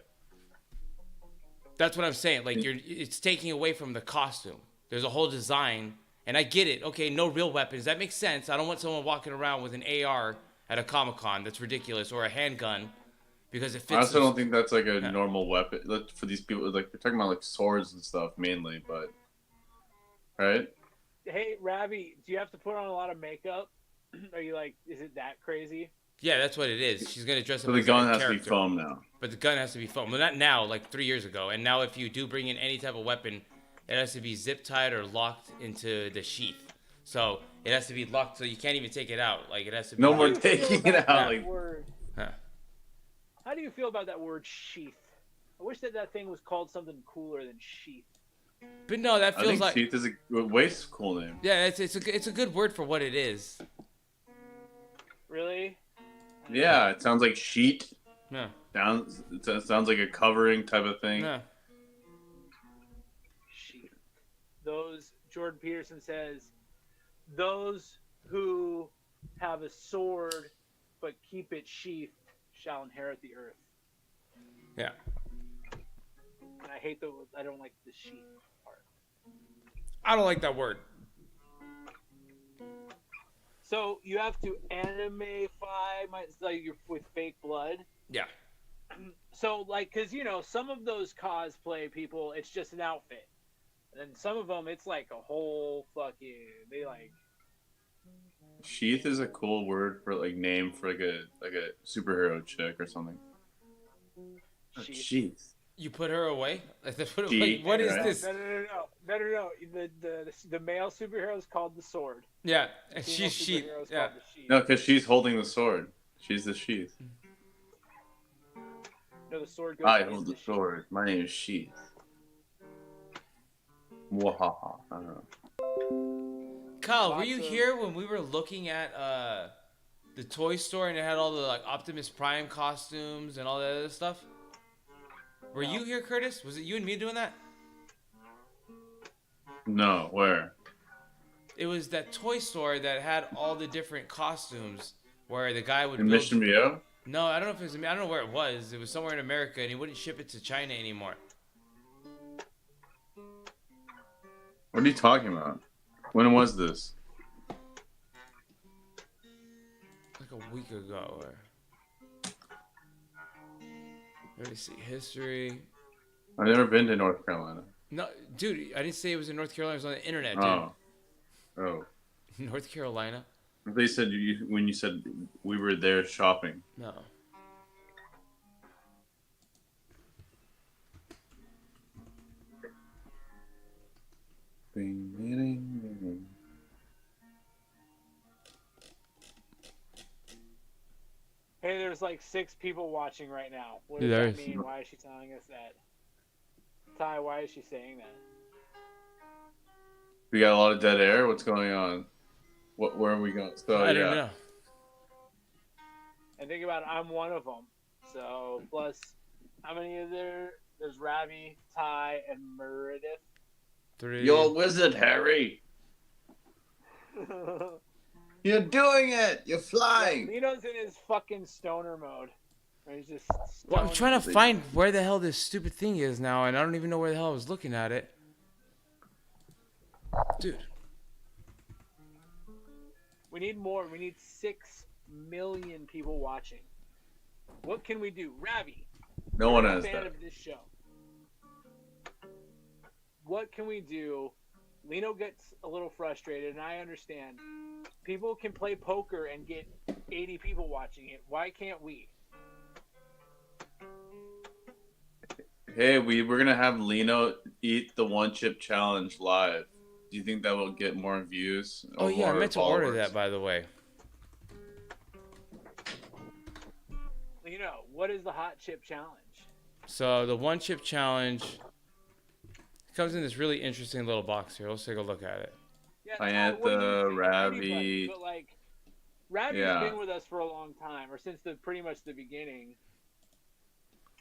That's what I'm saying. Like, it's taking away from the costume. There's a whole design, and I get it. Okay, no real weapons. That makes sense. I don't want someone walking around with an AR at a Comic-Con. That's ridiculous. Or a handgun. because it fits. I also the- don't think that's like a Yeah. normal weapon for these people. Like they're talking about like swords and stuff mainly, but right? Hey, Ravi, do you have to put on a lot of makeup? Are you like, is it that crazy? Yeah, that's what it is. She's gonna dress up So the as gun like a has to be character. foam now. But the gun has to be foam. Well, not now, like 3 years ago. And now, if you do bring in any type of weapon, it has to be zip tied or locked into the sheath. So it has to be locked, so you can't even take it out. Like it has to be. No How more do you feel taking it about out. that Like word? Huh. How do you feel about that word sheath? I wish that thing was called something cooler than sheath. But no, that I feels think like. sheath is a way cool name. Yeah, it's a good word for what it is. Really? Yeah, it sounds like sheet. No, It sounds like a covering type of thing. no. Sheath. Those, Jordan Peterson says, those who have a sword but keep it sheathed shall inherit the earth. Yeah. And I don't like the sheath part. I don't like that word. So you have to animify like you're with fake blood. Yeah. So like, cause some of those cosplay people, it's just an outfit, and then some of them, it's like a whole they like. Sheath is a cool word for like name for like a superhero chick or something. Sheath. Sheath. You put her away? Like, She, what is right? this? No. The male superhero is called the sword. Yeah, The and female she's she. superhero is Yeah. called the sheath. No, because she's holding the sword. She's the sheath. No, the sword goes. I into hold the sheath. sword. My name is Sheath. Wahaha. I don't know. Kyle, were Lots you of- here when we were looking at the toy store and it had all the like Optimus Prime costumes and all that other stuff? Were No. you here, Curtis? Was it you and me doing that? No, where? It was that toy store that had all the different costumes where the guy would In build. Mission Viejo? No, I don't know if it was. I don't know where it was. It was somewhere in America, and he wouldn't ship it to China anymore. What are you talking about? When was this? Like a week ago. Or... Let me see. History. I've never been to North Carolina. No, dude, I didn't say it was in North Carolina. It was on the internet, dude. Oh. North Carolina? They said when you said we were there shopping. No. Bing, ding, ding, ding. Hey, there's like 6 people watching right now. What does There that is. mean? Why is she telling us that? Ty, why is she saying that? We got a lot of dead air. What's going on? Where are we going? So I don't know. And think about it, I'm one of them. So, plus, how many are there? There's Ravi, Ty, and Meredith. 3. You're a wizard, Harry. You're doing it. You're flying. Lino's in his fucking stoner mode. Where he's just Well, I'm stoned. trying to find where the hell this stupid thing is now, and I don't even know where the hell I was looking at it. Dude. We need more. We need 6 million people watching. What can we do? Ravi, No one you're a has fan that. of this show. What can we do? Lino gets a little frustrated, and I understand. People can play poker and get 80 people watching it. Why can't we? Hey, we're gonna have Lino eat the one chip challenge live. Do you think that will get more views? Oh, or yeah, I more meant to order followers? that, by the way. Lino, what is the hot chip challenge? So, the one chip challenge comes in this really interesting little box here. Let's take a look at it. Yeah, Iantha, what do you think? Ravi. Anybody, but like, Ravi's Yeah. been with us for a long time, or since pretty much the beginning.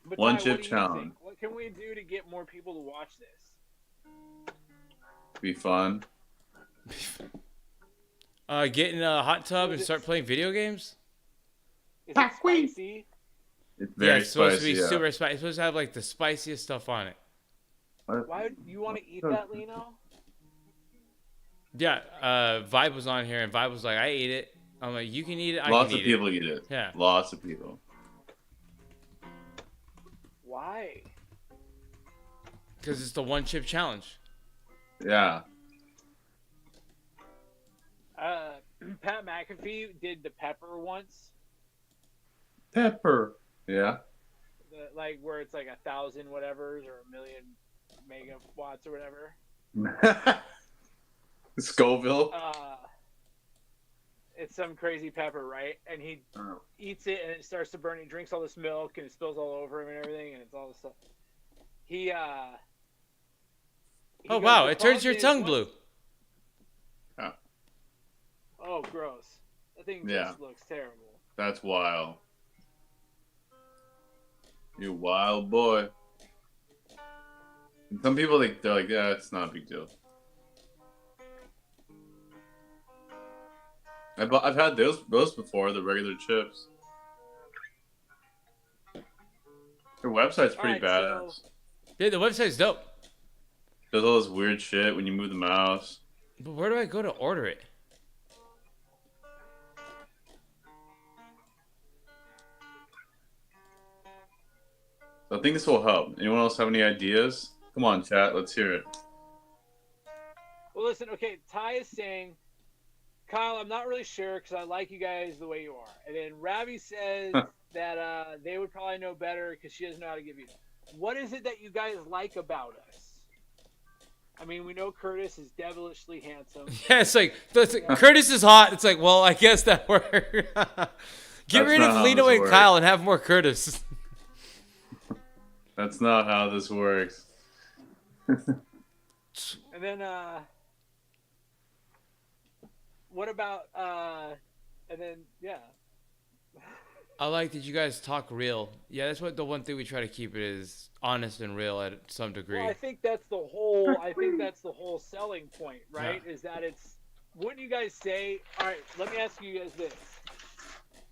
But One Ty, chip what do you challenge. think? What can we do to get more people to watch this? Be fun. Get in a hot tub and Is it- start playing video games? Is it spicy? It's Yeah, very it's supposed spicy. to be Yeah. super spicy. It's supposed to have like the spiciest stuff on it. Why would you want to eat that, Lino? Yeah, Vibe was on here and Vibe was like, I ate it. I'm like, you can eat it, I Lots can of eat people eat it. Yeah. Lots of people. Why? Because it's the one chip challenge. Yeah. Pat McAfee did the pepper once, Pepper. Yeah. like where it's like 1,000 whatevers or 1,000,000 megawatts or whatever. Scoville. It's some crazy pepper, right? And he eats it and it starts to burn. He drinks all this milk and it spills all over him and everything, and it's all this stuff. Oh wow! It turns your tongue blue. Oh, gross! That thing Yeah. just looks terrible. That's wild. You wild boy. And some people they're like, yeah, it's not a big deal. I've had those before, the regular chips. Their website's pretty Alright, badass. Yeah, the website's dope. Does all this weird shit when you move the mouse. But where do I go to order it? So I think this will help. Anyone else have any ideas? Come on, chat. Let's hear it. Well, listen. Okay, Ty is saying, Kyle, I'm not really sure because I like you guys the way you are. And then Ravi says that they would probably know better because she doesn't know how to give you. What is it that you guys like about us? I mean, we know Curtis is devilishly handsome. Yeah, it's like Curtis is hot. It's like, well, I guess that works. Get rid not of how Lino this and works. Kyle and have more Curtis. That's not how this works. And then, what about, and then, yeah. I like that you guys talk real. Yeah, that's what the one thing we try to keep it is honest and real at some degree. Well, I think that's the whole selling point, right? Yeah. Is that it's, wouldn't you guys say, all right, let me ask you guys this.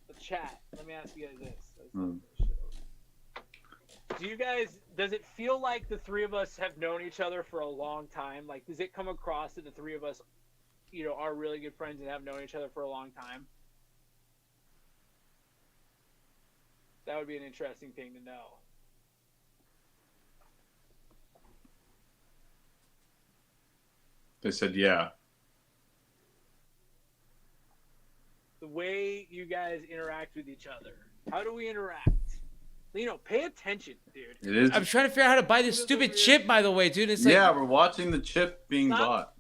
The chat, let me ask you guys this. Do you guys, does it feel like the three of us have known each other for a long time? Like, does it come across that the three of us, you know, are really good friends and have known each other for a long time? That would be an interesting thing to know. They said, yeah. The way you guys interact with each other. How do we interact? You know, pay attention, dude. It is. I'm trying to figure out how to buy this stupid chip, by the way, dude. It's like, Yeah, we're watching the chip being bought.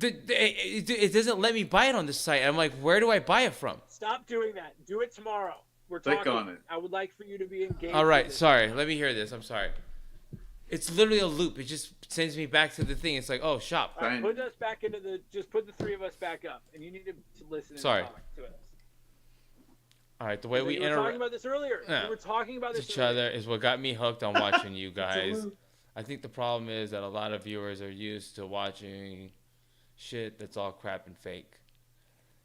it doesn't let me buy it on this site. I'm like, where do I buy it from? Stop doing that. Do it tomorrow. We're Click talking. on it. I would like for you to be engaged. All right, with it. sorry. Let me hear this. I'm sorry. It's literally a loop. It just sends me back to the thing. It's like, oh, shop. All right, put us back into the. Just put the three of us back up, and you need to listen and Sorry. talk to us. All right, the way we We were talking interact about this earlier. Yeah. We were talking about with this each earlier. other is what got me hooked on watching you guys. I think the problem is that a lot of viewers are used to watching shit that's all crap and fake.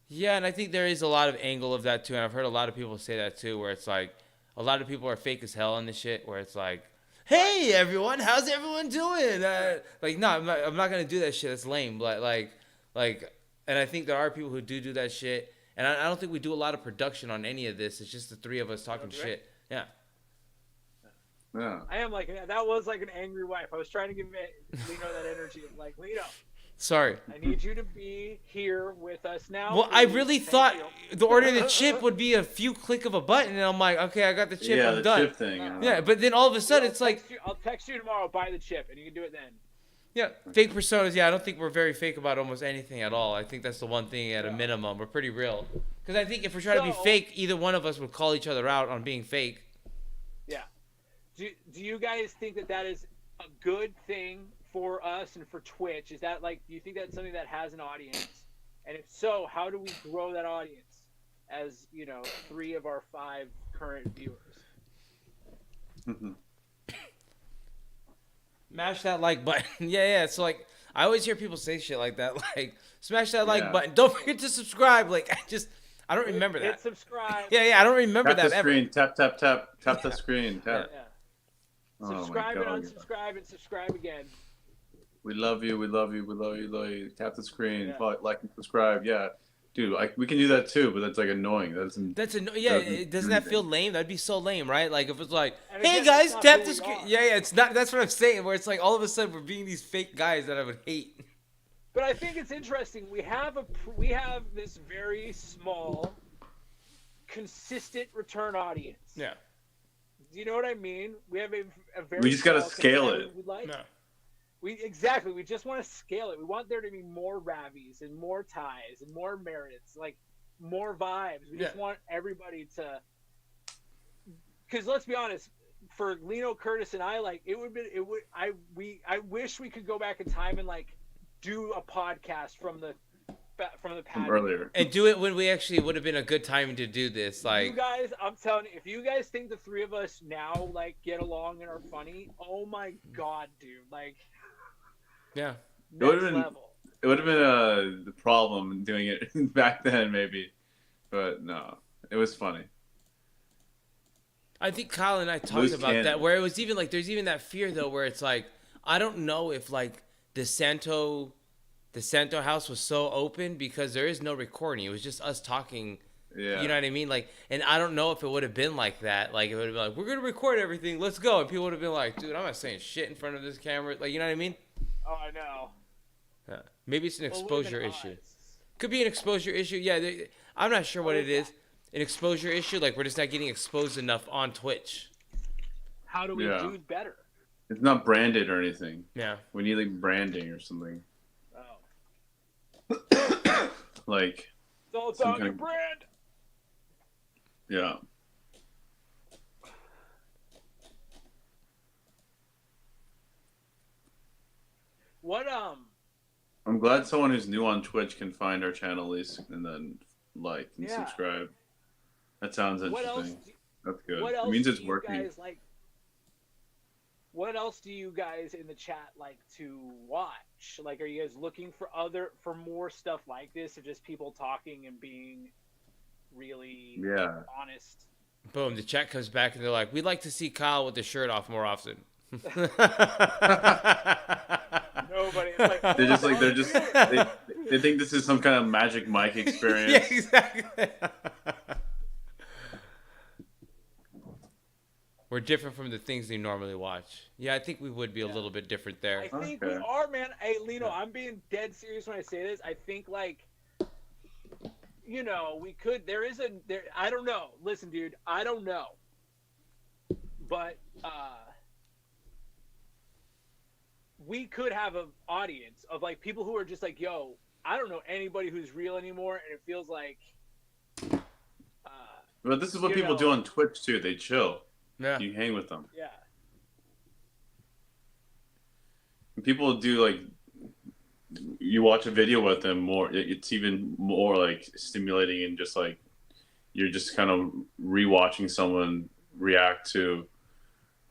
Yeah, and I think there is a lot of angle of that too, and I've heard a lot of people say that too, where it's like a lot of people are fake as hell on this shit, where it's like, hey everyone, how's everyone doing? Like, no, I'm not gonna do that shit. That's lame. Like, and I think there are people who do that shit, and I don't think we do a lot of production on any of this. It's just the three of us talking shit. Yeah. Yeah. I am like that was like an angry wife. I was trying to give Lino that energy of like, Lino, Sorry. I need you to be here with us now. Well, I please. really Thank thought you. the order of the chip would be a few click of a button, and I'm like, okay, I got the chip, Yeah, I'm the done. chip thing. Yeah, but then all of a sudden it's like, I'll text you tomorrow. Buy the chip, and you can do it then. yeah, fake personas. Yeah, I don't think we're very fake about almost anything at all. I think that's the one thing at a minimum. We're pretty real. Because I think if we're trying to be So- fake, either one of us would call each other out on being fake. Yeah. Do you guys think that is a good thing for us and for Twitch? Is that like, do you think that's something that has an audience? And if so, how do we grow that audience as, you know, 3 of our 5 current viewers? Mash that like button. Yeah. So like, I always hear people say shit like that. Like, smash that like Yeah. button. Don't forget to subscribe. Like, I don't remember Hit that. subscribe. Yeah, I don't remember Tap that the ever. screen. Tap, tap, tap. Tap the screen. Tap. Yeah. Oh my Subscribe and God. unsubscribe and subscribe again. We love you. We love you. We love you. Love you. Tap the screen. Yeah. Like and subscribe. Yeah. Dude, we can do that too, but that's like annoying. Yeah. Doesn't Doesn't do that feel anything. lame? That'd be so lame, right? Like if it's like, And hey again, guys, that's not tap who the we screen. are. Yeah, it's not. That's what I'm saying. Where it's like all of a sudden we're being these fake guys that I would hate. But I think it's interesting. We have this very small, consistent return audience. Yeah. Do you know what I mean? We have a very. We just gotta small scale consistent- it. we like- No. We just want to scale it. We want there to be more Ravis and more ties and more merits, like more vibes. We just Yeah. want everybody to. Because let's be honest, for Lino, Curtis, and I, like I wish we could go back in time and like do a podcast from the past. Earlier. And do it when we actually would have been a good time to do this. You Like, guys, I'm telling you, if you guys think the three of us now like get along and are funny, oh my god, dude, like yeah. next been- level. It would have been the problem doing it back then, maybe, but no, it was funny. I think Kyle and I talked Loose about cannon. that, where it was even like there's even that fear though, where it's like I don't know if like the Santo house was so open because there is no recording. It was just us talking. Yeah. You know what I mean? Like, and I don't know if it would have been like that. Like, it would have been like, we're gonna record everything. Let's go. And people would have been like, dude, I'm not saying shit in front of this camera. Like, you know what I mean? Oh, I know. Yeah. Maybe it's an Well, what are exposure the issue. odds? Could be an exposure issue. Yeah, I'm not sure what it is. An exposure issue. Like, we're just not getting exposed enough on Twitch. How do we Yeah. do better? It's not branded or anything. Yeah. We need like branding or something. Oh, Like, it's all Some about your kind of- brand. yeah. What I'm glad someone who's new on Twitch can find our channel at least and then like and Yeah. subscribe. That sounds what else? interesting. That's good. What else It means do it's you working. guys like? What else do you guys in the chat like to watch? Like, are you guys looking for more stuff like this, or just people talking and being really Yeah. honest? Boom. The chat comes back and they're like, we'd like to see Kyle with the shirt off more often. Nobody. It's like, They're just like oh, they think this is some kind of magic mic experience. Yeah, exactly. We're different from the things they normally watch. Yeah, I think we would be a little bit different there. I think we Okay. are, man. Hey, Lino, I'm being dead serious when I say this. I think, like, you know, we could. I don't know. Listen, dude, I don't know. But we could have an audience of like people who are just like, yo, I don't know anybody who's real anymore, and it feels like. But this is what You people know. do on Twitch too. They chill. Yeah. You hang with them. Yeah. And people do like you watch a video with them more. It's even more like stimulating and just like you're just kind of rewatching someone react to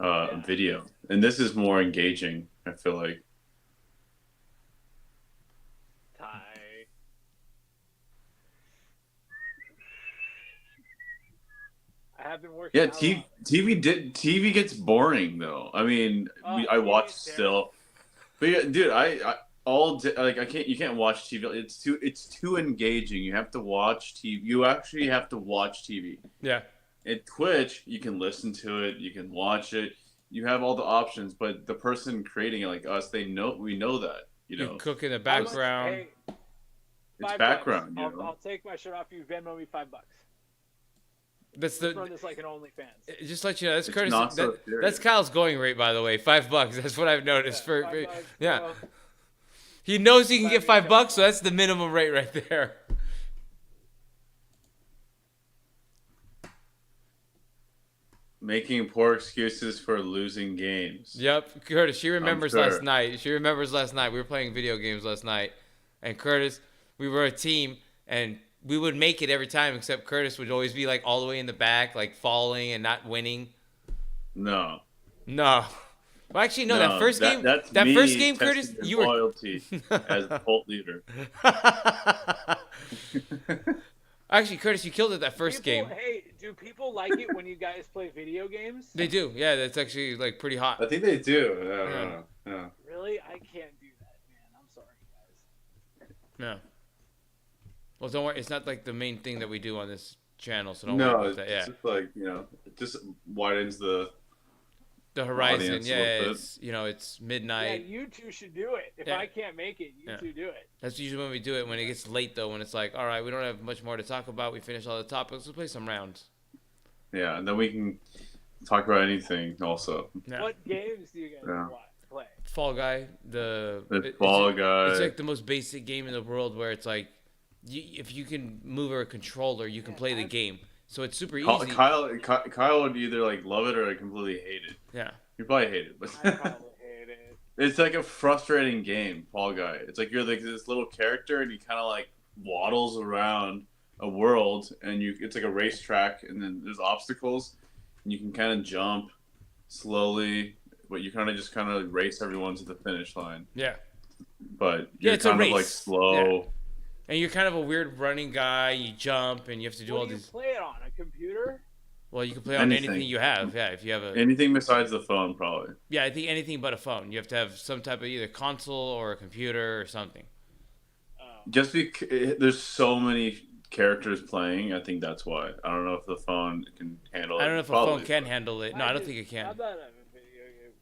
a video. And this is more engaging. I feel like. Ty. I have been working. Yeah, out a TV, lot. TV gets boring though. I mean, Oh, I TV watch is still, but yeah, dude, I all day, like I can't. You can't watch TV. It's too engaging. You have to watch TV. You actually have to watch TV. Yeah. At Twitch, you can listen to it. You can watch it. You have all the options, but the person creating it, like us, we know that. You You know, cook in the How much- background. hey, it's $5. background. You I'll, know, I'll take my shirt off. You Venmo me $5. That's Let's run the. this like an OnlyFans. Just let you know, that's It's Curtis. not so That's serious. Kyle's going rate, by the way. $5. That's what I've noticed. Yeah, $5, Yeah. bro. He knows he can get Glad you $5, so that's the minimum rate right there. making poor excuses for losing games. Yep, Curtis. She remembers sure. last night. She remembers last night. We were playing video games last night, and Curtis, we were a team, and we would make it every time. Except Curtis would always be like all the way in the back, like falling and not winning. No. No, well, actually, no. That first game, that's that me first game, testing Curtis, your you were. loyalty as the cult leader. Actually, Curtis, you killed it that first game. Hey, do people like it when you guys play video games? They do, yeah. That's actually like pretty hot. I think they do. Yeah. Really? I can't do that, man. I'm sorry, guys. Yeah. Well, don't worry. It's not like the main thing that we do on this channel, so don't No, worry it's about that. Yeah, just like it just widens the the horizon. audience a Yeah, little bit. it's it's Yeah, midnight. you two should do it. If Yeah. I can't make it, you Yeah. two do it. That's usually when we do it. When it gets late, though, when it's like, all right, we don't have much more to talk about. We finished all the topics. Let's play some rounds. Yeah, and then we can talk about anything also. Yeah. What games do you guys Yeah. play? Fall Guy, Fall Guy. It's like the most basic game in the world where it's like, if you can move a controller, you can Yeah, play the game. So it's super easy. Kyle would either like love it or like completely hate it. Yeah. You probably hate it, I but probably hate it. it's like a frustrating game, Fall Guy. It's like you're like this little character and you kind of like waddles around a world and it's like a racetrack and then there's obstacles and you can kind of jump slowly, but you kind of race everyone to the finish line. Yeah. But Yeah, you're it's a kind of like race. slow. And you're kind of a weird running guy. You jump and you have to do all What do you these. play it on? A computer? Well, you can play on Anything. anything you have. Yeah, if you have a. Anything besides the phone, probably. Yeah, I think anything but a phone. You have to have some type of either console or a computer or something. Oh. Just because there's so many characters playing, I think that's why. I don't know if the phone can handle it. I don't know if a Probably. phone can handle it. No, I don't think it How can. about a video game?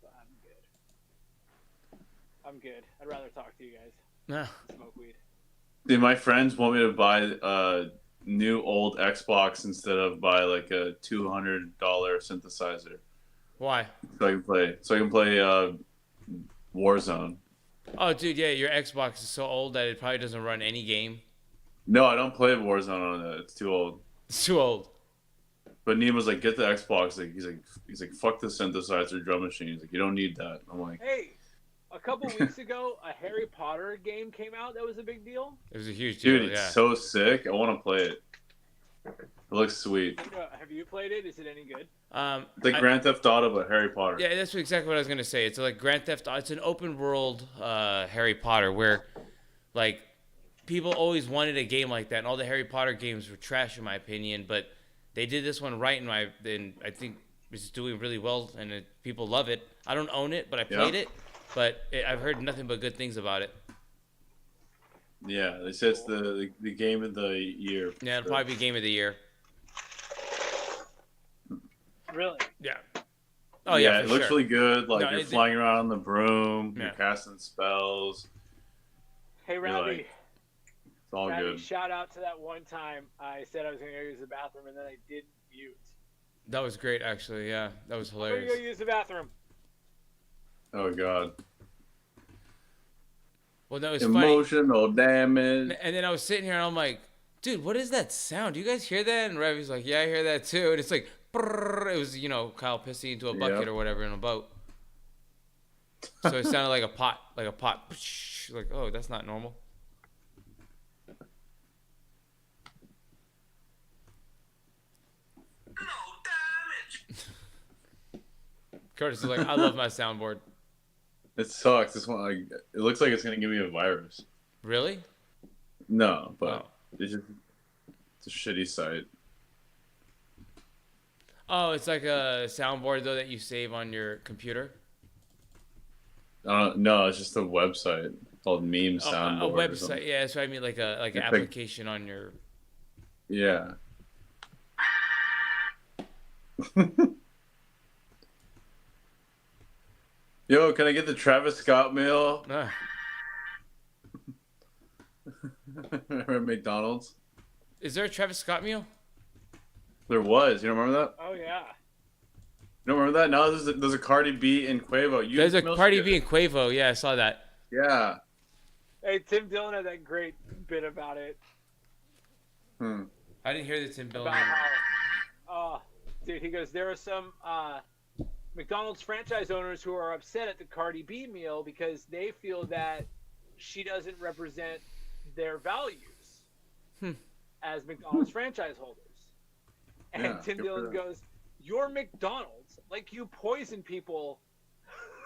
I'm good. I'm good. I'd rather talk to you guys. No. Smoke weed. Dude, my friends want me to buy a new old Xbox instead of buy like a $200 synthesizer Why? so I can play Warzone. Oh, dude, yeah, your Xbox is so old that it probably doesn't run any game. No, I don't play Warzone on it. It's too old. It's too old. But Neem was like, get the Xbox. Like he's like, fuck the synthesizer drum machine. He's like, you don't need that. I'm like, Hey, a couple weeks ago, a Harry Potter game came out that was a big deal. It was a huge deal. dude, it's Yeah. so sick. I want to play it. It looks sweet. Have you played it? Is it any good? It's like Grand Theft Auto, but Harry Potter. Yeah, that's exactly what I was gonna say. It's like Grand Theft. It's an open world Harry Potter where, like, people always wanted a game like that, and all the Harry Potter games were trash in my opinion. But they did this one right, and I think it's doing really well, and people love it. I don't own it, but I played it. But I've heard nothing but good things about it. Yeah, they said it's the game of the year. Yeah, it'll probably be game of the year. Really? Yeah. Oh yeah, it for looks sure. really good. Like No, you're it- flying around on the broom, Yeah. you're casting spells. Hey, Robbie. like, It's all Robbie, good. shout out to that one time I said I was going to go use the bathroom and then I didn't mute. That was great, actually. Yeah, that was I'm going to go hilarious. use the bathroom. Oh god. Well, that was funny. Emotional damage. And then I was sitting here and I'm like, dude, what is that sound? Do you guys hear that? And Ravi's like, yeah, I hear that too. And it's like, brrr. It was, Kyle pissing into a bucket Yep. or whatever in a boat. So it sounded like a pot, Like, oh, that's not normal. Curtis is like, I love my soundboard. It sucks. This one, like, it looks like it's gonna give me a virus. Really? No, but Oh. it's a shitty site. Oh, it's like a soundboard though that you save on your computer. No, it's just a website called Meme Oh, Soundboard. a or website. something. Yeah, that's what I mean. Like an It's like- application on your. Yeah. Yo, can I get the Travis Scott meal? Ah, Remember McDonald's? is there a Travis Scott meal? There was. You don't remember that? Oh, yeah. You don't remember that? No, there's a Cardi B and Quavo. There's a milk Cardi shit. B and Quavo. Yeah, I saw that. Yeah. Hey, Tim Dillon had that great bit about it. Hmm. I didn't hear the Tim Dillon. About how, dude, he goes, there are some McDonald's franchise owners who are upset at the Cardi B meal because they feel that she doesn't represent their values as McDonald's franchise holders. And Yeah, Tim good for Dillon them. goes, you're McDonald's. Like, you poison people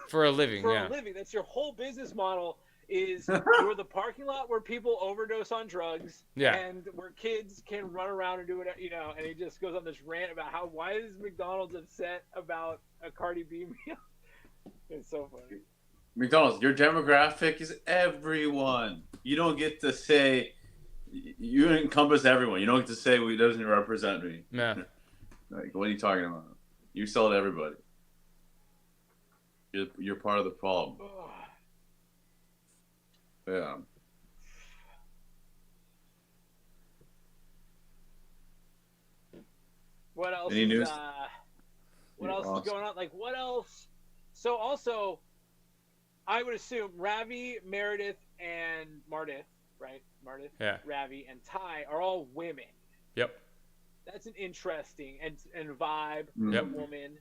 For a living, for yeah. a living. That's your whole business model is you're the parking lot where people overdose on drugs Yeah. and where kids can run around and do it, and he just goes on this rant about why is McDonald's upset about a Cardi B meal? It's so funny. McDonald's, your demographic is everyone. You don't get to say you encompass everyone. You don't get to say it doesn't represent me. Yeah. Like, what are you talking about? You sell to everybody. You're part of the problem. Yeah. What else? Any news? What else is going on? Like, what else? So also, I would assume Ravi, Meredith, and Mardith, right? Mardith, Yeah. Ravi, and Ty are all women. Yep. That's an interesting and vibe. Yep. Woman.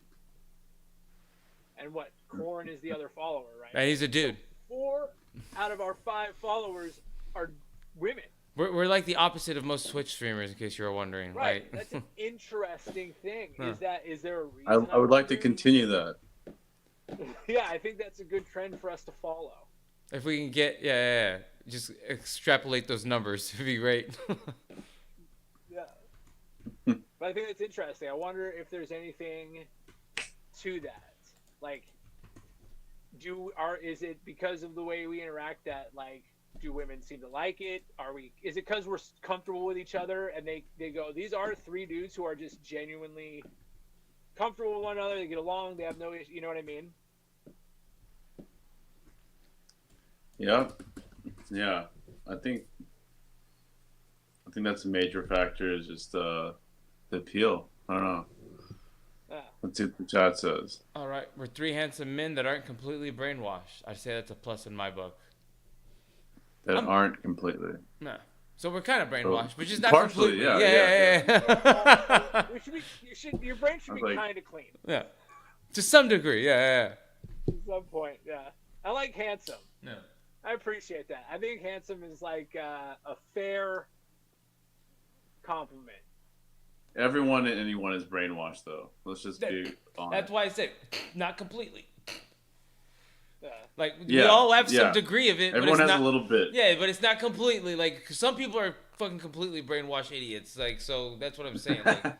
And what? Korn is the other follower, right? And he's a dude. 4 out of our 5 followers are women. We're like the opposite of most Twitch streamers, in case you were wondering. Right. Like, That's an interesting thing. Huh. Is there a reason? I would like to wonder? continue that. Yeah, I think that's a good trend for us to follow. if we can get, yeah, just extrapolate those numbers, it'd be great. Yeah. But I think it's interesting. I wonder if there's anything to that. Like, is it because of the way we interact that, like, do women seem to like it? Is it because we're comfortable with each other and they go, these are 3 dudes who are just genuinely comfortable with one another, they get along, they have no issue, you know what I mean? Yeah. Yeah. I think that's a major factor is just the appeal. I don't know. Yeah. Let's see what the chat says. All right, we're 3 handsome men that aren't completely brainwashed. I'd say that's a plus in my book. That aren't completely. No. So we're kind of brainwashed, but just not partially, completely. yeah. Your brain should be Like- kind of clean Yeah. To some degree, yeah. at some point. Yeah, I like handsome. No. I appreciate that. I think handsome is like a fair compliment. Everyone and anyone is brainwashed, though. Let's just be honest. That's why I say not completely. Yeah. Like we Yeah, all have some yeah. degree of it, Everyone but it's has not, a little bit. Yeah, but it's not completely. Like 'cause some people are fucking completely brainwashed idiots. Like so, that's what I'm saying. Like,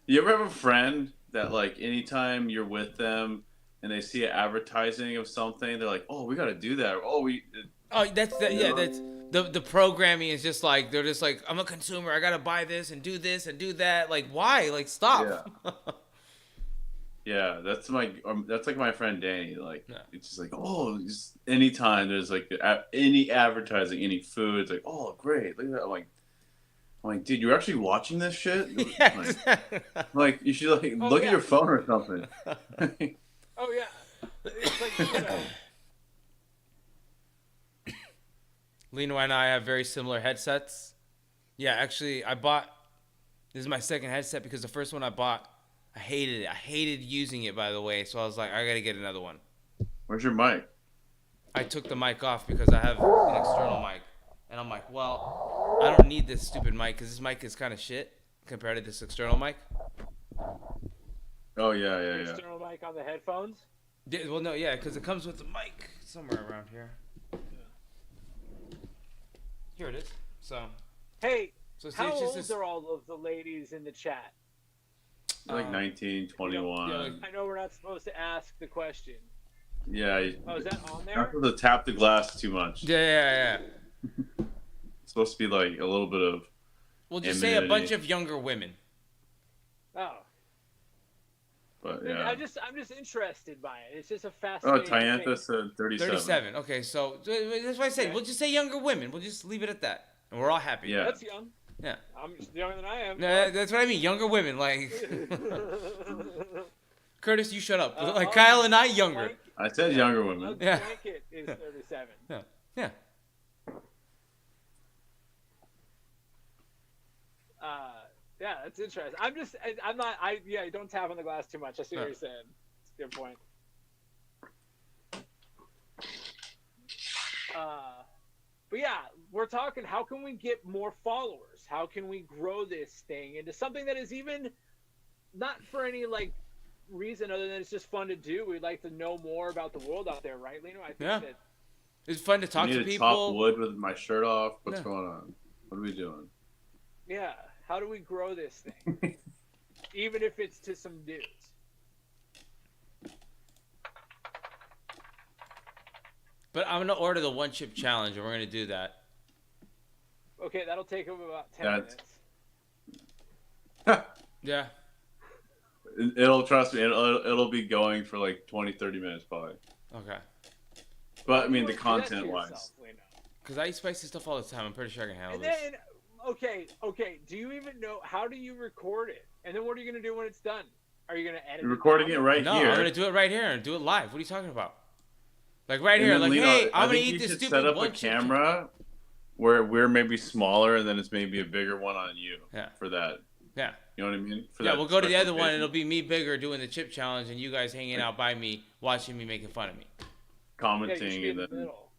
You ever have a friend that, like, anytime you're with them and they see an advertising of something, they're like, "Oh, we got to do that." that's the programming is just like they're just like, I'm a consumer. I gotta buy this and do this and do that. Like why? Like stop. Yeah, that's like my friend Danny. Like, Yeah. it's just like, oh, just anytime there's like any advertising, any food, it's like, oh, great, look at that. I'm like, dude, you're actually watching this shit? Yeah, Like, exactly. like, you should like look yeah. at your phone or something. Oh yeah. It's like, Lino and I have very similar headsets. Yeah, actually, this is my second headset because the first one I bought, I hated it. I hated using it, by the way. So I was like, I gotta get another one. Where's your mic? I took the mic off because I have an external mic. And I'm like, well, I don't need this stupid mic because this mic is kind of shit compared to this external mic. Oh yeah. external mic on the headphones. Yeah, well, no, yeah, because it comes with the mic somewhere around here. Here it is. So, Hey, see, how it's just old this. are all of the ladies in the chat? Like 19, 21. yeah, like- I know we're not supposed to ask the question. Yeah. Oh, is that on Not there? supposed to tap the glass too much. Yeah. It's supposed to be like a little bit of. We'll just say a Femininity. bunch of younger women. Oh, But yeah. I'm just interested by it. It's just a Oh, fascinating Tyantha thing. said 37. 37. Okay, so that's why I say Okay. we'll just say younger women. We'll just leave it at that, and we're all happy. Yeah. That's young. Yeah. I'm younger than I am. No, that's what I mean. Younger women, like Curtis. You shut up. Like I'll Kyle and I, younger. blank- I said younger I'll women. Yeah. blanket is 37. Yeah. Yeah, that's interesting. Don't tap on the glass too much. I see what you're saying. It's a good point. But yeah, we're talking, how can we get more followers? How can we grow this thing into something that is even not for any like reason other than it's just fun to do. We'd like to know more about the world out there, right, Lino? I think Yeah. that It's fun to talk I need to to people. chop wood with my shirt off. What's Yeah. going on? What are we doing? yeah, how do we grow this thing? Even if it's to some dudes. But I'm gonna order the one chip challenge, and we're gonna do that. Okay, that'll take him about 10 That's- minutes. Yeah. It'll trust me. It'll be going for like 20, 30 minutes probably. Okay. But I mean, You the don't do that to content wise, yourself, Leno. Because I eat spicy stuff all the time. I'm pretty sure I can handle And this. then, okay. Do you even know how do you record it? And then what are you gonna do when it's done? Are you gonna edit? you're recording it down? right No, here. I'm gonna do it right here and do it live. What are you talking about? Like right And here, then, like Lino, hey, I I'm gonna think eat you this should stupid set up a one chip- camera where we're maybe smaller, and then it's maybe a bigger one on you. Yeah. For that. Yeah. You know what I mean? For Yeah, that we'll go to the special other one. occasion. It'll be me bigger doing the chip challenge, and you guys hanging out by me, watching me, making fun of me. Yeah, you commenting should be in and the then middle.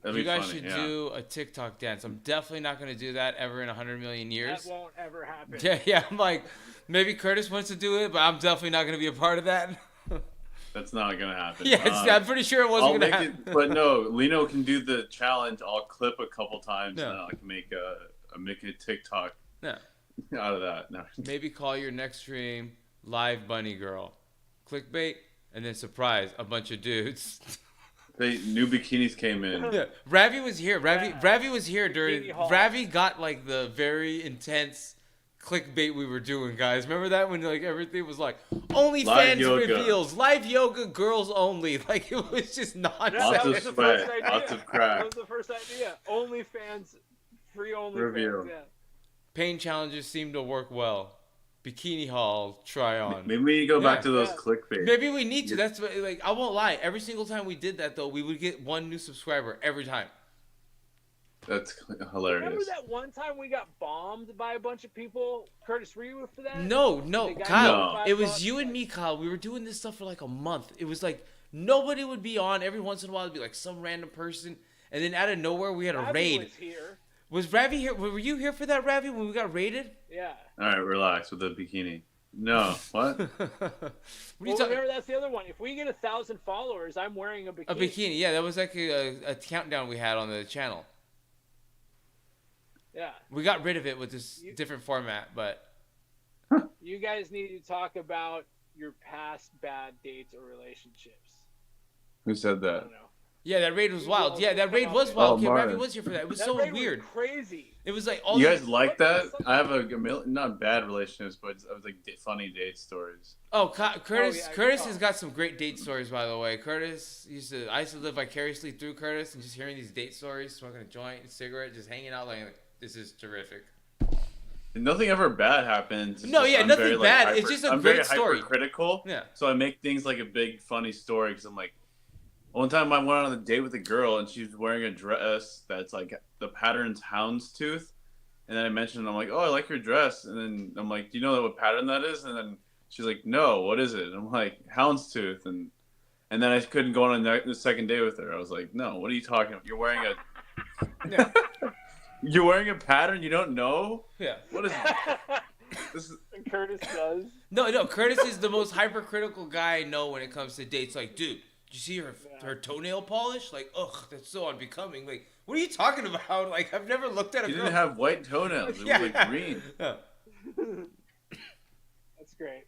that'd You be guys funny. should Yeah. do a TikTok dance. I'm definitely not gonna do that ever in 100 million years. That won't ever happen. Yeah. I'm like, maybe Curtis wants to do it, but I'm definitely not gonna be a part of that. That's not gonna happen. Yeah, I'm pretty sure it wasn't I'll gonna make happen. it, but no, Lino can do the challenge. I'll clip a couple times, Yeah. and then I can make a TikTok Yeah. out of that. No. Maybe call your next stream Live Bunny Girl. Clickbait, and then surprise, a bunch of dudes. New bikinis came in. Yeah, Ravi was here. Yeah. Ravi was here during. Bikini Hall. Ravi got like the very intense clickbait we were doing, guys. Remember that when like everything was like Live OnlyFans yoga. reveals, live yoga, girls only. Like it was just Yeah, nonsense. Lots that of was the sweat, first idea. lots of crack. That was the first idea. OnlyFans, free OnlyFans. Review. Yeah. Pain challenges seem to work well. Bikini Hall try on. Maybe we go back Yeah. to those Yeah. clickbait. Maybe we need to. That's what, like I won't lie. Every single time we did that though, we would get one new subscriber every time. That's Remember hilarious. that one time we got bombed by a bunch of people? Curtis, were you for that? No, The guy Kyle. No. with It was 5 you and bucks? me, Kyle. We were doing this stuff for like a month. It was like nobody would be on. Every once in a while, it'd be like some random person, and then out of nowhere, we had a Ravi raid. was here. Was Ravi here? Were you here for that, Ravi, when we got raided? Yeah. All right, relax with the bikini. No, what? What are you Well, talking? remember that's the other one. If we get 1,000 followers, I'm wearing a bikini. A bikini. Yeah, that was like a countdown we had on the channel. Yeah. We got rid of it with this You- different format, but You guys need to talk about your past bad dates or relationships. Who said I that? don't know. yeah, that raid was You wild. all Yeah, that come raid out was with- wild. Oh, Okay, Ravi Martin. was here for that. It was That so raid was weird. crazy. It was like all You these- guys like what- that? something- I have a million, not bad relationships, but I was like funny date stories. Oh, Curtis! yeah, Curtis oh. has got some great date stories, by the way. I used to live vicariously through Curtis, and just hearing these date stories, smoking a joint, a cigarette, just hanging out, like this is terrific. And nothing ever bad happens. It's No, just yeah, I'm nothing very, bad. It's just a I'm great very story. Hypercritical. Yeah. So I make things like a big funny story because I'm like, one time I went on a date with a girl and she was wearing a dress that's like the pattern's houndstooth, and then I mentioned I'm like, oh, I like your dress, and then I'm like, do you know what pattern that is? And then she's like, no, what is it? And I'm like, houndstooth, and then I couldn't go on the second date with her. I was like, no, what are you talking about? You're wearing a Yeah, you're wearing a pattern you don't know? yeah. What is this? Is, Curtis does. No. Curtis is the most hypercritical guy I know when it comes to dates. Like, dude, did you see her toenail polish? Like, ugh, that's so unbecoming. Like, what are you talking about? Like, I've never looked at a you girl. didn't have white toenails. It was like green. Yeah. That's great.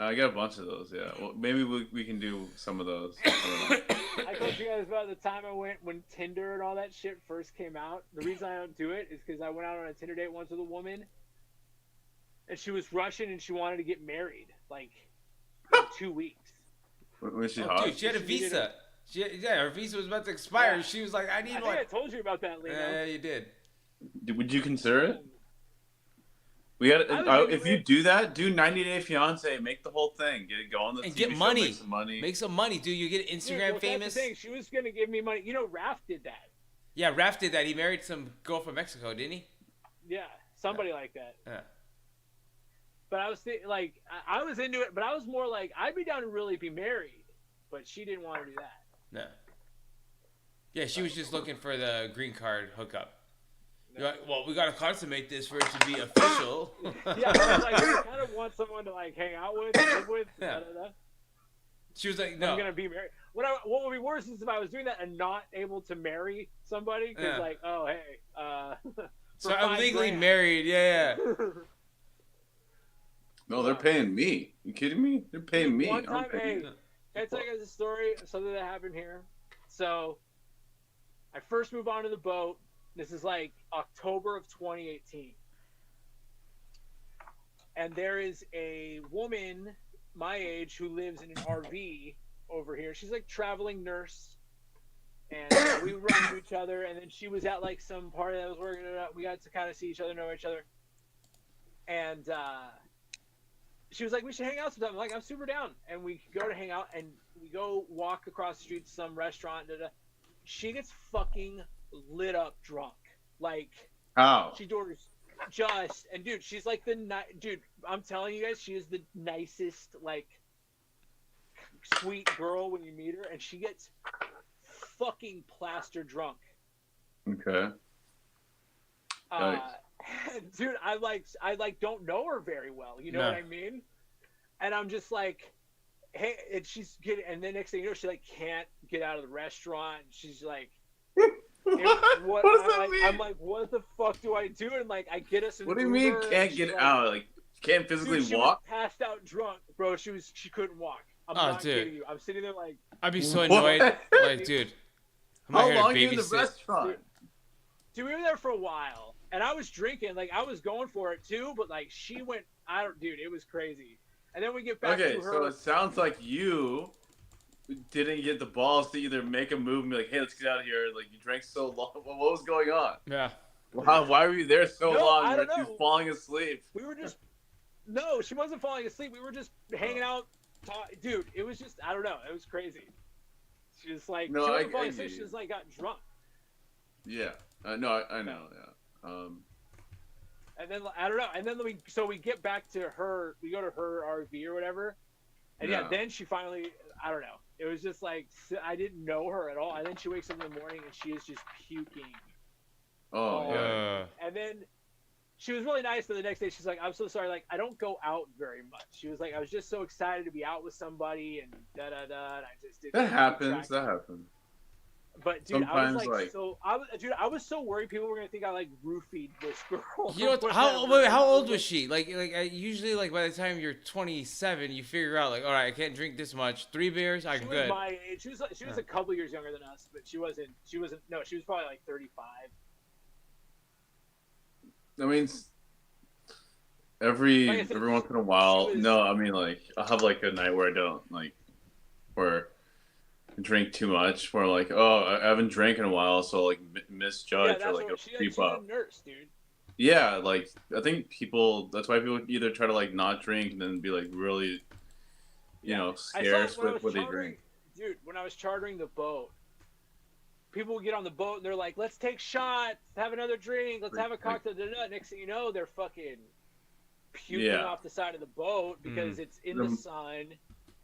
I got a bunch of those. Yeah. Well, maybe we can do some of those. I don't know. I told you guys about the time I went when Tinder and all that shit first came out. The reason I don't do it is because I went out on a Tinder date once with a woman, and she was Russian and she wanted to get married like in 2 weeks. Was she Oh, hot? dude, she had a She needed visa. Her visa was about to expire. Yeah. She was like, I need I one. think I told you about that, Lino. Yeah, you did. Would you consider it? We got. I was If thinking you do that, do 90 Day Fiance. Make the whole thing. Get it going. The And TV get show, money. Make some money. Make some money, dude. You get Dude, Instagram well, that's famous. the thing. She was gonna give me money. You know, Raph did that. Yeah, Raph did that. He married some girl from Mexico, didn't he? Yeah, somebody like that. Yeah. But I was like, I was into it, but I was more like, I'd be down to really be married, but she didn't want to do that. No. Yeah, she was just looking for the green card hookup. You're like, well, we gotta consummate this for it to be official. Yeah, I was like, I kind of want someone to like hang out with, live with. Yeah. Da-da-da. She was like, I'm no. gonna be married. What would be worse is if I was doing that and not able to marry somebody because, Yeah. like, oh hey, So for I'm $5 legally grand. married. Yeah. No, they're paying me. You kidding me? They're paying me. One I'm time, paying hey, you. can I tell you guys a story of something that happened here? So, I first move onto the boat. This is like October of 2018. And there is a woman my age who lives in an RV over here. She's like traveling nurse. And we run into each other. And then she was at like some party that I was working at. We got to kind of see each other, know each other. And she was like, we should hang out sometime. I'm like, I'm super down. And we go to hang out, and we go walk across the street to some restaurant. She gets fucking lit up drunk. Like, How? she orders and dude, she's like dude, I'm telling you guys, she is the nicest, like, sweet girl when you meet her, and she gets fucking plaster drunk. Okay. Nice. Dude, I don't know her very well. You know what I mean? And I'm just like, hey, and and then next thing you know, she like can't get out of the restaurant. She's like, what does that mean? I'm like, what the fuck do I do? And like, I get us. What do you mean can't get out? Like, can't physically walk? Was passed out drunk, bro. She couldn't walk. I'm not kidding you. I'm sitting there like, I'd be so annoyed. Like, dude, how long are you in the restaurant? Dude, we were there for a while, and I was drinking. Like, I was going for it too, but like, she went. Dude, it was crazy. And then we get back to her. Okay, so it sounds like you didn't get the balls to either make a move and be like, hey, let's get out of here. Like, you drank so long. What was going on? Yeah. Why were you there so long? I don't know. She was falling asleep. We were just... No, she wasn't falling asleep. We were just hanging out. Dude, it was just... I don't know. It was crazy. She was like... No, she wasn't falling asleep. She just, like, got drunk. Yeah. No, I know, yeah. And then, I don't know. And then we get back to her. We go to her RV or whatever. And yeah, then she finally... I don't know. It was just like, I didn't know her at all. And then she wakes up in the morning and she is just puking. Oh, yeah. And then she was really nice, but the next day she's like, I'm so sorry. Like, I don't go out very much. She was like, I was just so excited to be out with somebody and da-da-da. And I just didn't. That happens. But dude, sometimes, I was so worried people were gonna think I like roofied this girl. You know how old was she? Like usually like by the time you're 27, you figure out like, all right, I can't drink this much. 3 beers, I'm good. She was my age. She was a couple years younger than us, but she wasn't. No, she was probably like 35. I mean, every once in a while. No, I mean like I'll have like a night where I don't like where. Drink too much where like, oh, I haven't drank in a while, so like misjudge or like creep up. Nurse, dude. Yeah, like I think that's why people either try to like not drink and then be like really you know scarce with what they drink. Dude, when I was chartering the boat, people would get on the boat and they're like, let's take shots, have another drink, let's have a cocktail. Next thing you know, they're fucking puking off the side of the boat because it's in the sun.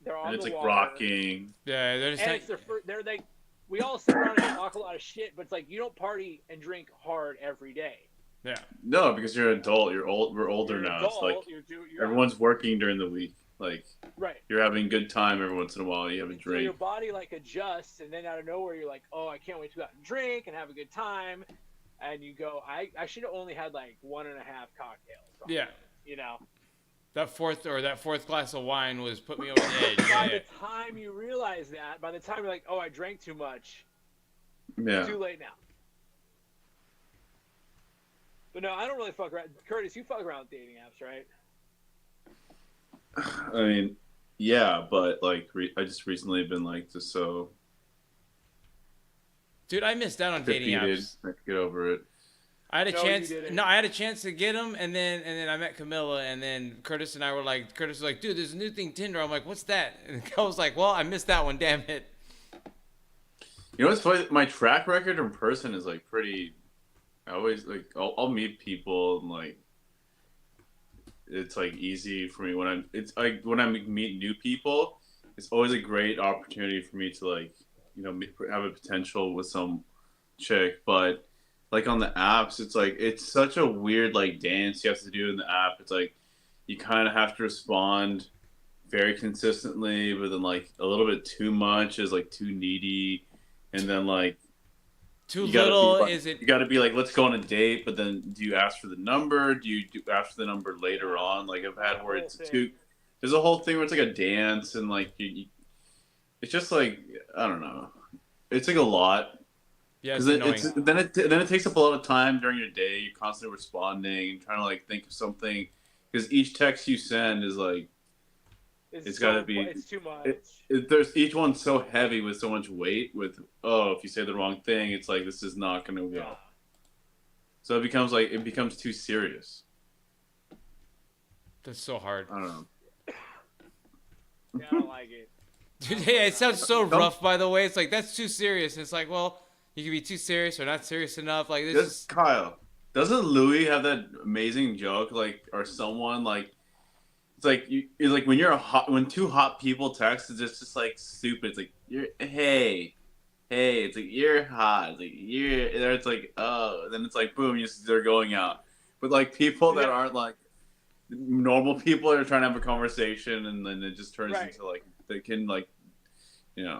They're on it's the like water. rocking. Yeah, they're just they're like, we all sit around and talk a lot of shit, but it's like you don't party and drink hard every day. Yeah. No, because you're an adult. You're old. We're older now. Adult, it's like everyone's working during the week. Like you're having a good time every once in a while. You have a drink. So your body like adjusts, and then out of nowhere you're like, oh, I can't wait to go out and drink and have a good time. And you go, I should have only had like 1.5 cocktails. Probably, yeah. You know. That fourth glass of wine was put me over the edge. By the time you realize that, by the time you're like, oh, I drank too much, it's too late now. But no, I don't really fuck around. Curtis, you fuck around with dating apps, right? I mean, yeah, but like, I just recently been like just so. Dude, I missed out on dating apps. Get over it. I had a chance. No, I had a chance to get him, and then I met Camilla, and then Curtis and I were like, Curtis was like, dude, there's a new thing, Tinder. I'm like, what's that? And I was like, well, I missed that one. Damn it. You know what's funny? My track record in person is like pretty. I always like I'll meet people and like it's like easy for me when I meet new people. It's always a great opportunity for me to like have a potential with some chick, but. Like on the apps, it's like it's such a weird like dance you have to do in the app. It's like you kind of have to respond very consistently, but then like a little bit too much is like too needy, and then like too little is it? You got to be like, let's go on a date, but then do you ask for the number? Do you ask for the number later on? Like I've had where it's too. There's a whole thing where it's like a dance and like it's just like I don't know. It's like a lot. Yeah, it's Because annoying. then it takes up a lot of time during your day. You're constantly responding and trying to like think of something. Because each text you send is like it's got to be. It's too much. There's each one's so heavy with so much weight. With if you say the wrong thing, it's like this is not gonna go. Yeah. So it becomes too serious. That's so hard. I don't know. Yeah, I don't like it. Dude, yeah, it sounds so rough, by the way. It's like, that's too serious. It's like, well, you can be too serious or not serious enough. Like, this is... Kyle, doesn't Louis have that amazing joke, like, or someone, like, it's like, it's like when two hot people text, it's just like, stupid. It's like, hey, it's like, you're hot. It's like, it's like, oh, then it's like, boom, they're going out. But, like, people that aren't, like, normal people are trying to have a conversation, and then it just turns into, like, they can, like, yeah.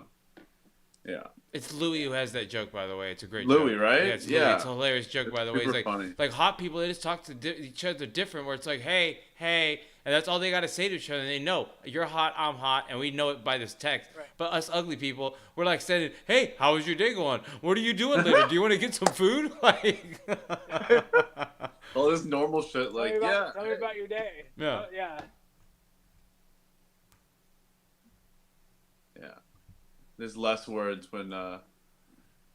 It's Louis who has that joke, by the way. It's a great Louis, joke. right? Yeah, it's Louis. It's a hilarious joke, by the way. He's like, funny. Like hot people, they just talk to each other different, where it's like, hey, and that's all they got to say to each other. And they know, you're hot, I'm hot, and we know it by this text. Right. But us ugly people, we're like sending, hey, how was your day going? What are you doing later? Do you want to get some food? Like... all this normal shit, like, tell me about your day. Yeah. Yeah. Yeah. There's less words when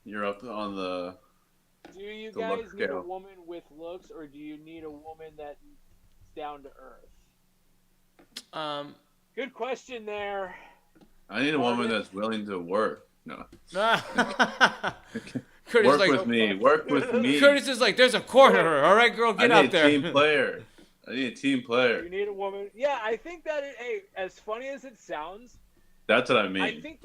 you're up on the. Do you the guys look need a scale. woman with looks, or do you need a woman that's down to earth? Good question there. I need a woman that's willing to work. No. Curtis Work like, with me. Work with me. Curtis is like, there's a corner. All right, girl, get out there. I need a team player. You need a woman. Yeah, I think that hey, as funny as it sounds, That's what I mean. I think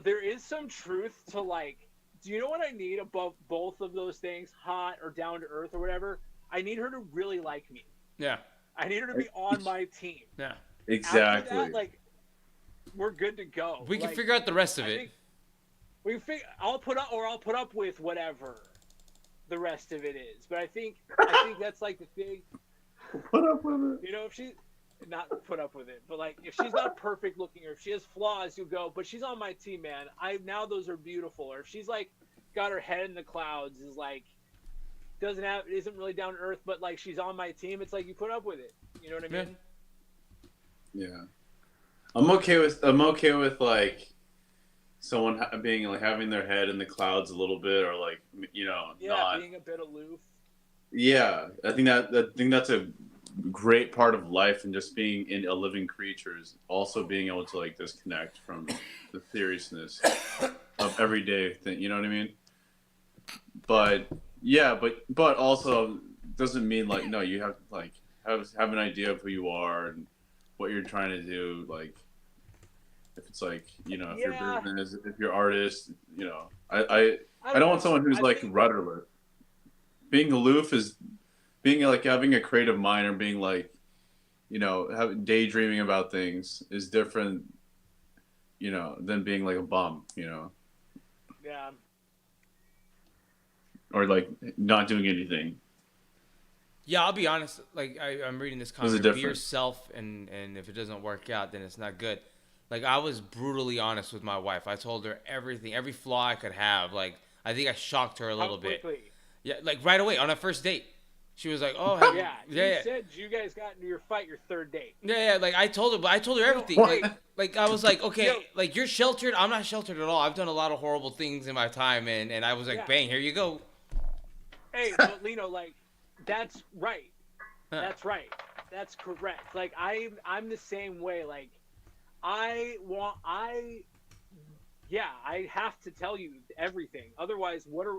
there is some truth to, like, do you know what I need above both of those things, hot or down to earth or whatever? I need her to really like me. Yeah. I need her to be on my team. Yeah. Exactly. After that, like, we're good to go. We can Like, figure out the rest of I it. think I'll put up with whatever the rest of it is. But I think that's like the thing. Put up with it. You know, if she not put up with it, but like if she's not perfect looking or if she has flaws, you go, but she's on my team, man. Now those are beautiful. Or if she's like got her head in the clouds, is like isn't really down to earth, but like she's on my team, it's like you put up with it. You know what I mean? Yeah. I'm okay with like someone being like having their head in the clouds a little bit, or like not being a bit aloof. Yeah, I think that's a great part of life, and just being in a living creature is also being able to like disconnect from the seriousness of everyday thing. You know what I mean? But yeah, but also doesn't mean like no, you have to like have an idea of who you are and what you're trying to do. Like if it's like if you're business, if you're artist, I don't want someone who's like rudderless. Being aloof is being like having a creative mind, or being like, daydreaming about things is different, than being like a bum, Yeah. or like not doing anything. Yeah, I'll be honest. Like I'm reading this There's a comment. Be difference. yourself, and if it doesn't work out, then it's not good. Like I was brutally honest with my wife. I told her everything, every flaw I could have. Like I think I shocked her a little bit. Yeah, like right away on our first date. She was like, "Oh, You said you guys got into your third date. Yeah. Like I told her everything. Like I was like, okay, like you're sheltered. I'm not sheltered at all. I've done a lot of horrible things in my time, and I was like, bang, here you go. Hey, but Lino, like that's right. That's right. That's correct. Like I'm the same way. Like I have to tell you everything. Otherwise, we're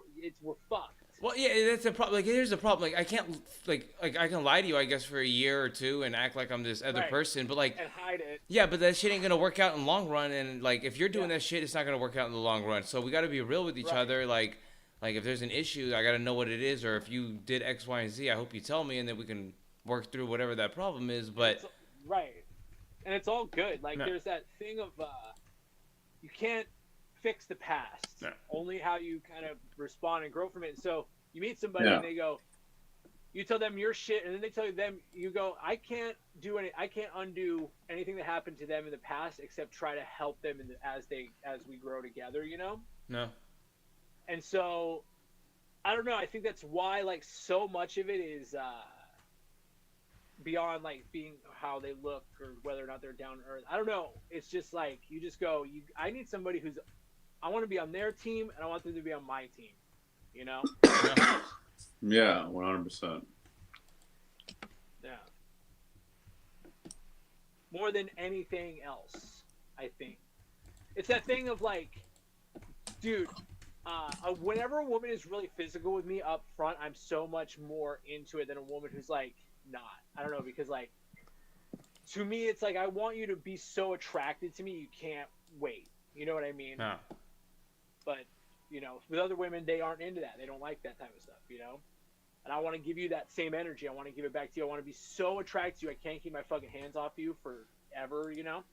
fucked. Well, yeah, that's the problem. Like, here's the problem. Like, I can't, like I can lie to you, I guess, for a year or two and act like I'm this other person. But like, and hide it. Yeah, but that shit ain't gonna work out in the long run. And like, if you're doing that shit, it's not gonna work out in the long run. So we got to be real with each other. Like if there's an issue, I gotta know what it is. Or if you did X, Y, and Z, I hope you tell me, and then we can work through whatever that problem is. But and it's all good. Like there's that thing of you can't fix the past. No. Only how you kind of respond and grow from it. So you meet somebody and they go, you tell them your shit, and then they tell them, you go, I can't undo anything that happened to them in the past except try to help them as we grow together. No. And so I don't know. I think that's why like so much of it is beyond like being how they look or whether or not they're down to earth. I don't know. It's just like you just go. I need somebody who's. I want to be on their team, and I want them to be on my team. You know? Yeah, 100%. Yeah. More than anything else, I think. It's that thing of like, dude, whenever a woman is really physical with me up front, I'm so much more into it than a woman who's like not. I don't know, because like, to me, it's like I want you to be so attracted to me you can't wait. You know what I mean? Yeah. But, you know, with other women, they aren't into that. They don't like that type of stuff, you know? And I want to give you that same energy. I want to give it back to you. I want to be so attracted to you. I can't keep my fucking hands off you forever, you know?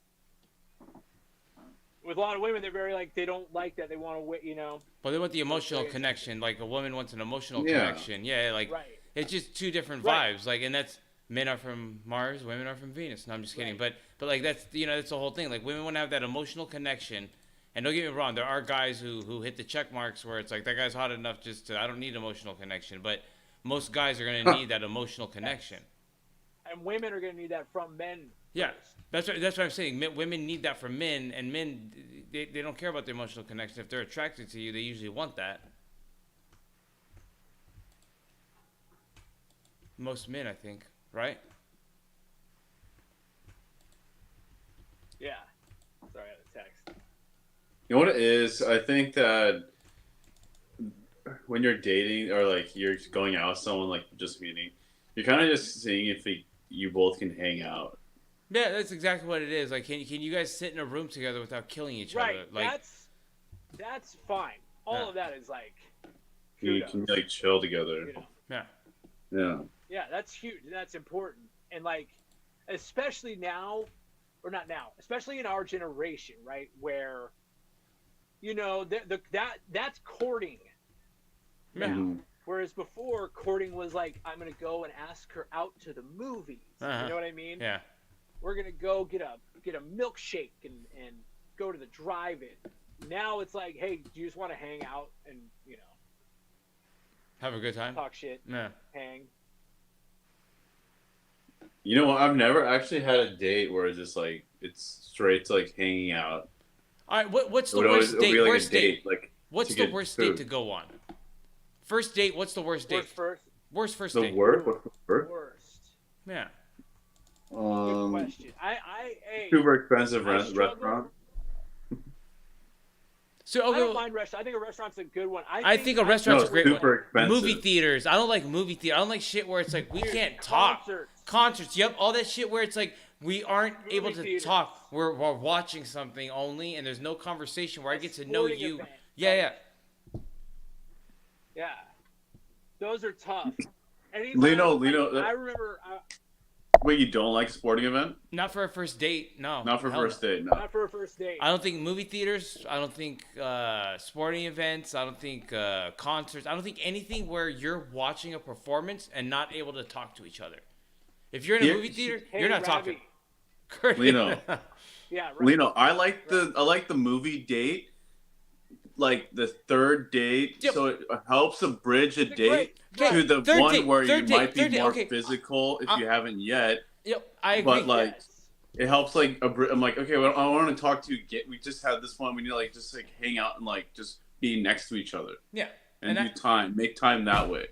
With a lot of women, they're very like, they don't like that. They want to wait, you know? But they want the emotional connection. Like a woman wants an emotional Yeah. connection. Yeah, like Right. it's just two different Right. vibes. Like, and that's men are from Mars, women are from Venus. No, I'm just kidding. Right. But like that's that's the whole thing. Like women want to have that emotional connection. And don't get me wrong, there are guys who hit the check marks where it's like that guy's hot enough just to I don't need emotional connection. But most guys are gonna need that emotional connection. And women are going to need that from men. Yeah, first. that's what I'm saying. Women need that from men, and men they don't care about the emotional connection. If they're attracted to you, they usually want that. Most men, I think, right? Yeah. Sorry, I had a text. You know what it is? I think that when you're dating or like you're going out with someone, like just meeting, you're kind of just seeing if you both can hang out. Yeah, that's exactly what it is. Like, can you guys sit in a room together without killing each Right. other? Like, That's fine. All Yeah. of that is like, You kudos, can like chill together. you know? yeah, Yeah. Yeah, that's huge. That's important. And like, especially now, or not now, especially in our generation, right? Where, you know, that's courting now. Mhm. Whereas before, courting was like, I'm going to go and ask her out to the movies. Uh-huh. You know what I mean? yeah. We're going to go get a milkshake and go to the drive-in. Now it's like, hey, do you just want to hang out and, you know, Have a good time. talk shit, Yeah. hang? You know what? I've never actually had a date where it's just like it's straight to like hanging out. All right. What's It the would always worst it'll date? be like Worst a date, date. like What's to the get worst food. date to go on? First date. What's the worst date? What's first? Worst first the date. work. What's the work? Worst. Yeah. Good question. Hey, Super expensive I struggle- restaurant. So I don't okay, mind restaurant. I think a restaurant's a good one. I think a restaurant's No, a great super one. expensive. Movie theaters. I don't like movie theater. I don't like shit where it's like we Dude, can't talk. concerts. Concerts. Yep. All that shit where it's like we aren't Movie able to theaters. talk. We're watching something only, and there's no conversation where I get to know Sporting you. event. Yeah, yeah. Yeah, those are tough. Lino, I remember Wait, you don't like sporting event? Not for a first date. No. Not for Hell first no. date, no. not for a first date. I don't think movie theaters. I don't think sporting events. I don't think concerts. I don't think anything where you're watching a performance and not able to talk to each other. If you're in a Yeah. movie theater, Hey, you're not Ravi. talking. Lino. Yeah, right. Lino, I like the movie date, like the third date, Yep. so it helps to bridge a Great. date Okay, to the third one date, where you third date, might be third date, more okay. physical if you haven't yet. Yep, I agree. But like, Yes. it helps like I'm like, okay, well, I want to talk to you. We just had this one. We need to like just like hang out and like just be next to each other yeah, and And do make time that way.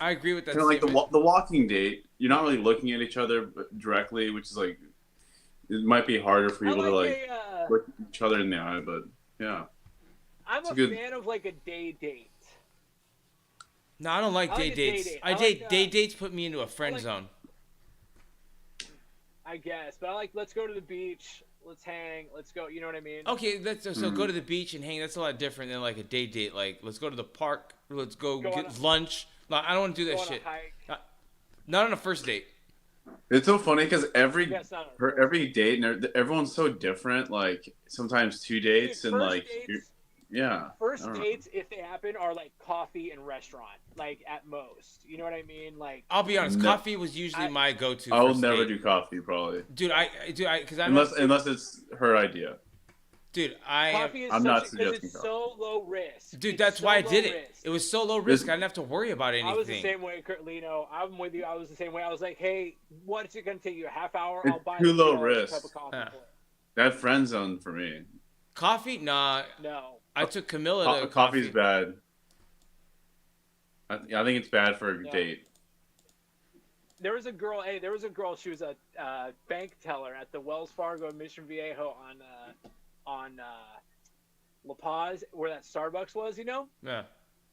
I agree with that. Kind of like statement. the walking date. You're not really looking at each other directly, which is like it might be harder for I people to like like look each other in the eye, but yeah. I'm it's a a good- fan of like a day date. No, I don't like I like date a day dates. date. I I date like, date dates put me into a friend like- zone. I guess, but I like let's go to the beach, let's hang, let's go. You know what I mean? Okay, so go to the beach and hang. That's a lot different than like a date date. Like let's go to the park. Let's go Go get on lunch. Like, I don't want to do Go that on shit. a hike. Not on a first date. It's so funny because every Yes, not on a for every date and everyone's so different. Like sometimes two dates Dude, and first like dates- yeah. First I don't know. dates, if they happen, are like coffee and restaurant, like at most. You know what I mean? Like, I'll be honest. No. Coffee was usually I- my go-to. I will first never date. do coffee probably Dude, because I'm not, unless it's her idea. Dude, Coffee is I'm such not because suggesting it's coffee. so low risk. dude, It's that's so why I low did it. risk. It was so low risk. This- I didn't have to worry about anything. I was the same way, Lino. I'm with you. I was the same way. I was like, hey, what's it going to take you? A half hour? It's I'll buy too the low $2 risk. cup of coffee Yeah. for it. That friend zone for me. Coffee? Nah. No. I took Camilla to Coffee's coffee. bad. I think it's bad for a No. date. There was a girl. Hey, there was a girl. She was a bank teller at the Wells Fargo in Mission Viejo on La Paz, where that Starbucks was. You know. Yeah.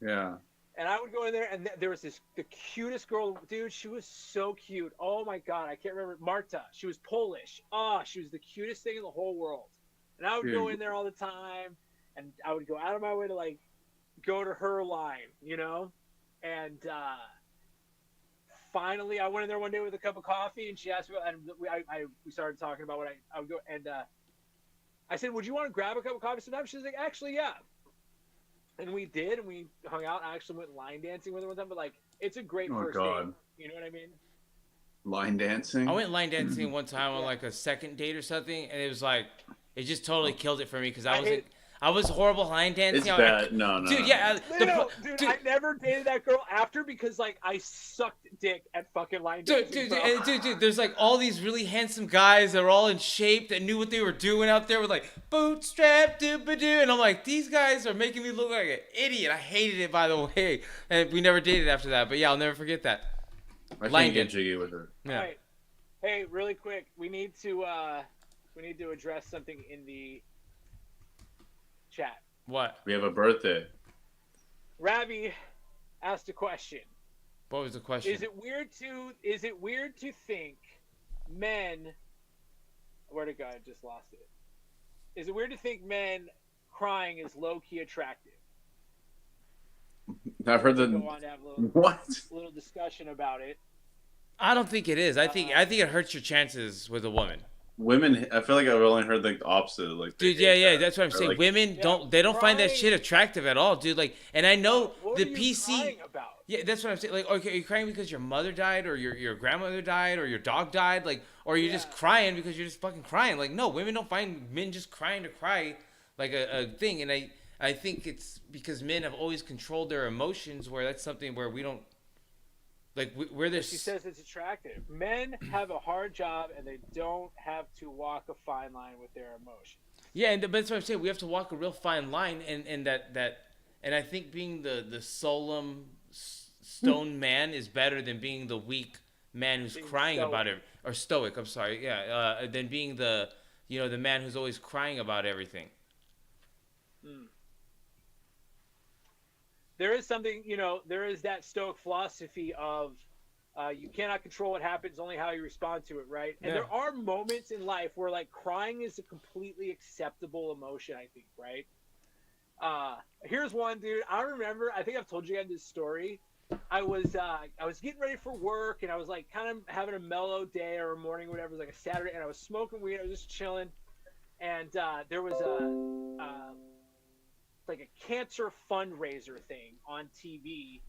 Yeah. And I would go in there, and there was the cutest girl, dude. She was so cute. Oh my god, I can't remember Marta. She was Polish. Oh, she was the cutest thing in the whole world. And I would go Dude. in there all the time, and I would go out of my way to like go to her line, you know. And finally, I went in there one day with a cup of coffee, and she asked me, and we started talking about what I would go, and I said, "Would you want to grab a cup of coffee sometime?" She's like, "Actually, yeah." And we did, and we hung out. I actually went line dancing with her one time, but like, it's a great Oh, first God. date. You know what I mean? Line dancing. I went line dancing one time on Yeah. like a second date or something, and it was like, it just totally killed it for me because I hate- I was horrible line dancing. It's I- bad. No. Dude, yeah. No, dude, I never dated that girl after because like I sucked dick at fucking line dancing. Dude, there's like all these really handsome guys that are all in shape that knew what they were doing out there with like bootstrap doo-ba-doo, and I'm like, these guys are making me look like an idiot. I hated it, by the way, and we never dated after that. But yeah, I'll never forget that. I Line can't get dancing. jiggy with her. Yeah. All right. Hey, really quick, we need to address something in the chat. What? We have a birthday. Ravi asked a question. What was the question? Is it weird to think men where to go? I just lost it. Is it weird to think men crying is low key attractive? I've heard Go the on to have a little, what? little discussion about it. I don't think it is. I think it hurts your chances with a woman. Women. I feel like I've only heard like the opposite. Like they Dude, hate yeah, that. that's what I'm They're saying. like, Women don't find that crying- shit attractive at all, dude. Like, and I know What the are you PC. crying about? Yeah, that's what I'm saying. Like, okay, are you crying because your mother died, or your grandmother died, or your dog died, like, or you're just Yeah. crying because you're just fucking crying. Like, no, women don't find men just crying to cry like a thing, and I think it's because men have always controlled their emotions, where that's something where we don't. Like we're this. She says it's attractive. Men have a hard job and they don't have to walk a fine line with their emotions. Yeah, and that's what I'm saying. We have to walk a real fine line, and and I think being the solemn stone man is better than being the weak man who's Being crying stoic. about it, or stoic. I'm sorry, yeah, than being the the man who's always crying about everything. There is something, there is that Stoic philosophy of you cannot control what happens, only how you respond to it, right? And Yeah. there are moments in life where like crying is a completely acceptable emotion, I think, right? Here's one, dude. I remember, I think I've told you guys this story. I was getting ready for work and I was like kind of having a mellow day or a morning or whatever. It was like a Saturday and I was smoking weed. I was just chilling. And there was like a cancer fundraiser thing on TV.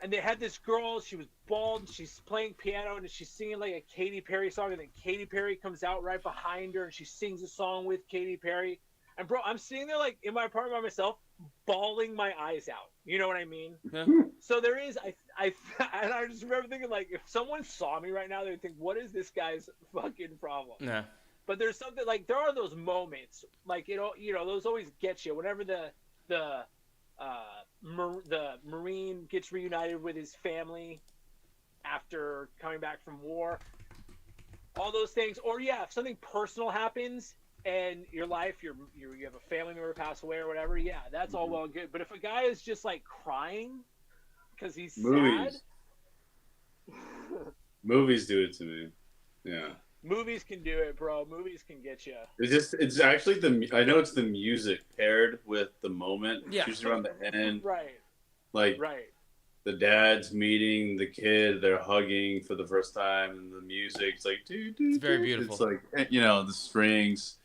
And they had this girl, she was bald, and she's playing piano and she's singing like a Katy Perry song, and then Katy Perry comes out right behind her and she sings a song with Katy Perry. And bro, I'm sitting there like in my apartment by myself, bawling my eyes out. You know what I mean? Yeah. So there is, and I just remember thinking like, if someone saw me right now, they would think, what is this guy's fucking problem? Yeah. But there's something like, there are those moments, like, those always get you. Whenever the Marine gets reunited with his family after coming back from war, all those things. Or yeah, if something personal happens in your life, you have a family member pass away or whatever, yeah, that's all well and good. But if a guy is just like crying because he's Movies. sad, Movies do it to me. Yeah. movies can do it, bro. Movies can get you. It's actually I know it's the music paired with the moment. Yeah. It's usually around the end. Right, Like right. the dad's meeting the kid, they're hugging for the first time, and the music, it's like, dude, It's very beautiful. It's like, the strings,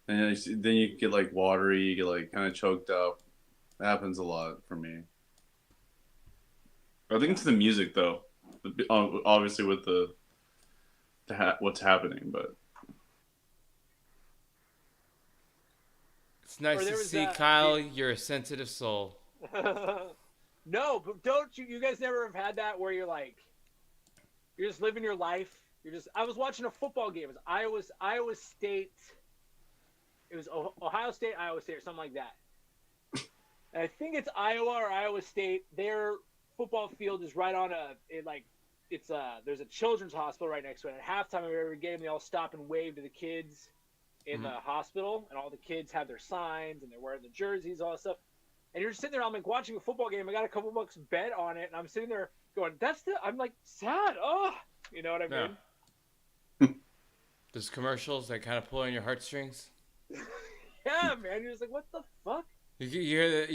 and then you get like watery, you get like kind of choked up. That happens a lot for me. I think it's the music though, obviously with what's happening, but It's nice Or to there was see, a- Kyle. You're a sensitive soul. No, but don't you guys never have had that where you're like, you're just living your life. I was watching a football game. It was Iowa State. It was Ohio State, Iowa State, or something like that. And I think it's Iowa or Iowa State. Their football field is right on there's a children's hospital right next to it. At halftime of every game, they all stop and wave to the kids in the hospital, and all the kids have their signs and they're wearing the jerseys, all that stuff. And you're just sitting there, I'm like watching a football game. I got a couple bucks bet on it, and I'm sitting there going, I'm like sad. Oh, you know what I mean? Yeah. Those commercials that kind of pull on your heartstrings. Yeah, man. You're just like, what the fuck? You hear that?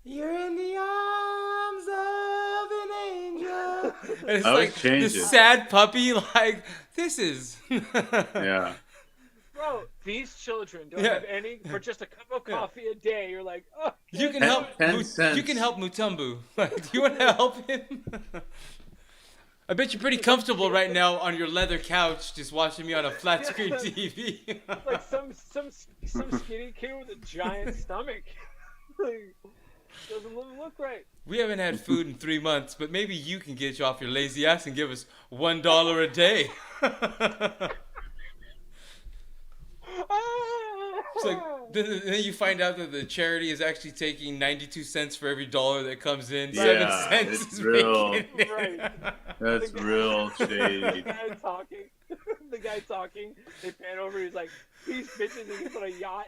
You're in the arms of an angel. And it's I always like change this it. sad puppy. Like this is. Yeah. Bro, these children don't Yeah. have any for just a cup of coffee a day. You're like, oh, You can 10 help. 10 cents. You can help Mutombo. Like, do you want to help him? I bet you're pretty comfortable right now on your leather couch, just watching me on a flat screen TV. like some skinny kid with a giant stomach. Like, doesn't look right. We haven't had food in 3 months, but maybe you can get you off your lazy ass and give us $1 a day. It's like then you find out that the charity is actually taking 92 cents for every dollar that comes in. Yeah, 7 cents it's is real. making it. Right. That's real The shady. guy talking. The guy talking. They pan over. He's like, these bitches are just on a yacht.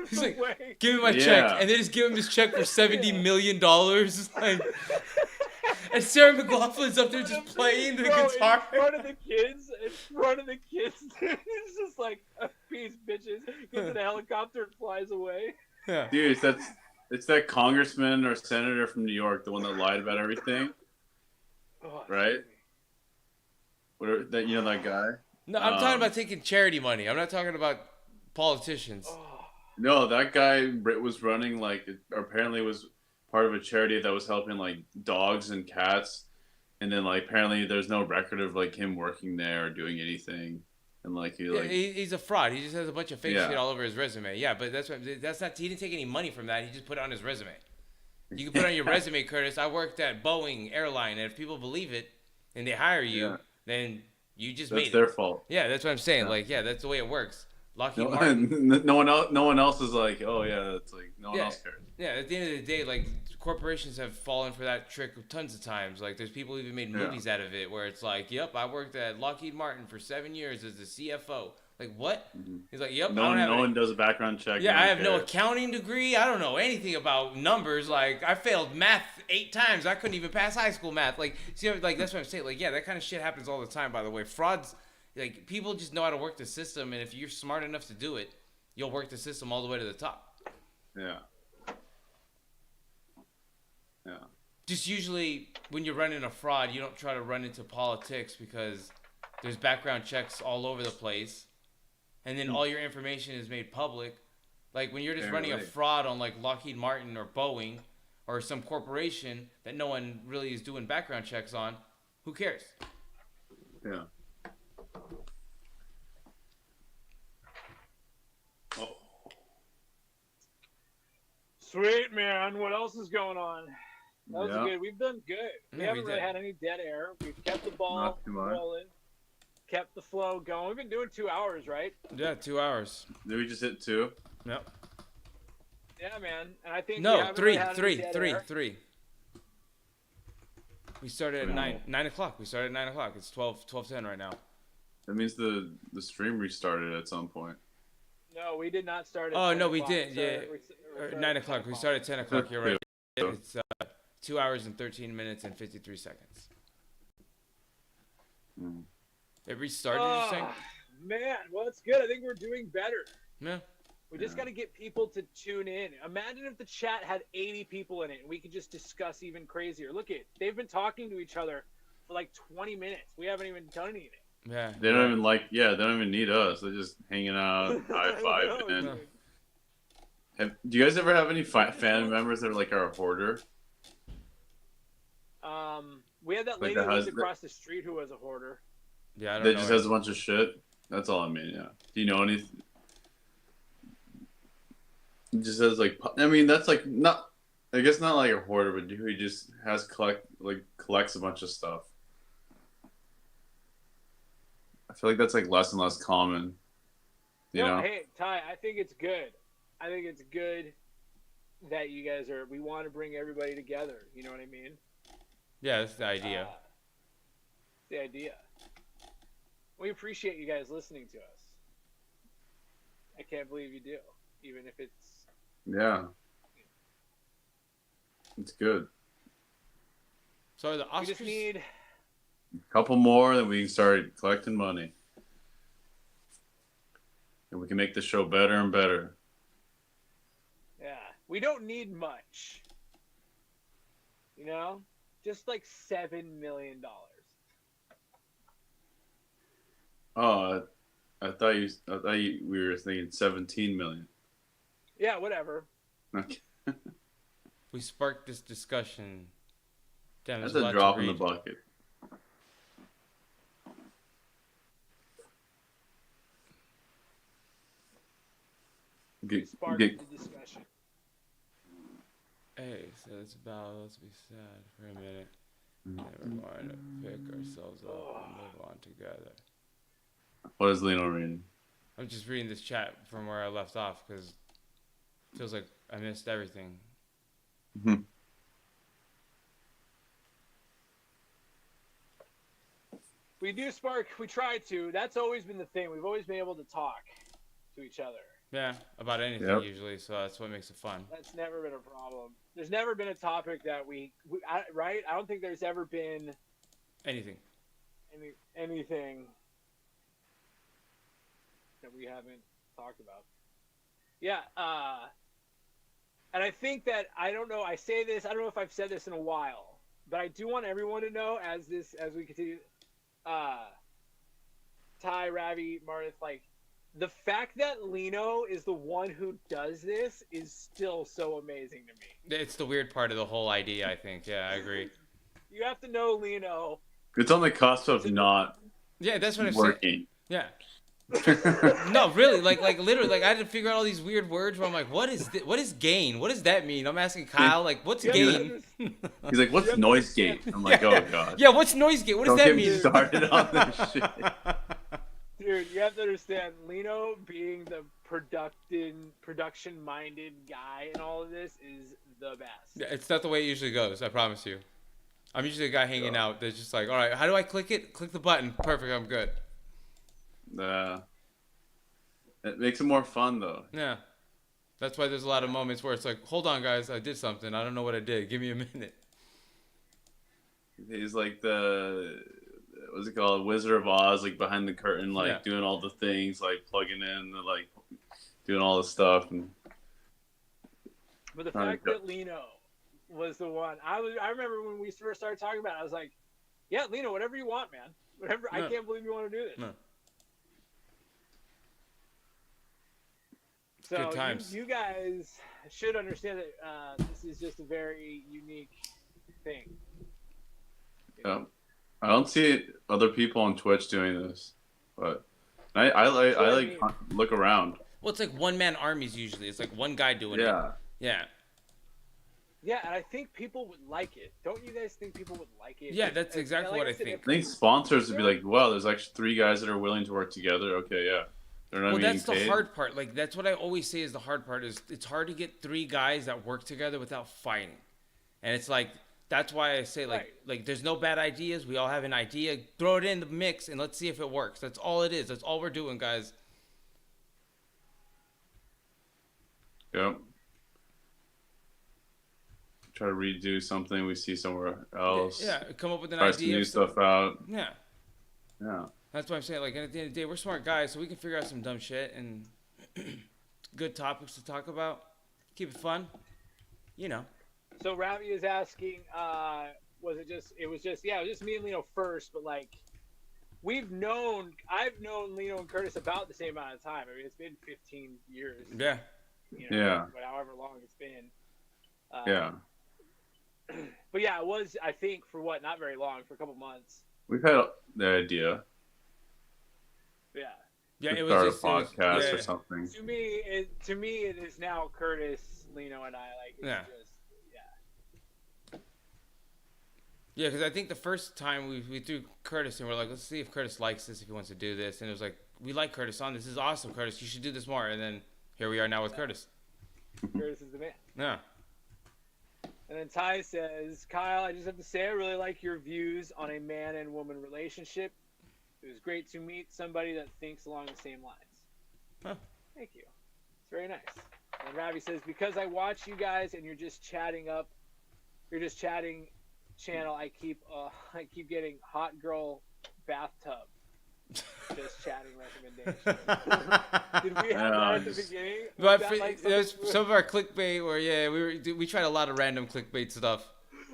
He's like, away. give me my Yeah. check, and they just give him this check for $70 million. Like, and Sarah McLaughlin's up there just playing the Bro, guitar. in front of the kids. It's just like, peace, bitches. Gets in a helicopter and flies away. Yeah. Dude, it's that congressman or senator from New York, the one that lied about everything, Oh, right? Whatever, that that guy. No, I'm talking about taking charity money. I'm not talking about politicians. Oh, No, that guy was running or apparently was part of a charity that was helping like dogs and cats, and then like apparently there's no record of like him working there or doing anything, and Yeah, he's a fraud. He just has a bunch of fake Yeah. shit all over his resume. Yeah, but that's not. He didn't take any money from that. He just put it on his resume. You can put on your resume, Curtis. I worked at Boeing Airline, and if people believe it and they hire you, Yeah. then you just that's made their it. fault. Yeah, that's what I'm saying. Yeah. Like, yeah, that's the way it works. Lockheed No, Martin. no one else is like, oh yeah, that's like no one Yeah. else cares. Yeah, at the end of the day, like corporations have fallen for that trick tons of times. Like, there's people who even made Yeah. movies out of it where it's like, "Yep, I worked at Lockheed Martin for 7 years as a CFO." Like, what? He's like, "Yep, I No don't one, have no any- one does a background check. Yeah, no I one have no cares. accounting degree. I don't know anything about numbers. Like, I failed math 8 times. I couldn't even pass high school math. Like, see, like that's what I'm saying. Like, yeah, that kind of shit happens all the time. By the way, frauds. Like, people just know how to work the system, and if you're smart enough to do it, you'll work the system all the way to the top. Yeah. Yeah. Just usually when you're running a fraud, you don't try to run into politics because there's background checks all over the place, and then all your information is made public. Like when you're just Yeah, running a right. fraud on like Lockheed Martin or Boeing or some corporation that no one really is doing background checks on, who cares? Yeah. Oh. sweet, man. What else is going on? That was Yeah. good. We've done good. We Yeah, haven't we really did. had any dead air. We've kept the ball Not too much. rolling, kept the flow going. We've been doing 2 hours, right? Yeah, 2 hours. Did we just hit 2? Yep. Yeah, man. And I think we No, haven't three. really had any dead air. We started at Wow. 9 o'clock. We started at 9 o'clock. It's 12:10 right now. That means the stream restarted at some point. No, we did not start. At Oh, 10 no, we o'clock. did. We Yeah, started- we started 9 at o'clock. 10 We started at 10 o'clock. You're right. Okay. It's 2 hours and 13 minutes and 53 seconds. Mm. It restarted, you're saying? Oh, man, well, it's good. I think we're doing better. Yeah. We just Yeah. got to get people to tune in. Imagine if the chat had 80 people in it and we could just discuss even crazier. Look at they've been talking to each other for like 20 minutes. We haven't even done anything. Yeah. They don't even they don't even need us. They're just hanging out, high five. No, And do you guys ever have any fan members that are a hoarder? we had that Like lady the who lives husband- across the street who was a hoarder. Yeah, I don't That know. just has a bunch of shit. That's all I mean. Yeah. Do you know any? just as like, I mean, that's like not. I guess not like a hoarder, but who just has collects a bunch of stuff. I feel like that's like less and less common. You No, know? hey, Ty, I think it's good. I think it's good that you guys are. We want to bring everybody together. You know what I mean? Yeah, that's the idea. The idea. We appreciate you guys listening to us. I can't believe you do, even if it's. Yeah. It's good. So the We just Oscars. need. A couple more, then we can start collecting money. And we can make the show better and better. Yeah, we don't need much. You know, just like $7 million. Oh, I thought we were thinking 17 million. Yeah, whatever. Okay. We sparked this discussion. Damn, That's there's a lot drop to in the read. bucket. Spark Get, the discussion. Hey, so it's about let's be sad for a minute. Never mind. Pick ourselves up and move on together. what is Lino reading? I'm just reading this chat from where I left off because it feels like I missed everything. We do spark. We try to. That's always been the thing. We've always been able to talk to each other. Yeah, about anything Yep. usually, so that's what makes it fun. That's never been a problem. There's never been a topic that right? I don't think there's ever been Anything. anything that we haven't talked about. Yeah, and I think that I don't know. I say this. I don't know if I've said this in a while, but I do want everyone to know as we continue. Ty, Ravi, Martith, like the fact that Lino is the one who does this is still so amazing to me. It's the weird part of the whole idea, I think. Yeah, I agree. You have to know Lino. It's on the cusp of not Yeah, that's what I'm saying. working. Yeah. No, really, like literally, like I had to figure out all these weird words where I'm like, what is gain? What does that mean? I'm asking Kyle, like, what's You have to gain? He's like, what's noise gate? I'm like, Yeah. oh god. Yeah, what's noise gate? What does Don't that get me mean? started on this shit. Dude, you have to understand, Lino being the production-minded guy in all of this is the best. Yeah, it's not the way it usually goes, I promise you. I'm usually a guy hanging out that's just like, all right, how do I click it? Click the button. Perfect, I'm good. It makes it more fun though. Yeah. That's why there's a lot of moments where it's like, hold on, guys, I did something. I don't know what I did. Give me a minute. He's like the what's it called, Wizard of Oz, like behind the curtain, like Yeah. doing all the things, like plugging in, like doing all the stuff. And But the Trying fact to that Lino was the one, I remember when we first started talking about it, I was like, yeah, Lino, whatever you want, man. Whatever. I No. can't believe you want to do this. No. So Good times. you guys should understand that this is just a very unique thing. yeah, I don't see other people on Twitch doing this, but I like look around. Well, it's like one-man armies usually. It's like one guy doing it. Yeah, Yeah. Yeah, and I think people would like it. Don't you guys think people would like it? Yeah, that's exactly what I said, think. I think sponsors would be like, wow, there's actually 3 guys that are willing to work together. Okay, yeah, they're not Well, being that's the paid. hard part. Like, that's what I always say is the hard part is it's hard to get 3 guys that work together without fighting. And it's like, that's why I say, like, Right. like there's no bad ideas. We all have an idea. Throw it in the mix and let's see if it works. That's all it is. That's all we're doing, guys. Yep. Try to redo something we see somewhere else. Yeah, come up with an Try some idea. new of stuff out. Yeah. Yeah. That's what I'm saying. Like, at the end of the day, we're smart guys, so we can figure out some dumb shit and good topics to talk about. Keep it fun. You know. So Ravi is asking, was it just me and Lino first, but like I've known Lino and Curtis about the same amount of time. I mean, it's been 15 years. Yeah. You know, Yeah. But however long it's been. Yeah. But yeah, it was, I think, not very long, for a couple months. We've had the idea. Yeah. Yeah, to it start was just a podcast yeah, or something. To me, it is now Curtis, Lino, and I. Like, it's Yeah. just, yeah. yeah. Because I think the first time we threw Curtis and we're like, let's see if Curtis likes this, if he wants to do this, and it was like, we like Curtis on this is awesome, Curtis. You should do this more. And then here we are now with Curtis. Curtis is the man. Yeah. And then Ty says, Kyle, I just have to say I really like your views on a man and woman relationship. It was great to meet somebody that thinks along the same lines. Huh. Thank you. It's very nice. And Ravi says, because I watch you guys and you're just chatting channel, I keep getting hot girl bathtub. Just chatting recommendations. Did we have that at the beginning? But Was that like there's something- some of our clickbait where we tried a lot of random clickbait stuff.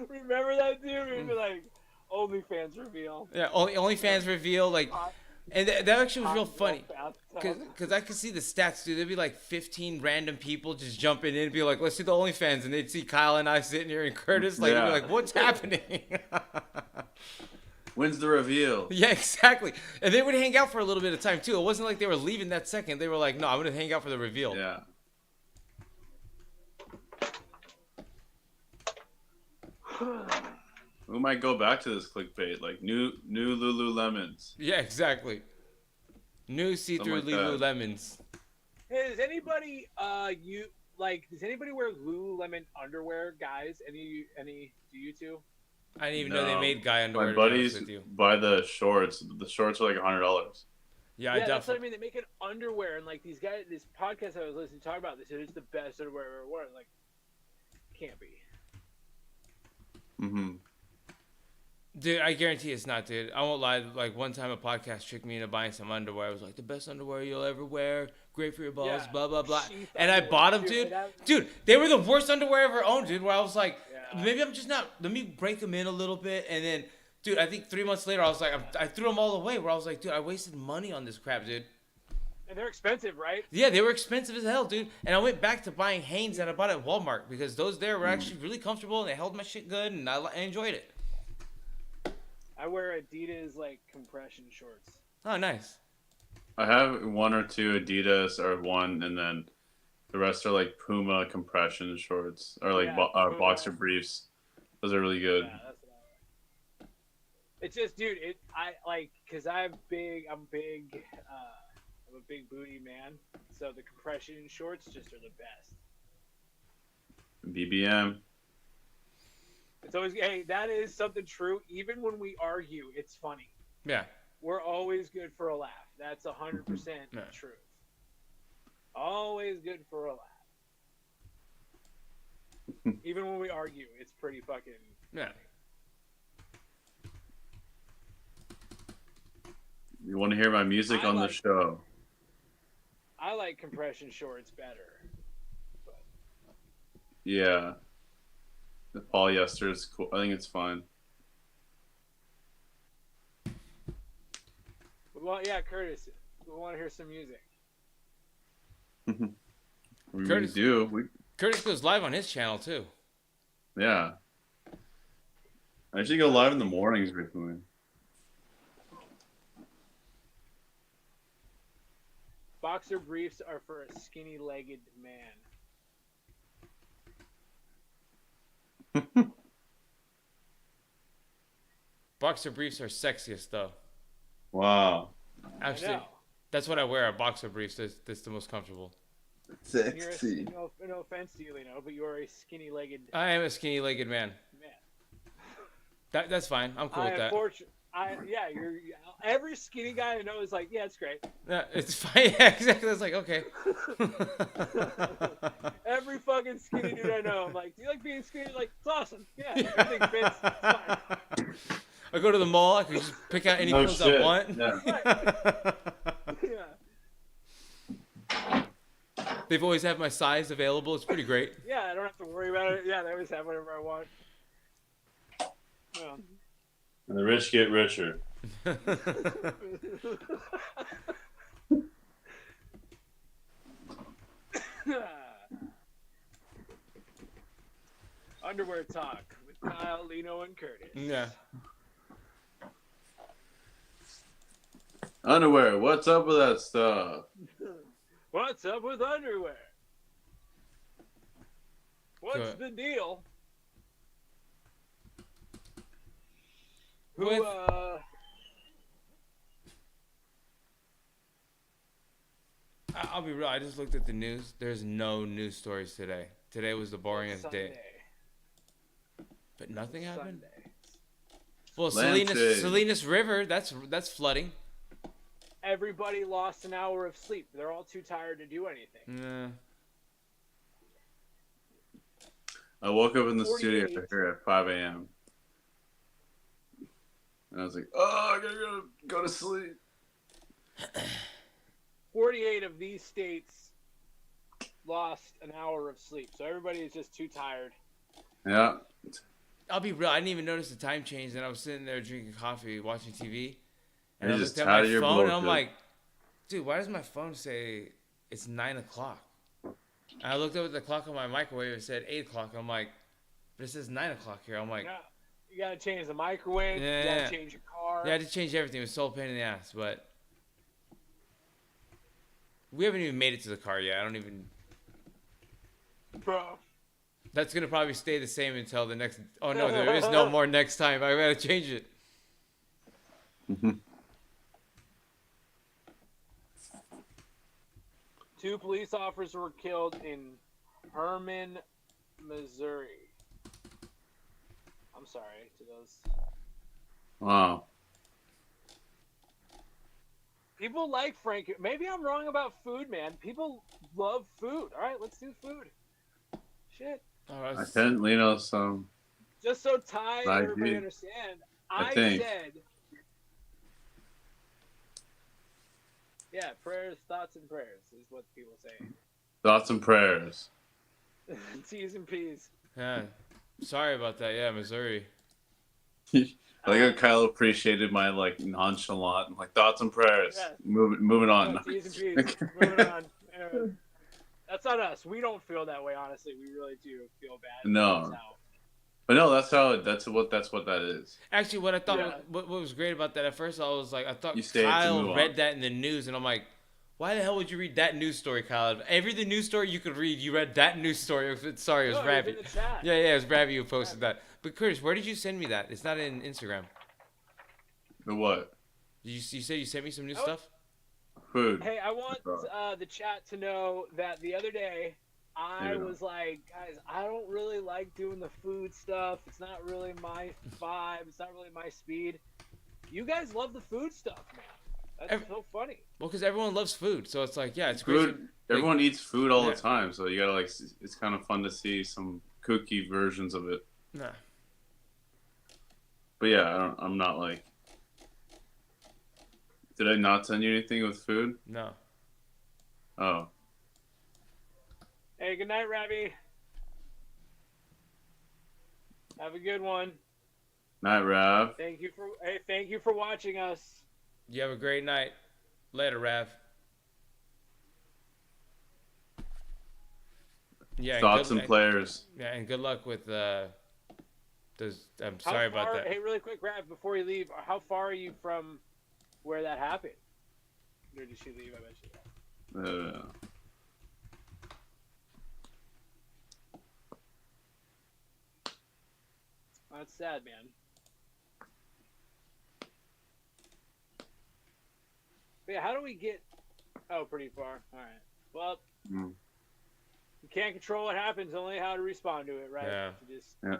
Remember that, dude? We'd be like, OnlyFans reveal. Yeah, OnlyFans reveal like, and that actually was real Hot girl funny. bathtub. Cause I could see the stats, dude. There'd be like 15 random people just jumping in and be like, let's see the OnlyFans. And they'd see Kyle and I sitting here and Curtis. Like, Yeah. we'd be like, what's happening? When's the reveal? Yeah, exactly. And they would hang out for a little bit of time, too. It wasn't like they were leaving that second. They were like, no, I'm going to hang out for the reveal. Yeah. We might go back to this clickbait, like new Lululemons. Yeah, exactly. New see-through Something like that. Lululemons. Hey, does anybody does anybody wear Lululemon underwear, guys? Any do you two? I didn't even know they No. made guy underwear. My to be honest buddies with you. buy the shorts. The shorts are like $100. Yeah, Yeah, that's what I definitely. mean. They make it underwear, and like these guys, this podcast I was listening to talk about, they said it's the best underwear I've ever worn. Like, can't be. Mm-hmm. Dude, I guarantee it's not, dude. I won't lie. Like, one time a podcast tricked me into buying some underwear. I was like, the best underwear you'll ever wear. Great for your balls, Yeah. blah, blah, blah. Sheath And I underwear, bought them, dude, dude. and that- Dude, they were the worst underwear I ever owned, dude. Where I was like, Yeah. maybe I'm just not. Let me break them in a little bit. And then, dude, I think 3 months later, I was like, I threw them all away. Where I was like, dude, I wasted money on this crap, dude. And they're expensive, right? Yeah, they were expensive as hell, dude. And I went back to buying Hanes that I bought at Walmart because those there were actually really comfortable and they held my shit good and I enjoyed it. I wear Adidas like compression shorts. Oh, nice. I have one or two Adidas or one, and then the rest are like Puma compression shorts or like Yeah, Puma. boxer briefs. Those are really good. Yeah, that's what I like. It's just, dude. I like because I'm a big booty man. So the compression shorts just are the best. BBM. It's always, hey, that is something true. Even when we argue, it's funny. Yeah. We're always good for a laugh. That's 100% Yeah. truth. Always good for a laugh. Even when we argue, it's pretty fucking. Yeah. You want to hear my music I on the like- show? I like compression shorts better. Yeah. The polyester is cool. I think it's fine. Well, yeah, Curtis, we want to hear some music. We Curtis- do. Curtis goes live on his channel, too. Yeah. I usually go live in the mornings recently. Boxer briefs are for a skinny-legged man. Boxer briefs are sexiest, though. Wow. I Actually, know. that's what I wear, are boxer briefs. That's the most comfortable. You're no offense to you, Lino, but you are a skinny-legged I am a skinny-legged man. man. That's fine. I'm cool with that. You're every skinny guy I know is like, yeah, it's great. Yeah, it's fine. Yeah, exactly. It's like, okay. Every fucking skinny dude I know, I'm like, do you like being skinny? Like, it's awesome. Yeah, everything fits. It's fine. I go to the mall. I can just pick out any No clothes shit. I want. Yeah. Yeah, They've always had my size available. It's pretty great. yeah, I don't have to worry about it. Yeah, they always have whatever I want. Yeah. And the rich get richer. Underwear talk with Kyle, Lino, and Curtis. Yeah. Underwear. What's up with that stuff? What's up with underwear? What's Good. the deal? With- I'll be real. I just looked at the news. There's no news stories today. Today was the boringest day. But nothing happened. Sunday. Well, Lansing. Salinas River. That's flooding. Everybody lost an hour of sleep. They're all too tired to do anything. Nah. I woke up in the 48. studio here at 5 a.m. And I was like, oh, I gotta go to sleep. 48 of these states lost an hour of sleep. So everybody is just too tired. Yeah. I'll be real. I didn't even notice the time change, and I was sitting there drinking coffee, watching TV, and You're I just looked at tired my of your phone, and I'm bullshit. like, dude, why does my phone say it's 9 o'clock? And I looked up at the clock on my microwave. It said 8 o'clock. I'm like, but it says 9 o'clock here. I'm like, You gotta change the microwave. Yeah. You gotta change your car. yeah, I had to change everything. It was so pain in the ass, but we haven't even made it to the car yet. I don't even. Bro. That's gonna probably stay the same until the next. Oh no, there is no more next time. I gotta change it. Mhm. 2 police officers were killed in Herman, Missouri. I'm sorry to those. Wow. People like Frank. Maybe I'm wrong about food, man. People love food. All right, let's do food. Shit. Oh, I I was- tend, some. Just so Ty and I everybody agree. understand, I I think. said, yeah, prayers, thoughts, and prayers is what people say. Thoughts and prayers. T's and P's. yeah. Sorry about that. Yeah, Missouri. I think how Kyle appreciated my nonchalant thoughts and prayers. Yeah. Moving on. T's and P's. Moving on. Anyway, that's not us. We don't feel that way, honestly. We really do feel bad. No. That's how- But no, that's what that is. Actually, what I thought Yeah. what was great about that at first, I was like, I thought You stayed to Kyle move read on. that in the news, and I'm like, why the hell would you read that news story, Kyle? Every the news story you could read, you read that news story. Sorry, it was No, Ravi. in the chat. Yeah, it was Ravi who posted that. But Curtis, where did you send me that? It's not in Instagram. The what? You said you sent me some new Oh. stuff? Food. Hey, I want the chat to know that the other day I Yeah. was like, guys, I don't really like doing the food stuff. It's not really my vibe. It's not really my speed. You guys love the food stuff, man. That's so funny. Well, because everyone loves food, so it's like, yeah, it's great. Food. Everyone eats food all Yeah. the time, so you gotta it's kind of fun to see some cookie versions of it. Nah. But yeah, I'm not like. Did I not send you anything with food? No. Oh. Hey, good night, Ravi. Have a good one. Night, Rav. Thank you for watching us. You have a great night. Later, Rav. Yeah. Thoughts and players. Yeah, and good luck with I'm How sorry about far- that. Hey, really quick, Rav, before you leave, how far are you from where that happened? Or did she leave? I bet she. That's sad, man. But yeah, how do we get? Oh, pretty far. All right. Well, Mm. you can't control what happens. Only how to respond to it, right? Yeah. You just Yeah.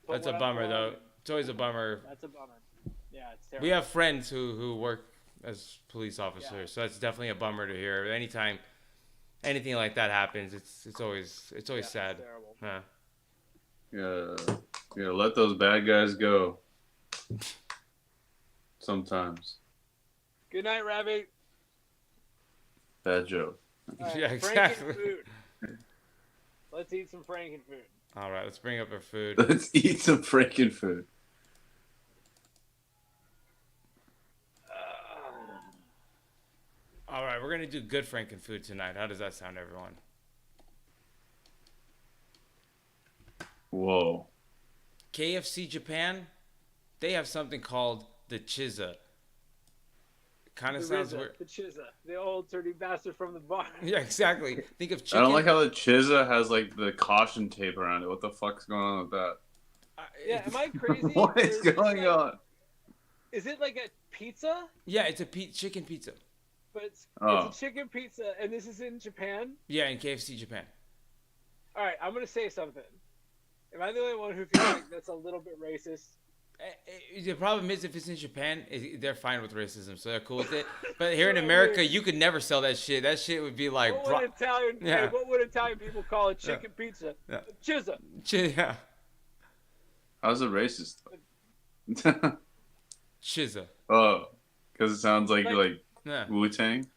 put That's a what bummer, up though. wrong. It's always a bummer. That's a bummer. Yeah, it's terrible. We have friends who work as police officers, Yeah. so it's definitely a bummer to hear. Anytime anything like that happens, it's always Yeah, sad. It's terrible. Huh. Yeah. Let those bad guys go. Sometimes. Good night, Ravi. Bad joke. All right, Yeah, exactly. Frankenfood. Let's eat some Frankenfood. All right, let's bring up our food. Let's eat some freaking food. All right, we're gonna do good Frankenfood tonight. How does that sound, everyone? Whoa. KFC Japan, they have something called the Chiza. Kind The of sounds Rizza, weird. the Chizza, the old dirty bastard from the bar. Yeah, exactly. Think of I chicken. don't like how the Chizza has like the caution tape around it. What the fuck's going on with that? Yeah, am I crazy? What Or is it going like, on? Is it like a pizza? Yeah, it's a chicken pizza. But it's Oh. a chicken pizza, and this is in Japan. Yeah, in KFC Japan. All right, I'm gonna say something. Am I the only one who feels like that's a little bit racist? The problem is if it's in Japan, they're fine with racism, so they're cool with it. But here in What I America, mean. you could never sell that shit. That shit would be like, What would Italian? Yeah. Hey, what would Italian people call a chicken pizza? Yeah. A Chizza. yeah, How's it racist? Chizza. Oh, because it sounds like Like- Yeah. Wu Tang.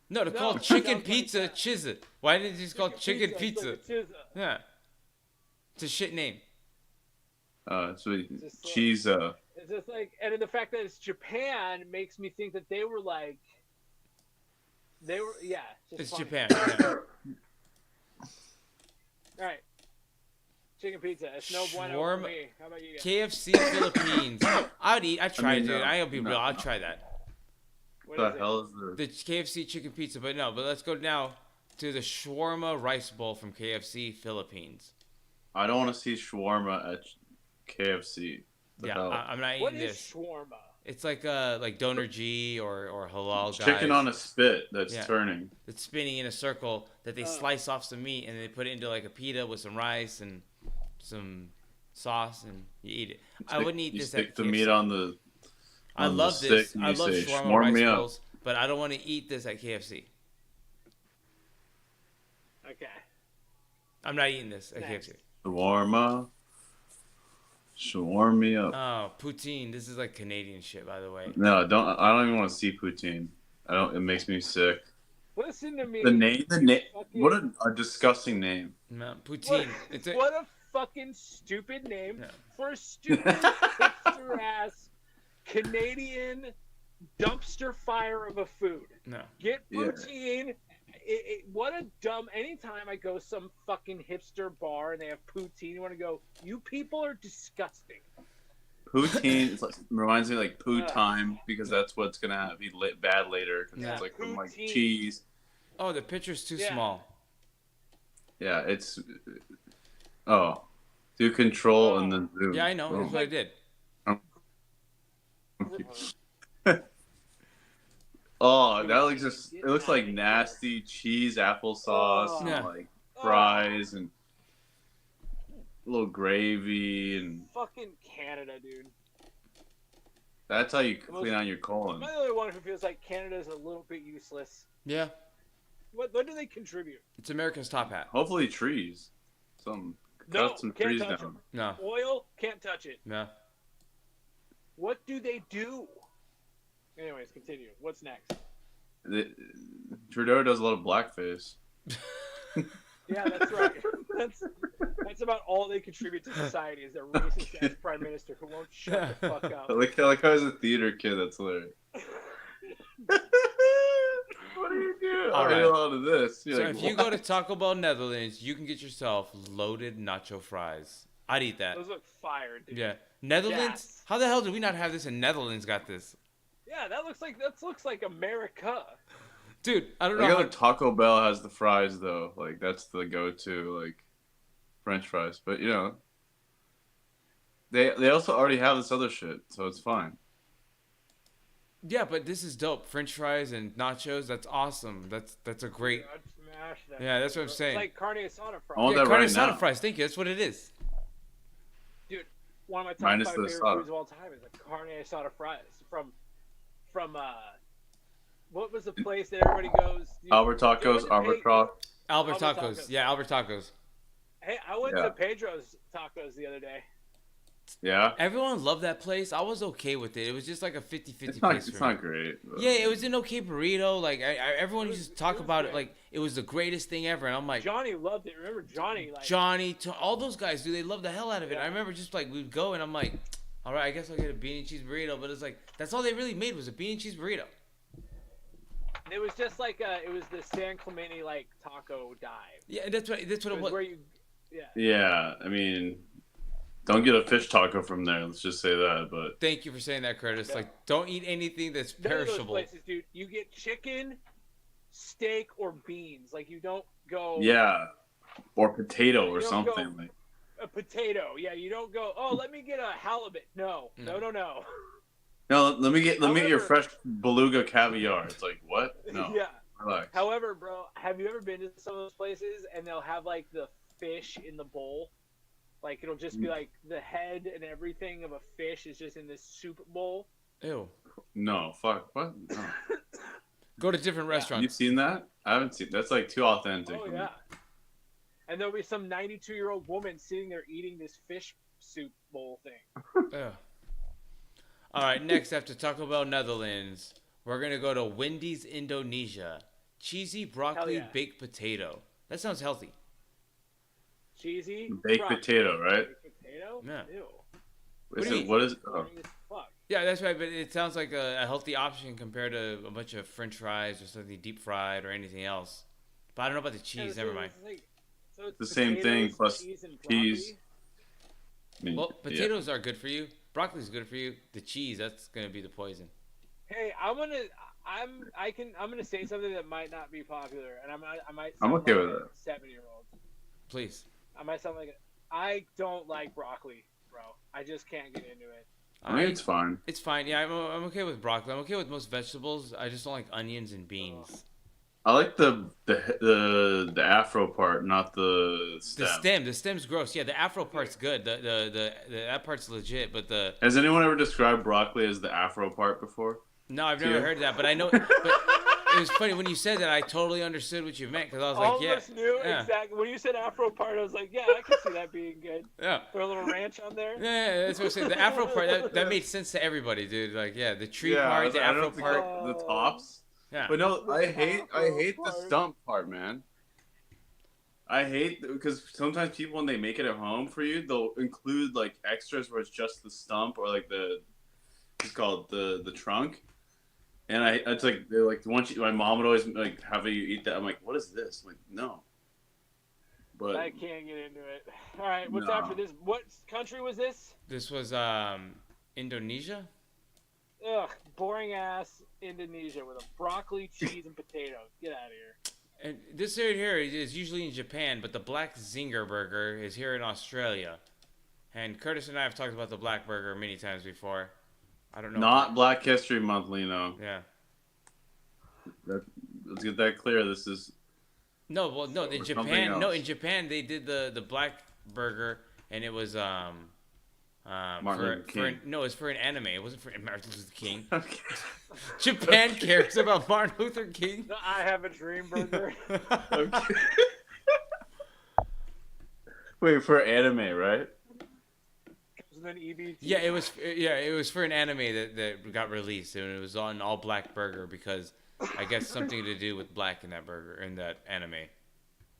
No, they're No, called it chicken sounds like pizza that. Chizza. Why did it just call chicken It's pizza? like a Chizza. Yeah, it's a shit name. So Just like- cheese. It's just like, and the fact that it's Japan makes me think that they were, yeah. Just It's funny. Japan. Yeah. All right. Chicken pizza. It's no bueno Shawarma- for me. How about you guys? KFC Philippines. I'd eat. I'd try, mean, dude. no, I'll be no, real. I'd no. try that. What The is it? hell is the? The KFC chicken pizza, but no. But let's go now to the shawarma rice bowl from KFC Philippines. I don't want to see shawarma at KFC. The Yeah, hell? I'm not What eating is this. shawarma? It's like Doner G or halal guys. Chicken on a spit that's Yeah. turning. It's spinning in a circle that they Oh. slice off some meat and they put it into like a pita with some rice and some sauce and you eat it. I wouldn't eat You this stick at the KFC. meat on the. I on the love this. stick and I you love say, shawarma "Shawarma rice me up." bowls, but I don't want to eat this at KFC. Okay. I'm not eating this at Next. KFC. Shawarma. Shawarma me up. Oh, poutine. This is like Canadian shit, by the way. No, don't. I don't even want to see poutine. I don't. It makes me sick. Listen to me. The name. The name. Fucking- What a disgusting name. No, What, poutine. It's a, what a fucking stupid name Yeah. for a stupid hipster ass Canadian dumpster fire of a food. no. Get Yeah. poutine. What a dumb. Anytime I go some fucking hipster bar and they have poutine, you want to go, you people are disgusting. Poutine it's like, reminds me like poo Ugh. time because that's what's gonna be bad later because Yeah. it's like from like Poutine. cheese. Oh, the picture's too Yeah. small. Yeah, it's. Oh, do control and then zoom. Yeah, I know. That's Oh. what I did. Oh, that looks just. It looks like nasty cheese applesauce and Yeah. like fries and a little gravy and Fucking Canada, dude. that's how you clean out your Am colon. I the only one who feels like Canada's a little bit useless? Yeah, What do they contribute? it's America's top hat. Hopefully trees. Some No, cut some can't trees touch down. 'em. No, Oil, can't touch it. no. What do they do? Anyways, continue. What's next? Trudeau does a lot of blackface. Yeah, that's right. That's about all they contribute to society is their racist ass prime minister who won't shut the fuck up. I like how he's a theater kid. That's hilarious. What do you do? All I right. read a lot of this. You're So like, if you what? go to Taco Bell Netherlands, you can get yourself loaded nacho fries. I'd eat that. Those look fire, dude. Yeah, Netherlands. Yes. How the hell do we not have this? And Netherlands got this, Yeah, that looks like America. dude. I don't I know. think Taco Bell has the fries though. Like that's the go-to like French fries. But you know, they also already have this other shit, so it's fine. Yeah, but this is dope. French fries and nachos. That's awesome. That's a great. I'd smash that. Yeah, that's what I'm saying. It's like carne asada fries. I want Yeah, that carne right asada now. fries. Thank you. That's what it is. One of my top Minus 5 the favorite asada. foods of all time is a carne asada fries from what was the place that everybody goes? Albert Tacos, You went to Albert Pe- Cross. Albert Albert Tacos. Tacos. Yeah, Albert Tacos. Hey, I went Yeah. to Pedro's Tacos the other day. Yeah, Everyone loved that place. I was okay with it. It was just like a 50-50 it's not. place It's for me. not great. but- Yeah, it was an okay burrito. Like everyone It was- used to talk it was about it great. like it was the greatest thing ever, and I'm like, Johnny loved it. Remember Johnny? Like Johnny, all those guys, dude, they love the hell out of it. Yeah. I remember just like we'd go, and I'm like, all right, I guess I'll get a bean and cheese burrito. But it's like that's all they really made was a bean and cheese burrito. it was just like it was the San Clemente like taco dive. Yeah, and that's what It it was was. where you, yeah. Yeah, I mean, Don't get a fish taco from there. Let's just say that. But Thank you for saying that, Curtis. Yeah. Like, don't eat anything that's None of those perishable. places, dude. You get chicken, steak, or beans. Like you don't go yeah, or potato or You don't go- something like. a potato. Yeah, you don't go. Oh, let me get a halibut. No. No, let me get your However- fresh beluga caviar. It's like what? No, Yeah. relax. However, bro, have you ever been to some of those places and they'll have like the fish in the bowl? Like it'll just be like the head and everything of a fish is just in this soup bowl. Ew. No, fuck. What? No. Go to different You've restaurants. seen that? I haven't seen. That's like too authentic. Oh yeah. And there'll be some 92-year-old woman sitting there eating this fish soup bowl thing. Ugh. All right, next after Taco Bell Netherlands, we're gonna go to Wendy's Indonesia. Cheesy broccoli yeah. baked potato. That sounds healthy. Cheesy Baked broccoli. potato, right? Baked potato? Yeah. Ew. Is do you it, mean? what is? Oh. Boring as fuck. Yeah, that's right, but it sounds like a healthy option compared to a bunch of French fries or something deep fried or anything else. But I don't know about the cheese. Yeah, Never so mind. it's like- so it's The same thing potatoes, plus cheese. And cheese. broccoli? I mean, Well, yeah. potatoes are good for you. Broccoli's good for you. The cheese, that's gonna be the poison. Hey, I'm gonna say something that might not be popular, and I might. I'm sound okay like with a it. 7-year-old. Please. I might sound like I don't like broccoli, bro. I just can't get into it. I mean, it's fine. It's fine. Yeah, I'm okay with broccoli. I'm okay with most vegetables. I just don't like onions and beans. I like the afro part, not the stem. The stem's gross. Yeah, the afro part's good. The that part's legit. But Has anyone ever described broccoli as the afro part before? no, I've Yeah. never heard that. But I know. But it was funny when you said that. I totally understood what you meant because I was like, All yeah, of us knew yeah. exactly when you said Afro part. I was like, yeah, I can see that being good. yeah. Throw a little ranch on there. Yeah, that's what I'm saying. The afro part that made sense to everybody, dude. Like, yeah, the tree I part, was the like, I afro don't think part. the tops. Yeah. But no, I hate the part. stump part, man. I hate because sometimes people when they make it at home for you, they'll include like extras where it's just the stump or like it's called the trunk. And it's like they're like my mom would always like have you eat that. I'm like, what is this? I'm like, no. But I can't get into it. All right, what's No. after this? What country was this? This was Indonesia. Ugh, boring ass Indonesia with a broccoli, cheese, and potatoes. Get out of here. And this right here is usually in Japan, but the Black Zinger Burger is here in Australia. And Curtis and I have talked about the Black Burger many times before. I don't know. not Black History Month, Lino. Yeah. Let's get that clear. This is No, well, no. In Or something Japan, no, else. in Japan they did the Black Burger, and it was Martin Luther King. no, it's for an anime. It wasn't for Martin Luther King. okay. Japan cares about Martin Luther King. No, I have a dream burger. Okay. Wait, for anime, right? And then EBT. Yeah, it was for an anime that got released, and it was on all black burger because I guess something to do with black in that burger in that anime,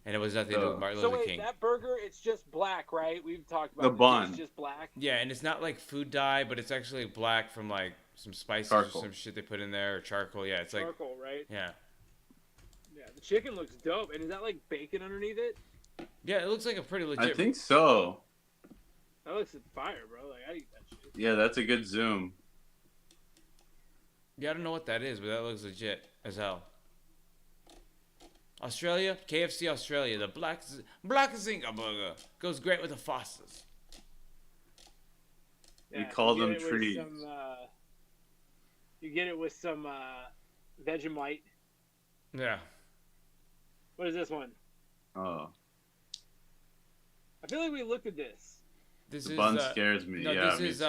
and it was nothing to do with Martin So Luther wait, King. that burger, it's just black, right? We've talked about The this, bun. It's just black. Yeah, and it's not like food dye, but it's actually black from like some spices Charcoal. or some shit they put in there or charcoal. Yeah, it's like Charcoal, right? yeah, Yeah, the chicken looks dope. And is that like bacon underneath it? yeah. It looks like a pretty legit. I think so. That looks fire, bro. Like, I eat that shit. Yeah, that's a good zoom. Yeah, I don't know what that is, but that looks legit as hell. Australia, KFC Australia, the Black Zinger Burger goes great with the Fosters. We call you them get it with trees. some, you get it with some Vegemite. Yeah. What is this one? Oh, I feel like we looked at this. This the is bun scares me. no, yeah, this me is too.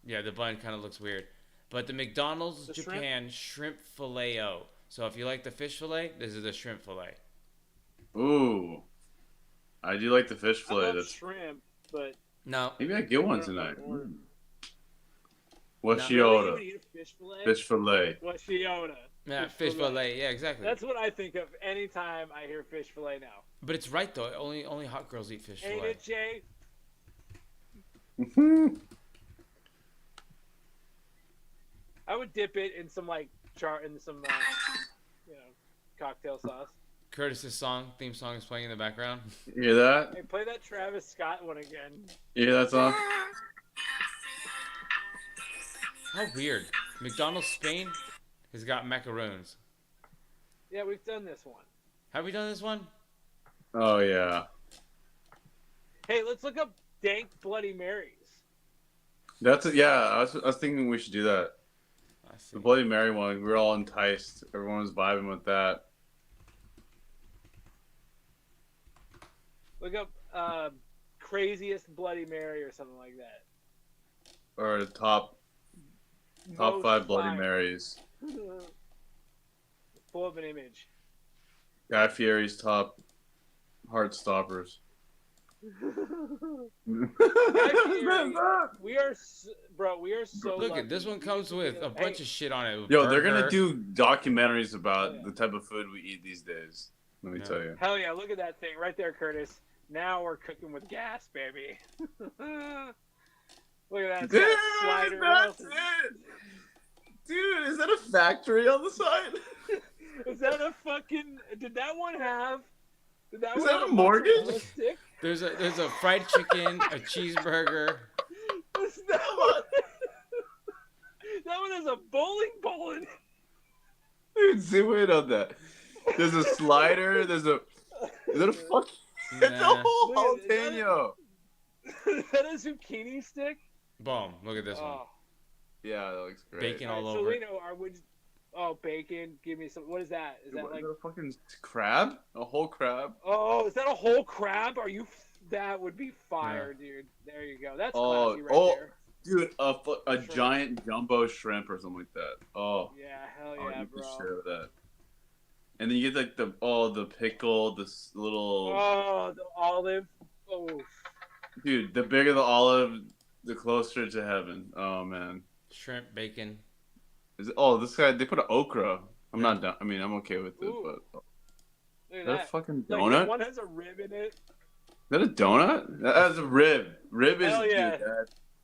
yeah, the bun kind of looks weird. But the McDonald's The Japan shrimp filet-o. So if you like the fish fillet, this is the shrimp fillet. Ooh, I do like the fish I fillet. love That's shrimp, but maybe I get one I don't know tonight. if I order. What's No. Really? Yoda? You would eat a fish fillet? Fish fillet. What's Yoda? Yeah, Fish fish fillet. fillet. Yeah, exactly. That's what I think of anytime I hear fish fillet now. But it's right though. Only hot girls eat fish Ain't fillet. it, Jay? I would dip it in some like in some you know, cocktail sauce. Curtis's theme song is playing in the background. You hear that? Hey, play that Travis Scott one again. You hear that song? How weird. McDonald's Spain has got macaroons. Yeah, we've done this one. Have we done this one? Oh yeah. Hey, let's look up dank Bloody Marys. Yeah. I was thinking we should do that. I see. The Bloody Mary one. We were all enticed. Everyone was vibing with that. Look up craziest Bloody Mary or something like that. Or the top Most 5 Bloody fire. Marys. Full of an image. Guy Fieri's top heart stoppers. We are, bro. We are so. Look lucky. at this one comes with a bunch of shit on it. Yo, they're gonna Burger. do documentaries about Yeah. the type of food we eat these days. Let me Yeah. tell you. Hell yeah! Look at that thing right there, Curtis. Now we're cooking with gas, baby. Look at that. It's got a slider. What else is- it. Dude, is that a factory on the side? Is that a fucking? Did that one have? Did that Is one that have a mortgage? mozzarella stick? There's a fried chicken, a cheeseburger. Is that one? That one has a bowling ball in it. Dude, zoom in on that. There's a slider. Is that a fucking? It's a Nah. whole Look at- is that jalapeno. Is that a zucchini stick? Boom. Look at this one. Oh. Yeah, that looks great. Bacon all Alright, over. So Lino, bacon. Give me some. What is that? Is that What, like? is that a fucking crab? A whole crab? Oh, is that a whole crab? Are you? That would be fire, dude. There you go. That's Oh, classy right there. Dude, a Shrimp. giant jumbo shrimp or something like that. Oh, Yeah, hell oh, yeah, you can bro. share that. And then you get like the pickle, this little Oh, the olive. Oh, dude. The bigger the olive, the closer to heaven. Oh man. Shrimp, bacon. This guy, they put an okra. I'm not done. I mean, I'm okay with it, Ooh. but look is at that a that. fucking Like, donut? one has a rib in it. Is that a donut? That's a rib. Rib is Hell yeah. dude,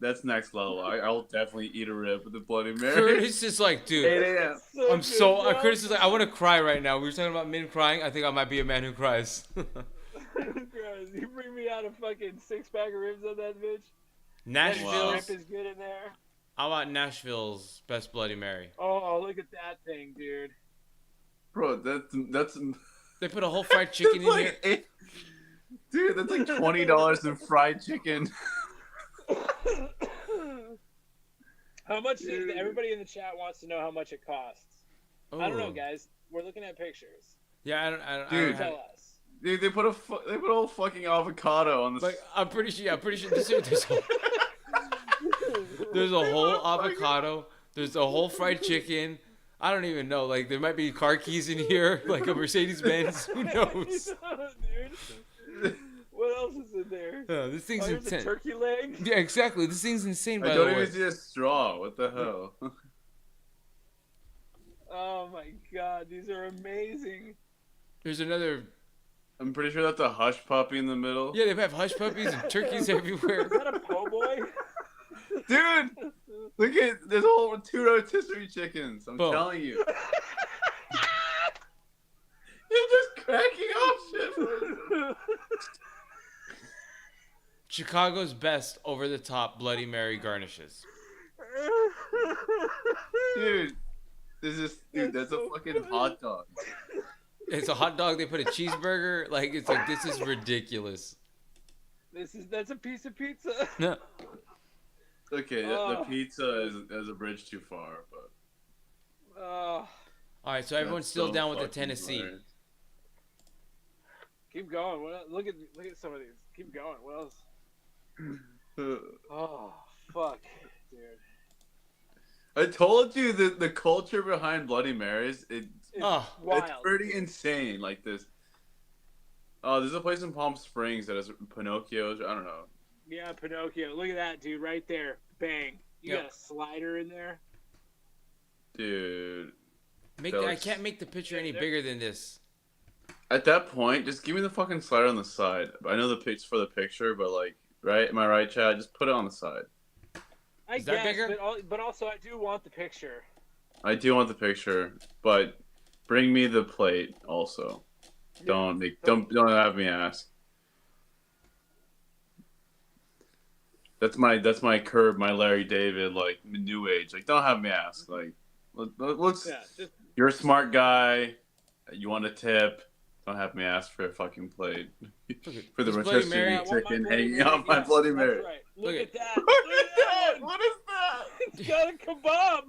that's next level. I'll definitely eat a rib with a Bloody Mary. Curtis is like, 8 dude. a.m. I'm so. good, bro. Curtis is like, I want to cry right now. We were talking about men crying. I think I might be a man who cries. Gross. You bring me out a fucking 6-pack of ribs on that bitch. That Nashville's. shrimp is good in there. How about Nashville's best Bloody Mary? Oh, look at that thing, dude. Bro, that's They put a whole fried chicken in here. Dude, that's like $20 in fried chicken. How much? Dude. Everybody in the chat wants to know how much it costs. I don't know, Ooh. guys. We're looking at pictures. Yeah, I don't Dude. have, Tell us. Dude, they put a whole fucking avocado on the. like, I'm pretty sure. Yeah, I'm pretty sure. There's a whole avocado. There's a whole fried chicken. I don't even know. Like, there might be car keys in here, like a Mercedes Benz. Who knows? Dude. What else is in there? This thing's Oh, here's a insane. turkey leg. Yeah, exactly. This thing's insane. I By don't the way, even see a straw. What the hell? Oh my god, these are amazing. there's another. I'm pretty sure that's a hush puppy in the middle. Yeah, they have hush puppies and turkeys everywhere. Is that a po' boy? Dude, look at there's a whole 2 rotisserie chickens. I'm Boom. telling you. You're just cracking off shit. Chicago's best over-the-top Bloody Mary garnishes. Dude, that's a fucking hot dog. It's a hot dog. They put a cheeseburger. Like, it's like, this is ridiculous. That's a piece of pizza. No. Okay, the Oh. pizza is a bridge too far, but Oh, All right, so everyone's that's still so down with the fucking Tennessee. hilarious. keep going. Look at some of these. Keep going. What else? Oh, fuck, dude. I told you that the culture behind Bloody Marys, It's Oh, wild. it's pretty insane. Like this. Oh, there's a place in Palm Springs that has Pinocchio's. I don't know. Yeah, Pinocchio. Look at that, dude, right there. Bang. You Yeah. got a slider in there. Dude. I Fellas. can't make the picture any bigger than this. At that point, just give me the fucking slider on the side. I know the pit's for the picture, but like, right? Am I right, Chad? Just put it on the side. I Is that guess, bigger? but also I do want the picture. I do want the picture, but bring me the plate also. Don't have me ask. That's my curb, my Larry David, like new age. Like, don't have me ask. Like, let's. Yeah, just You're a smart guy. You want a tip? Don't have me ask for a fucking plate for the This Bloody rotisserie Mary- I want my chicken Bloody hanging Mary. off my Yes, Bloody that's Mary. right. Look Look at at- that. Look at that! What is that? It's got a kebab.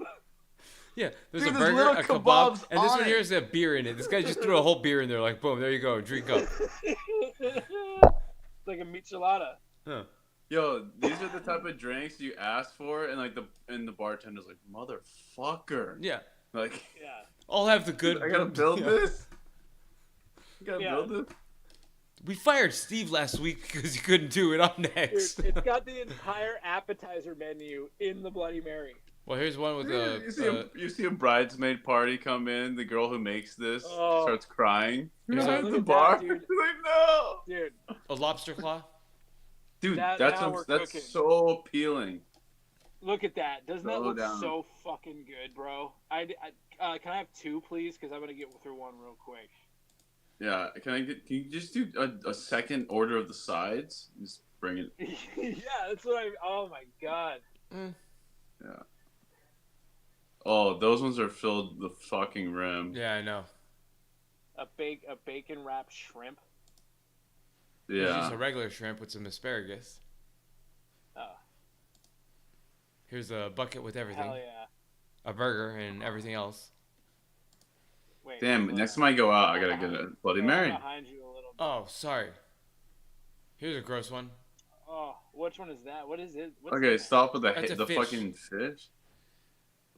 Yeah, there's Dude, a there's burger, little a kebab, kebabs and this on one here it. is a beer in it. This guy just threw a whole beer in there, like, boom, there you go, drink up. It's like a michelada. Huh. Yo, these are the type of drinks you ask for, and like the bartender's like, motherfucker. Yeah, Like, Yeah. I'll have the good. I gotta build Yeah. this. I gotta Yeah. build this. We fired Steve last week because he couldn't do it. I'm Dude, next. it's got the entire appetizer menu in the Bloody Mary. Well, here's one with Dude, you see a bridesmaid party come in. The girl who makes this Oh. starts crying. Here's At a- the Look at bar. that, dude. Like, no. Dude, a lobster claw. Dude, Now that's we're that's cooking. so appealing. look at that. Doesn't that Slow look down. so fucking good, bro? Can I have two, please? Because I'm going to get through one real quick. Yeah, can you just do a second order of the sides? Just bring it. Yeah, that's what oh my god. Oh, those ones are filled the fucking rim. Yeah, I know. A bacon wrapped shrimp. It's just Yeah. a regular shrimp with some asparagus. Oh, Here's a bucket with everything. hell yeah. A burger and everything else. Wait. Damn, hold next on. time I go out, I gotta get a Bloody Go Mary. behind you a little bit. Oh, sorry. Here's a gross one. Oh, which one is that? What is it? What's Okay, that? stop with That's a the fish. fucking fish.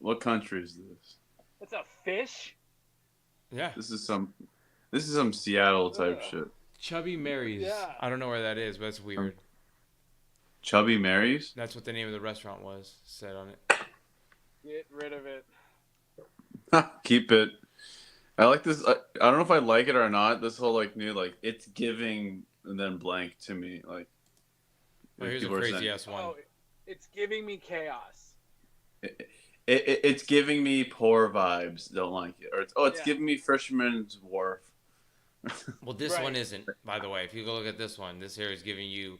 What country is this? That's a fish? Yeah. This is some Seattle type Ugh. shit. Chubby Mary's. Yeah. I don't know where that is, but it's weird. Chubby Marys? That's what the name of the restaurant was, said on it. Get rid of it. Keep it. I like this. I don't know if I like it or not. This whole like new like it's giving and then blank to me like. Oh, here's a people are crazy saying, ass one. Oh, it's giving me chaos. It's giving me poor vibes. Don't like it. Or it's Yeah. giving me Fisherman's Wharf. Well, this Right. one isn't, by the way. If you go look at this one, this here is giving you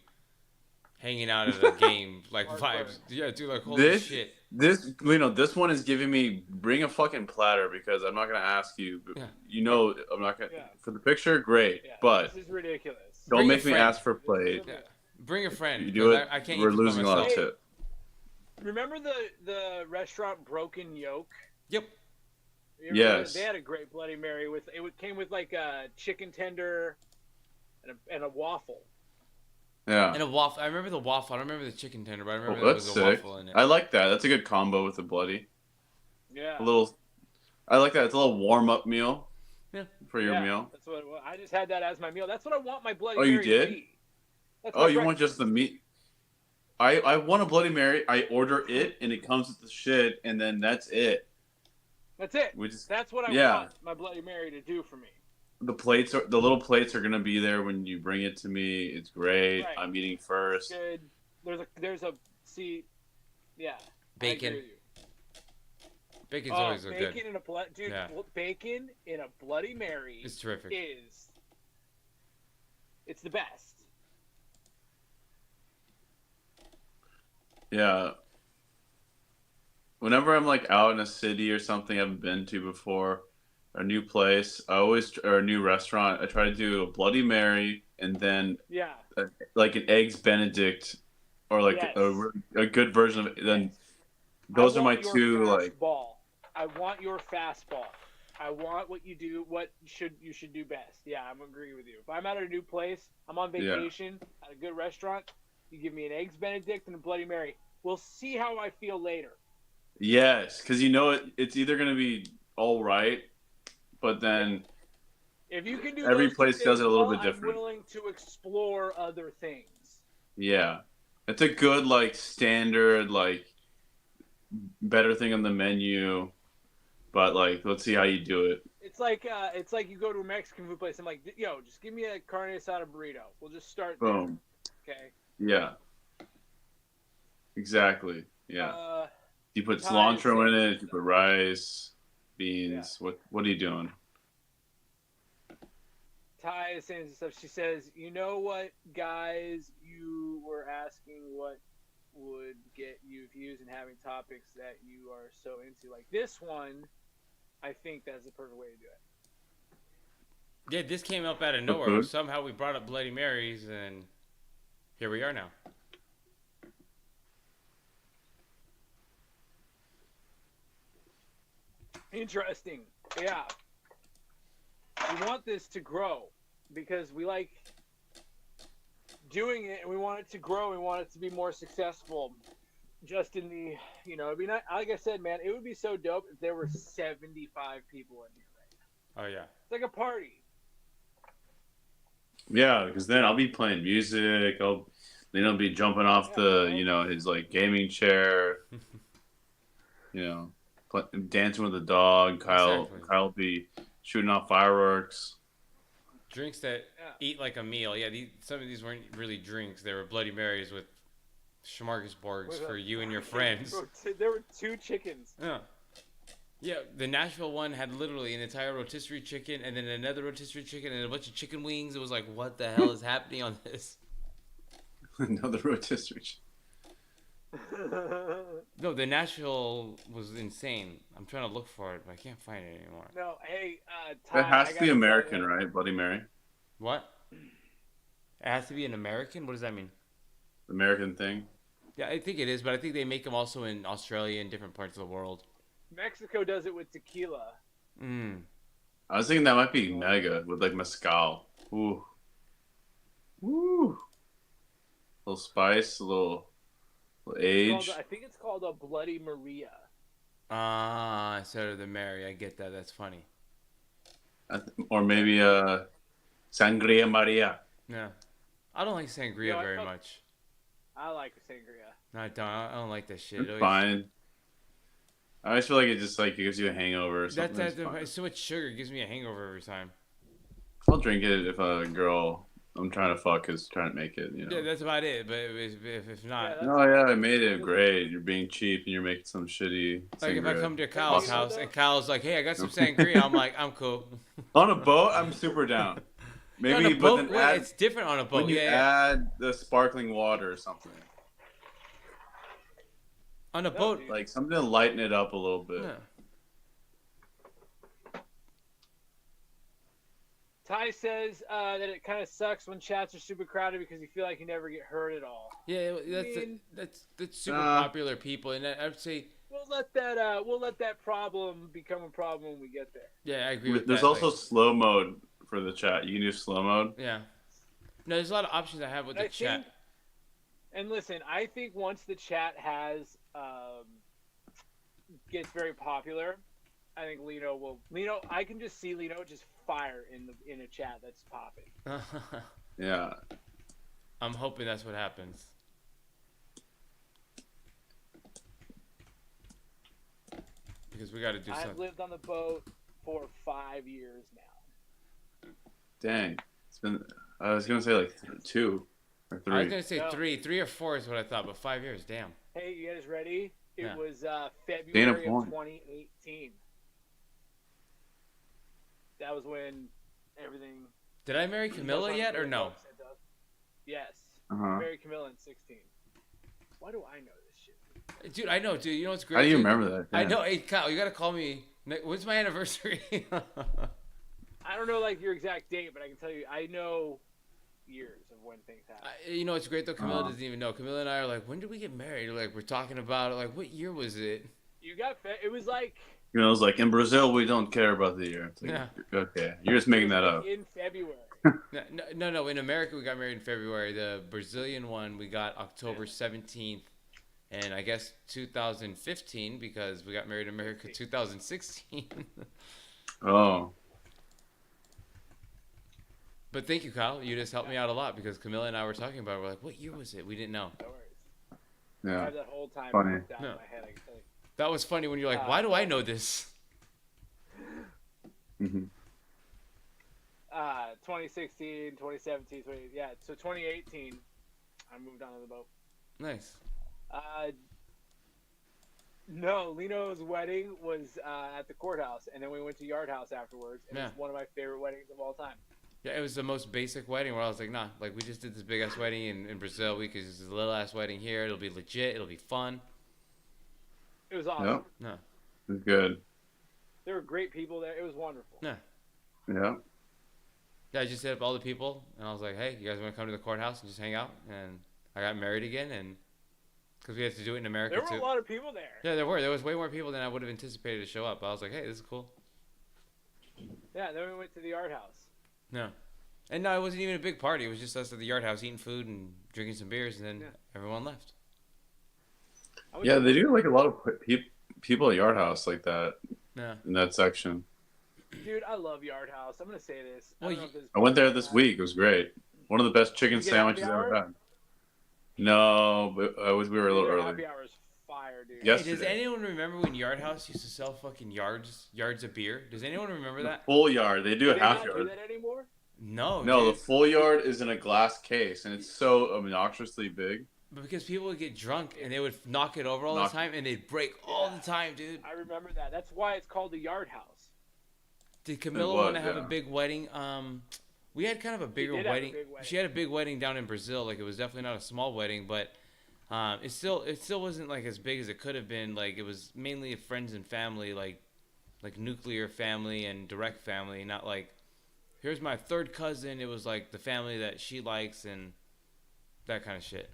hanging out at a game like Heartburn. vibes. Yeah, dude, like holy This shit. this this one is giving me bring a fucking platter because I'm not gonna ask you. But Yeah. You know I'm not gonna Yeah. for the picture. Great, Yeah, but this is ridiculous. don't Bring a make me friend. ask for plate. Yeah. Bring a friend. You do 'cause it. I can't We're eat this by losing a lot of myself. tip. Remember the restaurant Broken Yolk? Yep. You remember Yes. They had a great Bloody Mary with came with like a chicken tender and a waffle. Yeah. And a waffle. I remember the waffle. I don't remember the chicken tender, but I remember Oh, there that's was a sick. waffle in it. I like that. That's a good combo with the bloody. Yeah. A little. I like that. It's a little warm up meal. Yeah. For your Yeah, meal. That's what I just had that as my meal. That's what I want my Bloody Oh, you Mary to did? be. That's Oh, my you want breakfast. just the meat? I want a Bloody Mary. I order it and it comes with the shit, and then that's it. That's it. We just That's what I Yeah. want my Bloody Mary to do for me. the little plates are gonna be there when you bring it to me. It's great. Right. I'm eating first. Good. There's a see. Yeah. I Bacon. agree with you. Bacon's Oh, always so bacon good. in a dude. Yeah. Bacon in a Bloody Mary It's terrific. it's the best. Yeah. Whenever I'm like out in a city or something I haven't been to before, a new place, or a new restaurant, I try to do a Bloody Mary and then Yeah. like an eggs Benedict or like Yes. a good version of it. Then Yes. those I are my want your two like fastball. I want your fastball. I want what you do. What you should do best. Yeah, I'm agree with you. If I'm at a new place, I'm on Yeah. vacation at a good restaurant. You give me an eggs Benedict and a Bloody Mary. We'll see how I feel later. yes, because you know it's either gonna be all right, but then If you can do Every those two place does things it a little well, bit different. I'm willing to explore other things. yeah, it's a good like standard like better thing on the menu, but like let's see how you do it. It's like you go to a Mexican food place. I'm like, yo, just give me a carne asada burrito. We'll just start there. Boom. Okay. Yeah. Exactly. Yeah. You put Italian cilantro in sandwich. it. You put rice, beans. What are you doing? Ty is saying some stuff. She says, "You know what, guys? You were asking what would get you views and having topics that you are so into, like this one. I think that's the perfect way to do it." Yeah, this came up out of For nowhere. food? Somehow we brought up Bloody Marys, and here we are now. Interesting. Yeah. We want this to grow because we like doing it and we want it to grow. We want it to be more successful. Just in the, it'd be not, like I said, man, it would be so dope if there were 75 people in here right now. Oh yeah. It's like a party. Yeah, because then I'll be playing music. I'll be jumping off his like gaming chair. Dancing with the dog. Exactly. Kyle will be shooting off fireworks. Drinks that eat like a meal. Yeah, some of these weren't really drinks. They were Bloody Marys with smorgasbords for you and your friends. There were 2 chickens. Yeah. Yeah, the Nashville one had literally an entire rotisserie chicken and then another rotisserie chicken and a bunch of chicken wings. It was like, what the hell is happening on this? Another rotisserie. No, the Nashville was insane. I'm trying to look for it, but I can't find it anymore. No, hey, Ty, That has to be American, right? right? Bloody Mary. What? It has to be an American? What does that mean? American thing. Yeah, I think it is, but I think they make them also in Australia and different parts of the world. Mexico does it with tequila. I was thinking that might be mega with like mezcal. Ooh. Woo. A little spice, a little age. I think it's called a Bloody Maria. Instead of the Mary. I get that. That's funny. Or maybe Sangria Maria. Yeah. I don't like sangria very much. I like sangria. No, I don't. I don't like that shit. It's fine. I always feel like it just like gives you a hangover or something. It's so much sugar. It gives me a hangover every time. I'll drink it if a girl I'm trying to fuck is trying to make it. Yeah, that's about it. But if not, I made it great. You're being cheap and you're making some shitty. Like sangria. if I come to Kyle's house and Kyle's like, "Hey, I got some sangria," I'm like, "I'm cool." On a boat, I'm super down. Maybe on a but boat, then it's different on a boat. when you add the sparkling water or something. On a boat, like something to lighten it up a little bit. Yeah. Ty says that it kind of sucks when chats are super crowded because you feel like you never get heard at all. Yeah, that's super popular people, and I would say we'll let that problem become a problem when we get there. Yeah, I agree with There's that. also slow mode for the chat. You can do slow mode. Yeah. No, there's a lot of options I have with the chat. And listen, I think once the chat gets very popular, I think Lino. I can just see Lino just fire in a chat that's popping. Yeah. I'm hoping that's what happens. Because we got to do something. I've lived on the boat for 5 years now. Dang. It's been. I was gonna say like 2 or 3. I was gonna say 3. 3 or 4 is what I thought, but 5 years, damn. Hey, you guys ready? It Yeah. was February Dana of 2018. That was when everything. Did I marry Camilla yet or no? Yes. Uh-huh. Married Camilla in 16. Why do I know this shit? Dude, I know, dude. You know what's great? How do you dude? remember that? I Yeah. know. Hey, Kyle, you gotta call me. When's my anniversary? I don't know like your exact date, but I can tell you I know years of when things happen. You know what's great though? Camilla doesn't even know. Camilla and I are like, when did we get married? Like we're talking about it. Like what year was it? You got it was like. You know, it's like in Brazil we don't care about the year. It's like, Yeah. Okay, you're just making that up. In February. No. In America, we got married in February. The Brazilian one, we got October 17th. And I guess 2015, because we got married in America 2016. Oh. But thank you, Kyle. You just helped me out a lot because Camilla and I were talking about it. We're like, what year was it? We didn't know. No worries. Yeah. I have that whole time Funny. worked out in No. my head. I can tell you. That was funny when you're like, why do I know this? Mm-hmm. 2016, 2017, so 2018, I moved on to the boat. Nice. No, Lino's wedding was at the courthouse, and then we went to Yard House afterwards, and it's one of my favorite weddings of all time. Yeah, it was the most basic wedding where I was like, nah, like we just did this big ass wedding in Brazil. We could just do a little ass wedding here. It'll be legit. It'll be fun. It was awesome. Yep. No. It's good. There were great people there. It was wonderful. Yeah. Yeah. Yeah, I just hit up all the people and I was like, hey, you guys want to come to the courthouse and just hang out? And I got married again, and because we had to do it in America There were too. a lot of people there. Yeah, there were. There was way more people than I would have anticipated to show up. I was like, hey, this is cool. Yeah, then we went to the art house. No. And no, it wasn't even a big party. It was just us at the yard house eating food and drinking some beers, and then everyone left. Yeah, they do like a lot of people at Yard House like that Yeah. in that section. Dude, I love Yard House. I'm gonna say this. Well, I went there this week. It was great. One of the best chicken Did you get sandwiches happy I've ever hour? had. No, but we were a little Their early. happy hour's fire, dude. Yes. Hey, does Yesterday. anyone remember when Yard House used to sell fucking yards of beer? Does anyone remember that? Full yard. They do Do a they half not do yard. that anymore? No. No, the dude. full yard is in a glass case, and it's so obnoxiously big. But because people would get drunk and they would knock it over all Knock- the time, and they'd break all the time, dude. I remember that. That's why it's called the Yard House. Did Camilla was, want to have a yeah. big wedding? We had kind of a bigger did have a wedding. big wedding. She had a big wedding down in Brazil. Like, it was definitely not a small wedding, but it still wasn't like as big as it could have been. Like, it was mainly friends and family, like nuclear family and direct family, not like here's my third cousin. It was like the family that she likes and that kind of shit.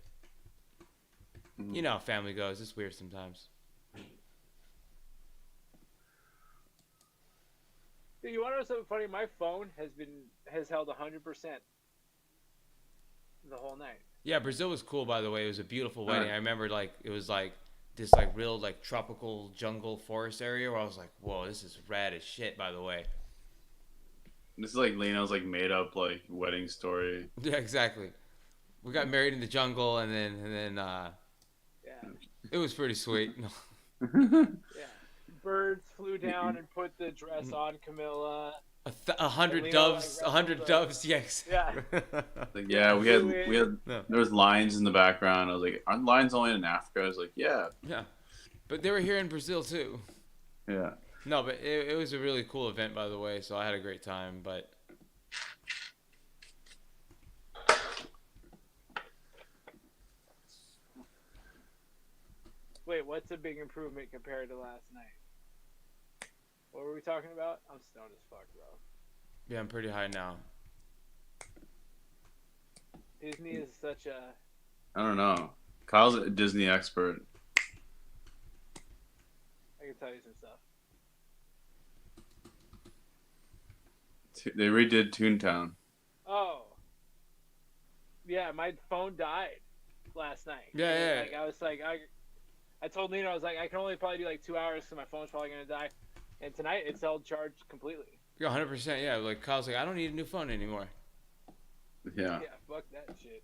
Mhm. You know how family goes. It's weird sometimes. Dude, you want to know something funny? My phone has held 100% the whole night. Yeah, Brazil was cool, by the way. It was a beautiful wedding. Alright. I remember like it was like this like real like tropical jungle forest area where I was like, whoa, this is rad as shit, by the way. This is like Leno's like made up like wedding story. Yeah, exactly. We got married in the jungle, and then Yeah. it was pretty sweet. Yeah. Birds flew down and put the dress on Camilla. 100 Lena, doves, like, 100 wrestled doves, yes. Yeah. Like, yeah, we had Yeah. there was lions in the background. I was like, aren't lions only in Africa? I was like, yeah, Yeah, but they were here in Brazil too. yeah. No, but it was a really cool event, by the way. So I had a great time, but. Wait, what's a big improvement compared to last night? What were we talking about? I'm stoned as fuck, bro. Yeah, I'm pretty high now. Disney is such a. I don't know. Kyle's a Disney expert. I can tell you some stuff. They redid Toontown. Oh. Yeah, my phone died last night. Yeah, yeah. Like I was like, I told Lena, I was like, I can only probably do like 2 hours because my phone's probably gonna die. And tonight it's held charged completely. Yeah, 100%. Yeah, like Kyle's like, I don't need a new phone anymore. Yeah. Yeah, fuck that shit.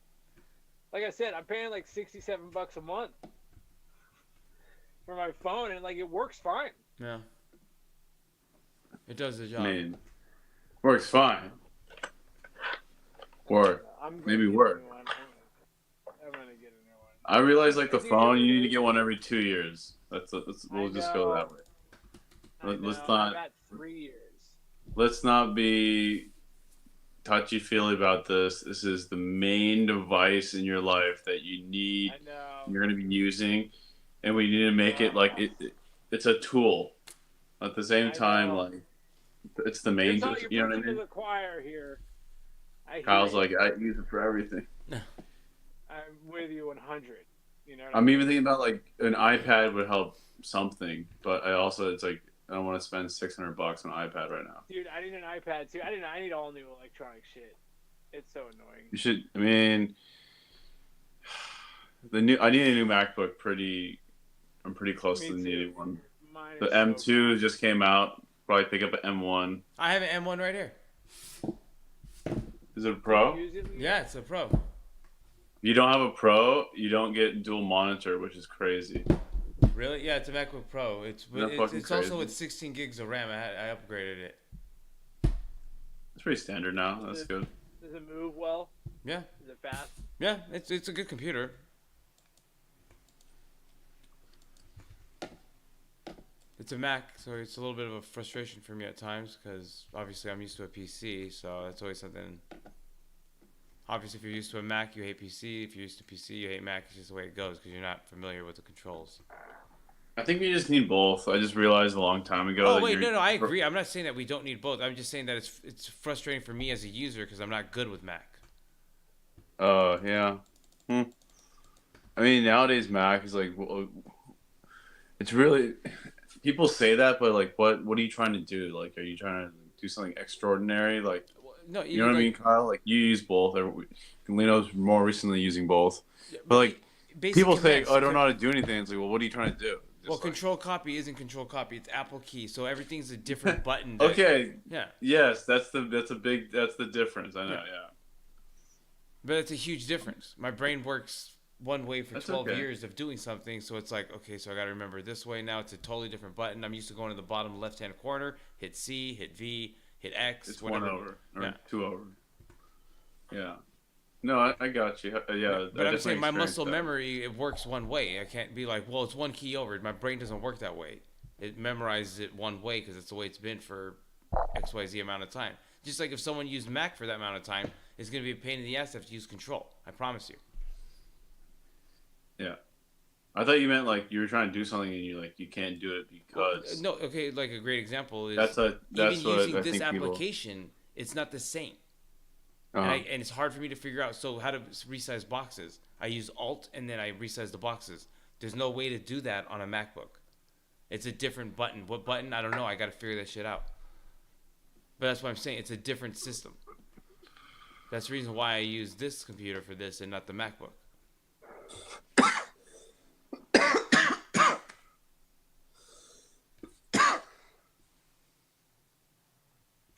Like I said, I'm paying like $67 a month for my phone, and like it works fine. Yeah. It does the job. I mean, works fine. Or I'm gonna maybe get a work. new one. I'm gonna get a new one. I realize like the I do phone, get you need it. to get one every 2 years. We'll just go that way. Let's I not- got 3 years. Let's not be touchy feely about this. This is the main device in your life that you need. I know. You're going to be using, and we need to make it like it's a tool. At the same I time, know. like it's the main. You're You know what I preaching to mean? the choir here. I hear Kyle's you. like, I use it for everything. I'm with you 100. You know what I'm even thinking about like an iPad would help something, but I also it's like I don't want to spend $600 on an iPad right now. Dude, I need an iPad too. I need all new electronic shit. It's so annoying. You should. I mean, I need a new MacBook. I'm pretty close Me to the too. needed one. Mine The is M2 just came out. Probably pick up an M1. I have an M1 right here. Is it a Pro? Use it, Lena? Yeah, it's a Pro. You don't have a Pro, you don't get dual monitor, which is crazy. Really? Yeah, it's a MacBook Pro. It's Isn't that fucking it's also crazy? with 16 gigs of RAM. I upgraded it. It's pretty standard now. That's good. Does it move well? Yeah. Is it fast? Yeah, it's a good computer. It's a Mac, so it's a little bit of a frustration for me at times because obviously I'm used to a PC, so that's always something. Obviously, if you're used to a Mac, you hate PC. If you're used to PC, you hate Mac. It's just the way it goes because you're not familiar with the controls. I think we just need both. I just realized a long time ago. Oh that wait, you're- no, I agree. I'm not saying that we don't need both. I'm just saying that it's frustrating for me as a user because I'm not good with Mac. Oh yeah. I mean, nowadays Mac is like, it's really. People say that, but like, what are you trying to do? Like, are you trying to do something extraordinary? Like, No, you know what I mean, Kyle? Like, you use both. Lino's more recently using both. But like, basic people say, commands. "Oh, I don't know how to do anything." It's like, well, what are you trying to do? Just Well, like- control copy isn't control copy. It's Apple key, so everything's a different button. that- Okay. Yeah, Yes, that's the difference. I know. Yeah. but it's a huge difference. My brain works one way for That's 12 okay. years of doing something, so it's like, okay, so I got to remember this way now. It's a totally different button. I'm used to going to the bottom left-hand corner, hit C, hit V, hit X. It's whatever. 1 over or Yeah. 2 over. Yeah. No, I got you. Yeah. But I I'm saying my definitely muscle experienced that. memory, it works one way. I can't be like, well, it's one key over. My brain doesn't work that way. It memorizes it one way because it's the way it's been for XYZ amount of time. Just like if someone used Mac for that amount of time, it's going to be a pain in the ass to have to use control. I promise you. Yeah. I thought you meant like you were trying to do something and you can't do it because No, okay, like a great example is that's even what using I this think people. application, it's not the same. Uh-huh. And it's hard for me to figure out. So how to resize boxes? I use Alt and then I resize the boxes. There's no way to do that on a MacBook. It's a different button. What button? I don't know. I got to figure that shit out. But that's what I'm saying. It's a different system. That's the reason why I use this computer for this and not the MacBook.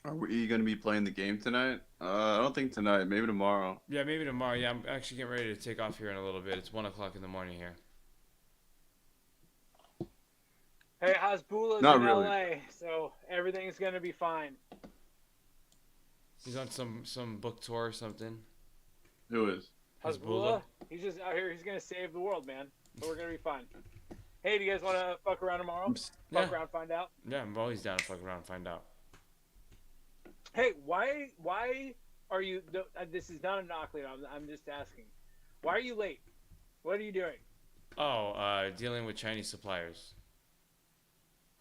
Are you going to be playing the game tonight? I don't think tonight. Maybe tomorrow. Yeah, maybe tomorrow. Yeah, I'm actually getting ready to take off here in a little bit. It's 1 o'clock in the morning here. Hey, Hasbulla's Not in really. LA, so everything's gonna be fine. He's on some book tour or something. Who is? Hasbulla? He's just out here. He's gonna save the world, man. So we're gonna be fine. Hey, do you guys want to fuck around tomorrow? Yeah. Fuck around, find out. Yeah, I'm always down to fuck around and find out. Hey, why are you? This is not a knock, Leo. I'm just asking. Why are you late? What are you doing? Oh, dealing with Chinese suppliers.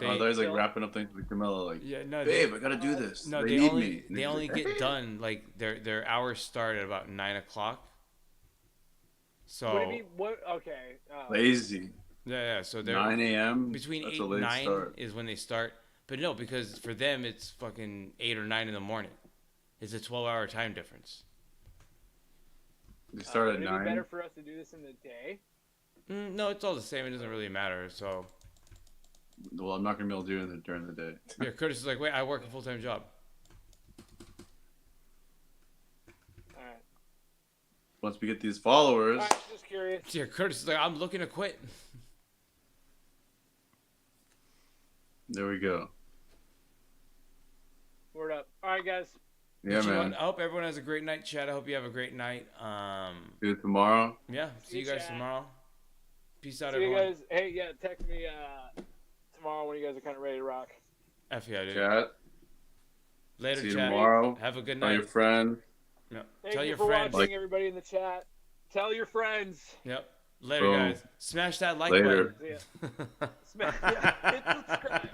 Oh, there's like wrapping up things with Camilla. Like, Yeah, no, babe, I gotta do this. No, they they need only me. And they he's only like, get done like their hours start at about 9 o'clock. So What do you mean? What? Okay. lazy. yeah, so they're 9 a.m. between That's 8 a and late 9 start. is when they start. But no, because for them it's fucking 8 or 9 in the morning. It's a 12-hour time difference. They start at would it be 9. better for us to do this in the day? No, it's all the same. It doesn't really matter. So Well, I'm not gonna be able to do it during the day. yeah, Curtis is like, wait, I work a full-time job. All right. Once we get these followers, All right. Just curious. Yeah, Curtis is like, I'm looking to quit. there we go. Word up. All right, guys. Yeah, But you know man. what? I hope everyone has a great night, Chad. I hope you have a great night. Do it tomorrow. Yeah, see you guys Chad. tomorrow. Peace out, See you everyone. guys. Hey, yeah. Text me tomorrow when you guys are kind of ready to rock. F yeah, dude. Chat. Later, See you Chad. tomorrow. Have a good Tell night. your friend. Yeah. Thank Tell you your for friends. watching, everybody in the chat. Tell your friends. Yep. Later, Boom. guys. Smash that like Later. button. See ya. Hit subscribe.